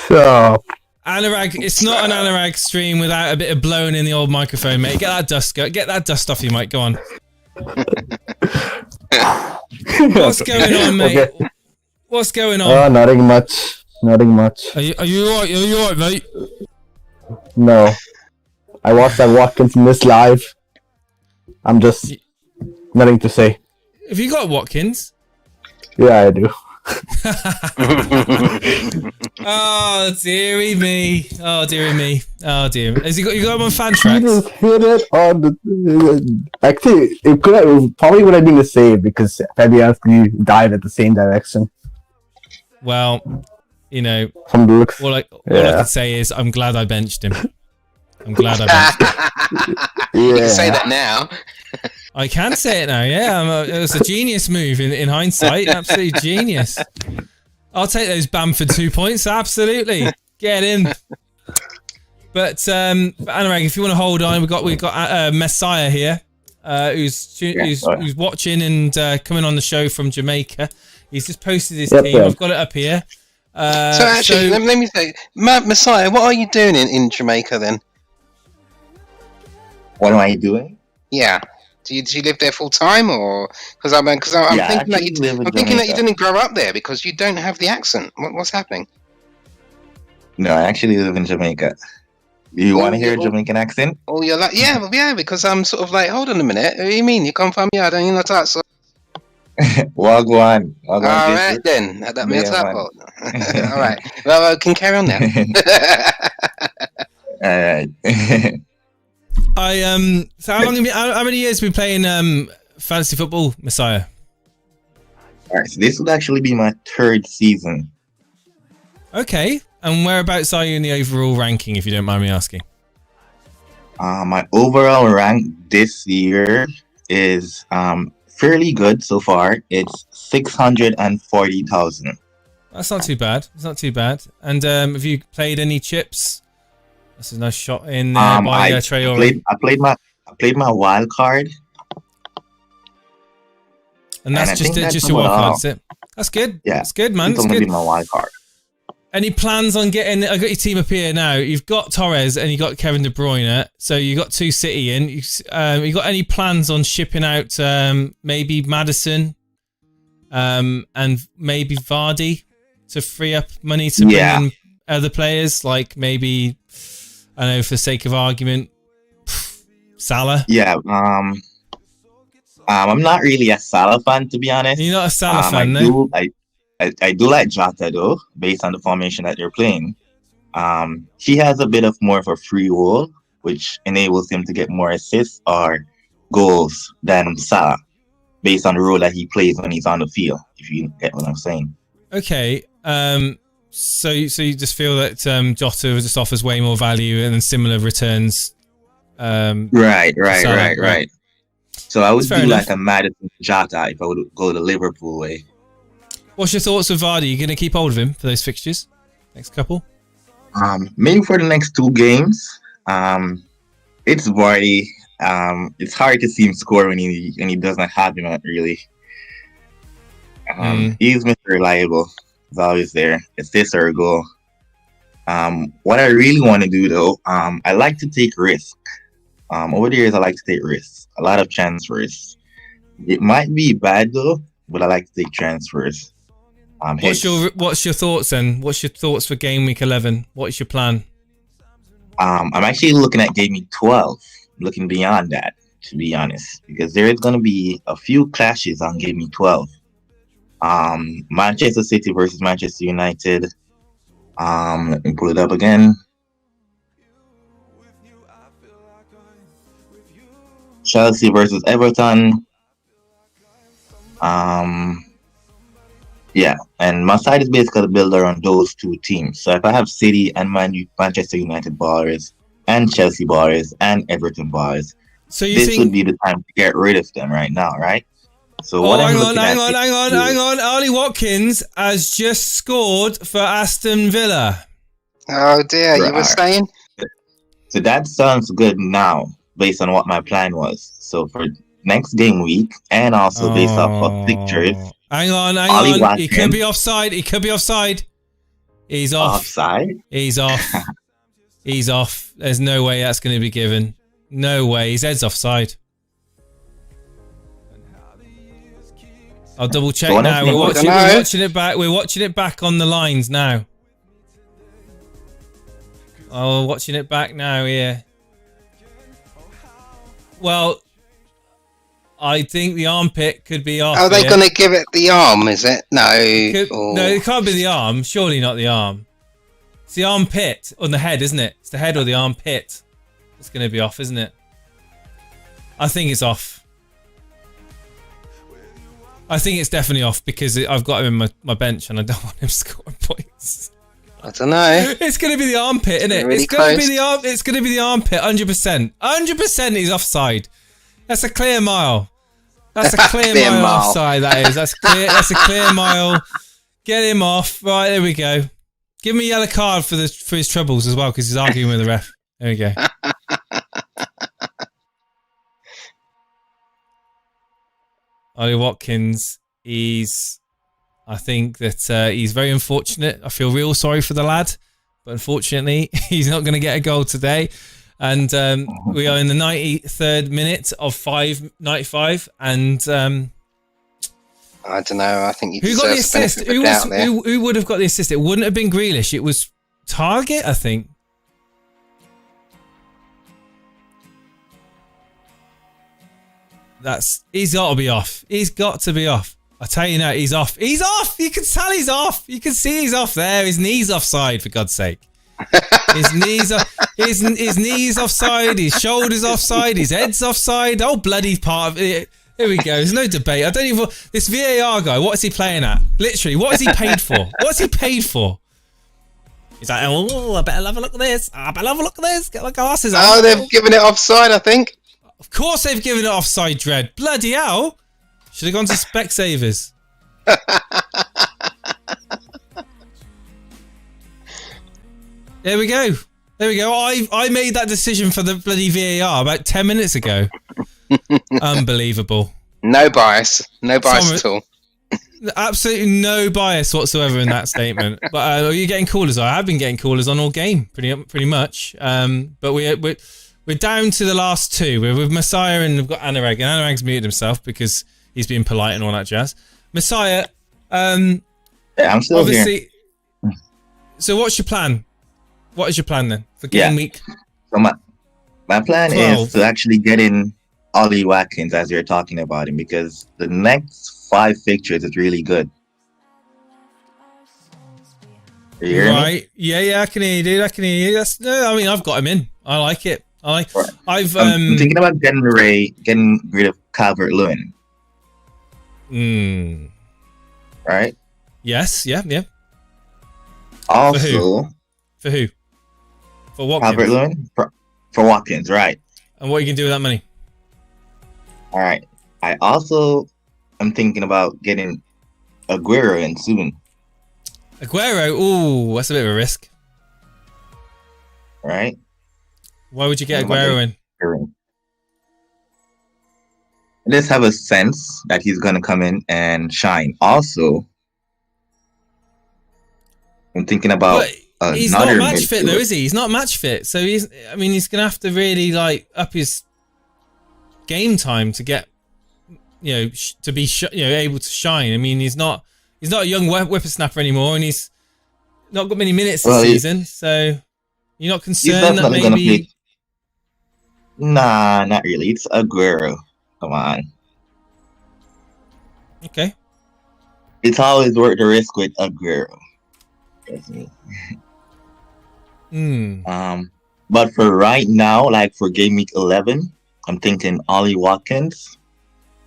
[SPEAKER 12] So,
[SPEAKER 2] Anurag, it's not an Anurag stream without a bit of blowing in the old microphone, mate. Get that dust off you, mate. Go on. What's going on, mate? Okay. What's going on?
[SPEAKER 12] Oh, nothing much.
[SPEAKER 2] Are you alright, mate?
[SPEAKER 12] No. I watched that Watkins miss live. I'm just nothing to say.
[SPEAKER 2] Have you got Watkins?
[SPEAKER 12] Yeah, I do.
[SPEAKER 2] Oh, dearie me. Oh, dear. Has you got him on fan tracks?
[SPEAKER 12] He just hit it on the... Actually, it probably would have been the save because Fabianski died at the same direction.
[SPEAKER 2] Well, you know,
[SPEAKER 12] from the looks,
[SPEAKER 2] all I can say is I'm glad I benched him. You can
[SPEAKER 8] say that now.
[SPEAKER 2] I can say it now, yeah. It was a genius move in hindsight. Absolutely genius. I'll take those Bamford 2 points. Absolutely. Get in. But Anurag, if you want to hold on, we've got Messiah here, who's watching and coming on the show from Jamaica. He's just posted his team. I've got it up here.
[SPEAKER 8] Let me say, Messiah, what are you doing in Jamaica then?
[SPEAKER 11] What am I doing?
[SPEAKER 8] Yeah. Do you live there full time, or because I'm thinking that you didn't grow up there because you don't have the accent. What's happening?
[SPEAKER 11] No, I actually live in Jamaica. You want to hear a Jamaican accent?
[SPEAKER 8] Oh, you're like, yeah, because I'm sort of like, hold on a minute. What do you mean? You come from here? I don't know that. So.
[SPEAKER 11] Wagwan.
[SPEAKER 8] All right then. That means that. All right. Well, can carry on now.
[SPEAKER 11] All right.
[SPEAKER 2] So how many years have you been playing fantasy football, Messiah?
[SPEAKER 11] All right. So this would actually be my 3rd season.
[SPEAKER 2] Okay. And whereabouts are you in the overall ranking, if you don't mind me asking?
[SPEAKER 11] My overall rank this year is fairly good so far. It's 640,000.
[SPEAKER 2] That's not too bad. It's not too bad. And have you played any chips? That's a nice shot in there by Traore.
[SPEAKER 11] I played my wild card.
[SPEAKER 2] And that's just your wild card, is it? That's good.
[SPEAKER 11] Yeah.
[SPEAKER 2] That's good, man.
[SPEAKER 11] It's
[SPEAKER 2] good.
[SPEAKER 11] gonna be my wild card.
[SPEAKER 2] Any plans on getting? I got your team up here now. You've got Torres and you got Kevin De Bruyne. So you got 2 City in. You got any plans on shipping out maybe Maddison, and maybe Vardy to free up money to bring in other players, like maybe I know for sake of argument, Salah.
[SPEAKER 11] Yeah. I'm not really a Salah fan, to be honest.
[SPEAKER 2] You're not a Salah fan, no?
[SPEAKER 11] I do like Jota though, based on the formation that they're playing. He has a bit of more of a free role, which enables him to get more assists or goals than Salah, based on the role that he plays when he's on the field. If you get what I'm saying.
[SPEAKER 2] Okay. So you just feel that Jota just offers way more value and then similar returns.
[SPEAKER 11] Right. So I would do like a Maddison Jota if I would go the Liverpool way.
[SPEAKER 2] What's your thoughts of Vardy? You going to keep hold of him for those fixtures? Next couple?
[SPEAKER 11] Maybe for the next 2 games. It's Vardy. It's hard to see him score when he doesn't have him out, really. He's Mr. Reliable. He's always there. It's this or a goal. What I really want to do though, I like to take risk. Over the years, I like to take risks. A lot of transfers. It might be bad though, but I like to take transfers.
[SPEAKER 2] What's your thoughts then? What's your thoughts for game week 11? What is your plan?
[SPEAKER 11] I'm actually looking at game week 12, looking beyond that, to be honest, because there is going to be a few clashes on game week 12. Manchester City versus Manchester United. Let me pull it up again. Chelsea versus Everton. Yeah, and my side is basically built around those 2 teams. So if I have City and Manchester United ballers, and Chelsea ballers, and Everton ballers,
[SPEAKER 2] so
[SPEAKER 11] this would be the time to get rid of them right now, right? So
[SPEAKER 2] hang on. Ollie Watkins has just scored for Aston Villa.
[SPEAKER 8] Oh dear, you were saying?
[SPEAKER 11] So that sounds good now, based on what my plan was. So for next game week, and also based off of pictures.
[SPEAKER 2] Hang on.
[SPEAKER 11] Watkins,
[SPEAKER 2] he could be offside. He's off.
[SPEAKER 11] Offside?
[SPEAKER 2] He's off. He's off. There's no way that's going to be given. No way. His head's offside. I'll double check now. We're watching it back. We're watching it back on the lines now. Oh, watching it back now. Yeah. Well, I think the armpit could be off.
[SPEAKER 8] Are they going to give it the arm? Is it? No.
[SPEAKER 2] No, it can't be the arm. Surely not the arm. It's the armpit on the head, isn't it? It's the head or the armpit. It's going to be off, isn't it? I think it's off. I think it's definitely off because I've got him in my bench and I don't want him scoring points.
[SPEAKER 8] I don't know.
[SPEAKER 2] It's going to be the armpit, isn't it?
[SPEAKER 8] Really
[SPEAKER 2] it's going to be the arm. It's going to be the armpit, 100%. 100% he's offside. That's a clear mile. That's a clear mile offside. That is. That's clear. That's a clear mile. Get him off. Right, there we go. Give him a yellow card for his troubles as well because he's arguing with the ref. There we go. Ollie Watkins, I think that he's very unfortunate. I feel real sorry for the lad, but unfortunately, he's not going to get a goal today. And we are in the 93rd minute of 5:95, and
[SPEAKER 8] I don't know. I think
[SPEAKER 2] who got the assist? Who would have got the assist? It wouldn't have been Grealish. It was Target, I think. He's got to be off. He's got to be off. I tell you now, he's off. He's off. You can tell he's off. You can see he's off there. His knees offside, for God's sake. His knees offside. His shoulders offside. His head's offside. Oh, bloody part of it. Here we go. There's no debate. I don't even. This VAR guy. What is he playing at? Literally, what is he paid for? What's he paid for? He's like, oh, I better have a look at this. I better have a look at this. Get my glasses on.
[SPEAKER 8] Oh, they've given it offside, I think.
[SPEAKER 2] Of course they've given it offside, Dread. Bloody hell. Should have gone to Specsavers. There we go. There we go. I made that decision for the bloody VAR about 10 minutes ago. Unbelievable.
[SPEAKER 8] No bias. No bias at all.
[SPEAKER 2] Absolutely no bias whatsoever in that statement. But are you getting callers? I have been getting callers on all game, pretty much. But we're down to the last two. We're with Messiah and we've got Anurag. And Anurag's muted himself because he's being polite and all that jazz. Messiah,
[SPEAKER 11] yeah, I'm still
[SPEAKER 2] obviously.
[SPEAKER 11] Here.
[SPEAKER 2] So what's your plan? What is your plan then for game week?
[SPEAKER 11] So my plan
[SPEAKER 2] 12.
[SPEAKER 11] is to actually get in Ollie Watkins as you're talking about him, because the next 5 fixtures is really good. You hear
[SPEAKER 2] right?
[SPEAKER 11] Me?
[SPEAKER 2] Yeah, I can hear you, dude. I can hear you. I mean, I've got him in. I like it. I'm
[SPEAKER 11] thinking about getting rid of Calvert-Lewin. Right?
[SPEAKER 2] Yes. Yeah.
[SPEAKER 11] Also,
[SPEAKER 2] for who? For Watkins.
[SPEAKER 11] Calvert-Lewin for Watkins, right?
[SPEAKER 2] And what are you gonna do with that money?
[SPEAKER 11] All right. I also am thinking about getting Aguero in soon.
[SPEAKER 2] Aguero, ooh, that's a bit of a risk.
[SPEAKER 11] Right?
[SPEAKER 2] Why would you get Aguero in?
[SPEAKER 11] I just have a sense that he's going to come in and shine. Also, I'm thinking about
[SPEAKER 2] he's not match fit though, is he? He's not match fit. So he's going to have to really up his game time to get, to be able to shine. I mean, he's not a young whippersnapper anymore, and he's not got many minutes this season. So you're not concerned that maybe?
[SPEAKER 11] Nah, not really. It's Aguero. Come on.
[SPEAKER 2] Okay.
[SPEAKER 11] It's always worth the risk with Aguero. Trust me. But for right now, like for game week 11, I'm thinking Ollie Watkins.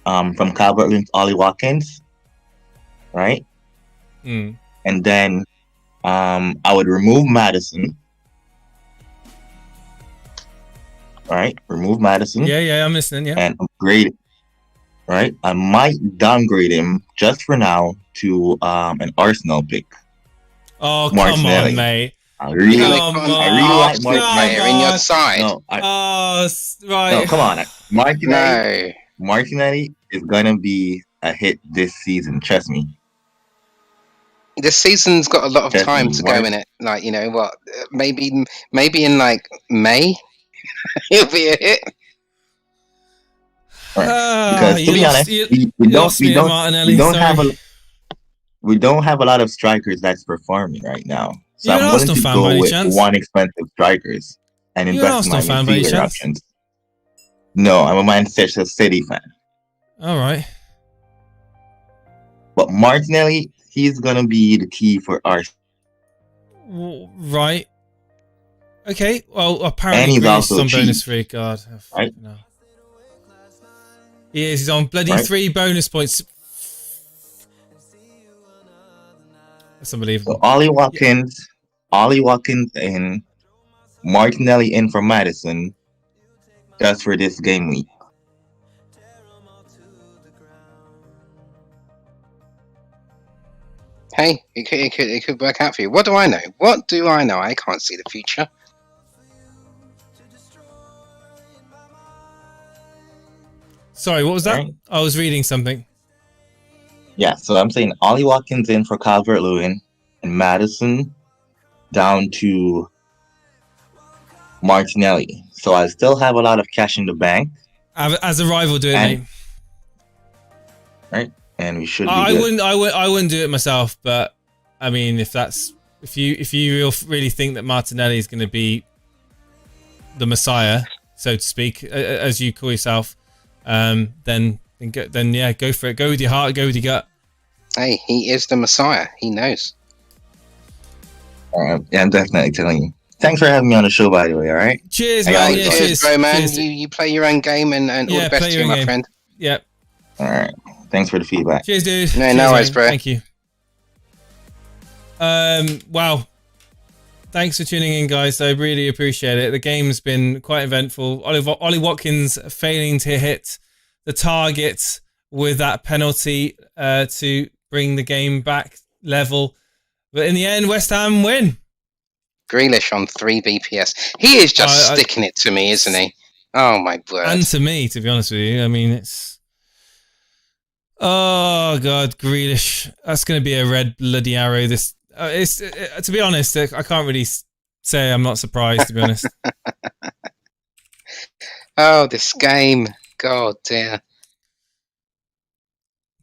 [SPEAKER 11] From Calvert-Lewin, Ollie Watkins. Right? And then I would remove Madison. Right? Remove Madison.
[SPEAKER 2] Yeah, I'm listening, yeah.
[SPEAKER 11] And upgrade it. Right? I might downgrade him just for now to an Arsenal pick.
[SPEAKER 2] Oh, come on, mate.
[SPEAKER 11] I really like
[SPEAKER 8] Martinelli in your side.
[SPEAKER 11] No,
[SPEAKER 2] right.
[SPEAKER 11] No, come on. Martinelli is gonna be a hit this season. Trust me.
[SPEAKER 8] This season's got a lot of time to go in it. Like, maybe in like May, he'll be a hit.
[SPEAKER 11] Right. Because to be honest, we don't have a lot of strikers that's performing right now. So I'm willing to go with one expensive strikers and invest in my midfielder options. No, I'm a Manchester City fan.
[SPEAKER 2] All right.
[SPEAKER 11] But Martinelli, he's gonna be the key for our.
[SPEAKER 2] Right. Okay. Well, apparently he's also on bonus 3. God.
[SPEAKER 11] Right.
[SPEAKER 2] No. He is. He's on bloody 3 bonus points. That's unbelievable.
[SPEAKER 11] So Ollie Watkins in, Martinelli in for Madison. Just for this game week.
[SPEAKER 8] Hey, it could work out for you. What do I know? I can't see the future.
[SPEAKER 2] Sorry, what was that? Right. I was reading something.
[SPEAKER 11] Yeah, so I'm saying Ollie Watkins in for Calvert-Lewin and Madison down to Martinelli. So I still have a lot of cash in the bank.
[SPEAKER 2] As a rival, do it, mate.
[SPEAKER 11] Right, and we should.
[SPEAKER 2] I wouldn't do it myself, but I mean, if you really think that Martinelli is going to be the Messiah, so to speak, as you call yourself, then go for it. Go with your heart. Go with your gut.
[SPEAKER 8] Hey, he is the Messiah. He knows.
[SPEAKER 11] Yeah, I'm definitely telling you. Thanks for having me on the show, by the way. All right.
[SPEAKER 2] Cheers, man.
[SPEAKER 8] Yeah, cheers, bro, man. You play your own game, and all the best to you, my friend.
[SPEAKER 2] Yep.
[SPEAKER 11] All right. Thanks for the feedback.
[SPEAKER 2] Cheers, dude.
[SPEAKER 8] No worries, bro.
[SPEAKER 2] Thank you. Wow. Thanks for tuning in, guys. I really appreciate it. The game's been quite eventful. Ollie Watkins failing to hit the target with that penalty to bring the game back level. But in the end, West Ham win.
[SPEAKER 8] Grealish on 3 BPS. He is just sticking it to me, isn't he? Oh, my word.
[SPEAKER 2] And to me, to be honest with you. I mean, it's... Oh, God, Grealish. That's going to be a red bloody arrow. To be honest, I can't really say I'm not surprised, to be honest.
[SPEAKER 8] Oh, this game. God, dear.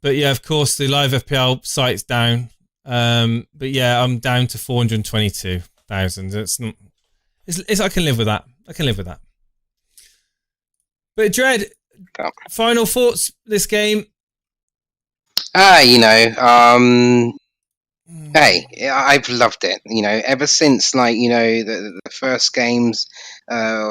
[SPEAKER 2] But yeah, of course, the live FPL site's down. But yeah, I'm down to 422,000. It's I can live with that. I can live with that. But Dread, final thoughts this game?
[SPEAKER 8] Hey, I've loved it. Ever since the first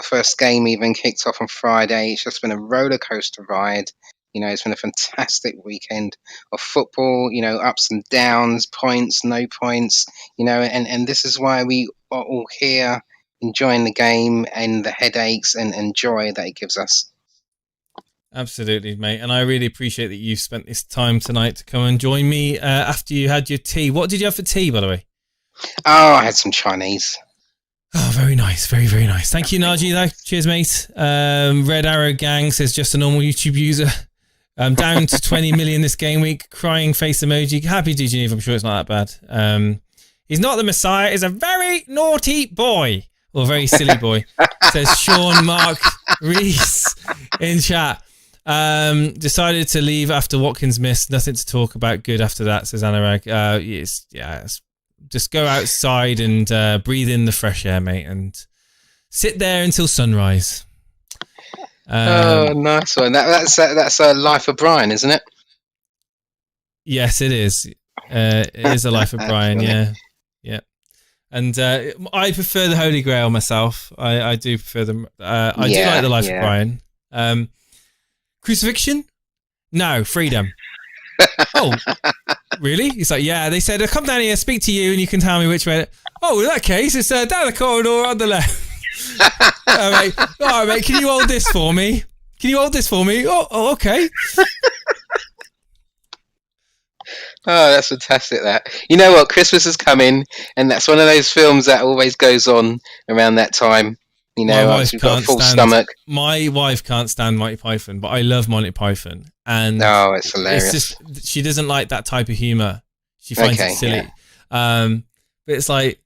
[SPEAKER 8] first game even kicked off on Friday. It's just been a roller coaster ride. It's been a fantastic weekend of football, ups and downs, points, no points, and this is why we are all here enjoying the game and the headaches and joy that it gives us.
[SPEAKER 2] Absolutely, mate. And I really appreciate that you've spent this time tonight to come and join me after you had your tea. What did you have for tea, by the way?
[SPEAKER 8] Oh, I had some Chinese.
[SPEAKER 2] Oh, very nice. Very, very nice. Thank you, Najee, though. Cheers, mate. Red Arrow Gang says just a normal YouTube user. Down to 20 million this game week. Crying face emoji. Happy to Geneva. I'm sure it's not that bad. He's not the Messiah. He's a very naughty boy. Or very silly boy. Says Sean Mark Reese in chat. Decided to leave after Watkins missed. Nothing to talk about. Good after that, says Anurag. Just go outside and breathe in the fresh air, mate. And sit there until sunrise.
[SPEAKER 8] Nice one. That's a Life of Brian, isn't it?
[SPEAKER 2] Yes, it is. It is a Life of Brian. Yeah. And I prefer the Holy Grail myself. I do prefer them. I do like the Life of Brian. Crucifixion? No, freedom. Oh, really? He's like, yeah. They said, come down here, speak to you, and you can tell me which way. Oh, in that case, it's down the corridor on the left. All right, mate. Can you hold this for me? Oh, okay.
[SPEAKER 8] Oh, that's fantastic. That. You know what? Christmas is coming, and that's one of those films that always goes on around that time. We've got a full stomach.
[SPEAKER 2] My wife can't stand Monty Python, but I love Monty Python. And
[SPEAKER 8] it's hilarious.
[SPEAKER 2] It's just, she doesn't like that type of humor. She finds it silly. Yeah. But it's like,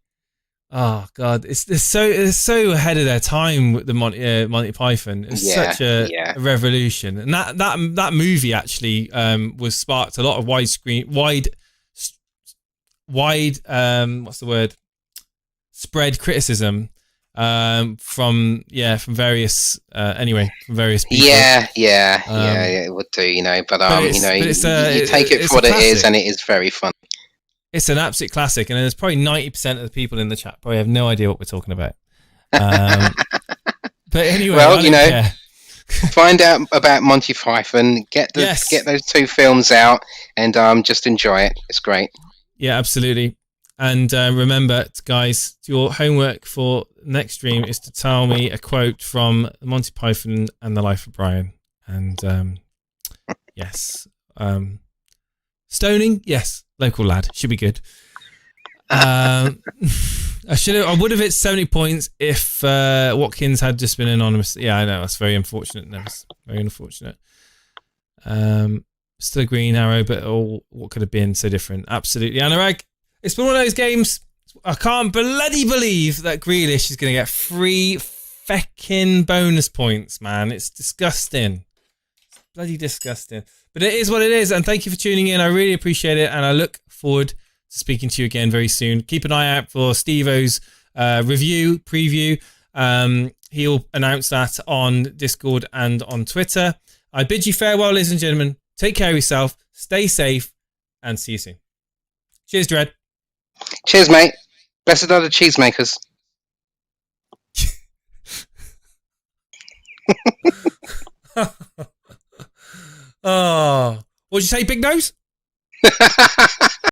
[SPEAKER 2] oh God, it's so ahead of their time with the Monty Python. It's such a revolution. And that movie actually was sparked a lot of spread criticism from various people.
[SPEAKER 8] It would do, but you take it for what it is, and it is very fun.
[SPEAKER 2] It's an absolute classic, and there's probably 90% of the people in the chat probably have no idea what we're talking about. But anyway,
[SPEAKER 8] find out about Monty Python, get those two films out, and just enjoy it. It's great.
[SPEAKER 2] Yeah, absolutely. And remember, guys, your homework for next stream is to tell me a quote from Monty Python and the Life of Brian. And yes, stoning, yes, local lad, should be good. I would have hit 70 points if Watkins had just been anonymous. Yeah, I know, that's very unfortunate. Very unfortunate. Still a green arrow, but what could have been so different? Absolutely, Anurag. It's been one of those games. I can't bloody believe that Grealish is going to get 3 feckin' bonus points, man. It's disgusting. It's bloody disgusting. But it is what it is. And thank you for tuning in. I really appreciate it. And I look forward to speaking to you again very soon. Keep an eye out for Steve-O's review, preview. He'll announce that on Discord and on Twitter. I bid you farewell, ladies and gentlemen. Take care of yourself. Stay safe. And see you soon. Cheers, Dread.
[SPEAKER 8] Cheers, mate. Blessed are the cheesemakers.
[SPEAKER 2] Oh, what'd you say, Big Nose?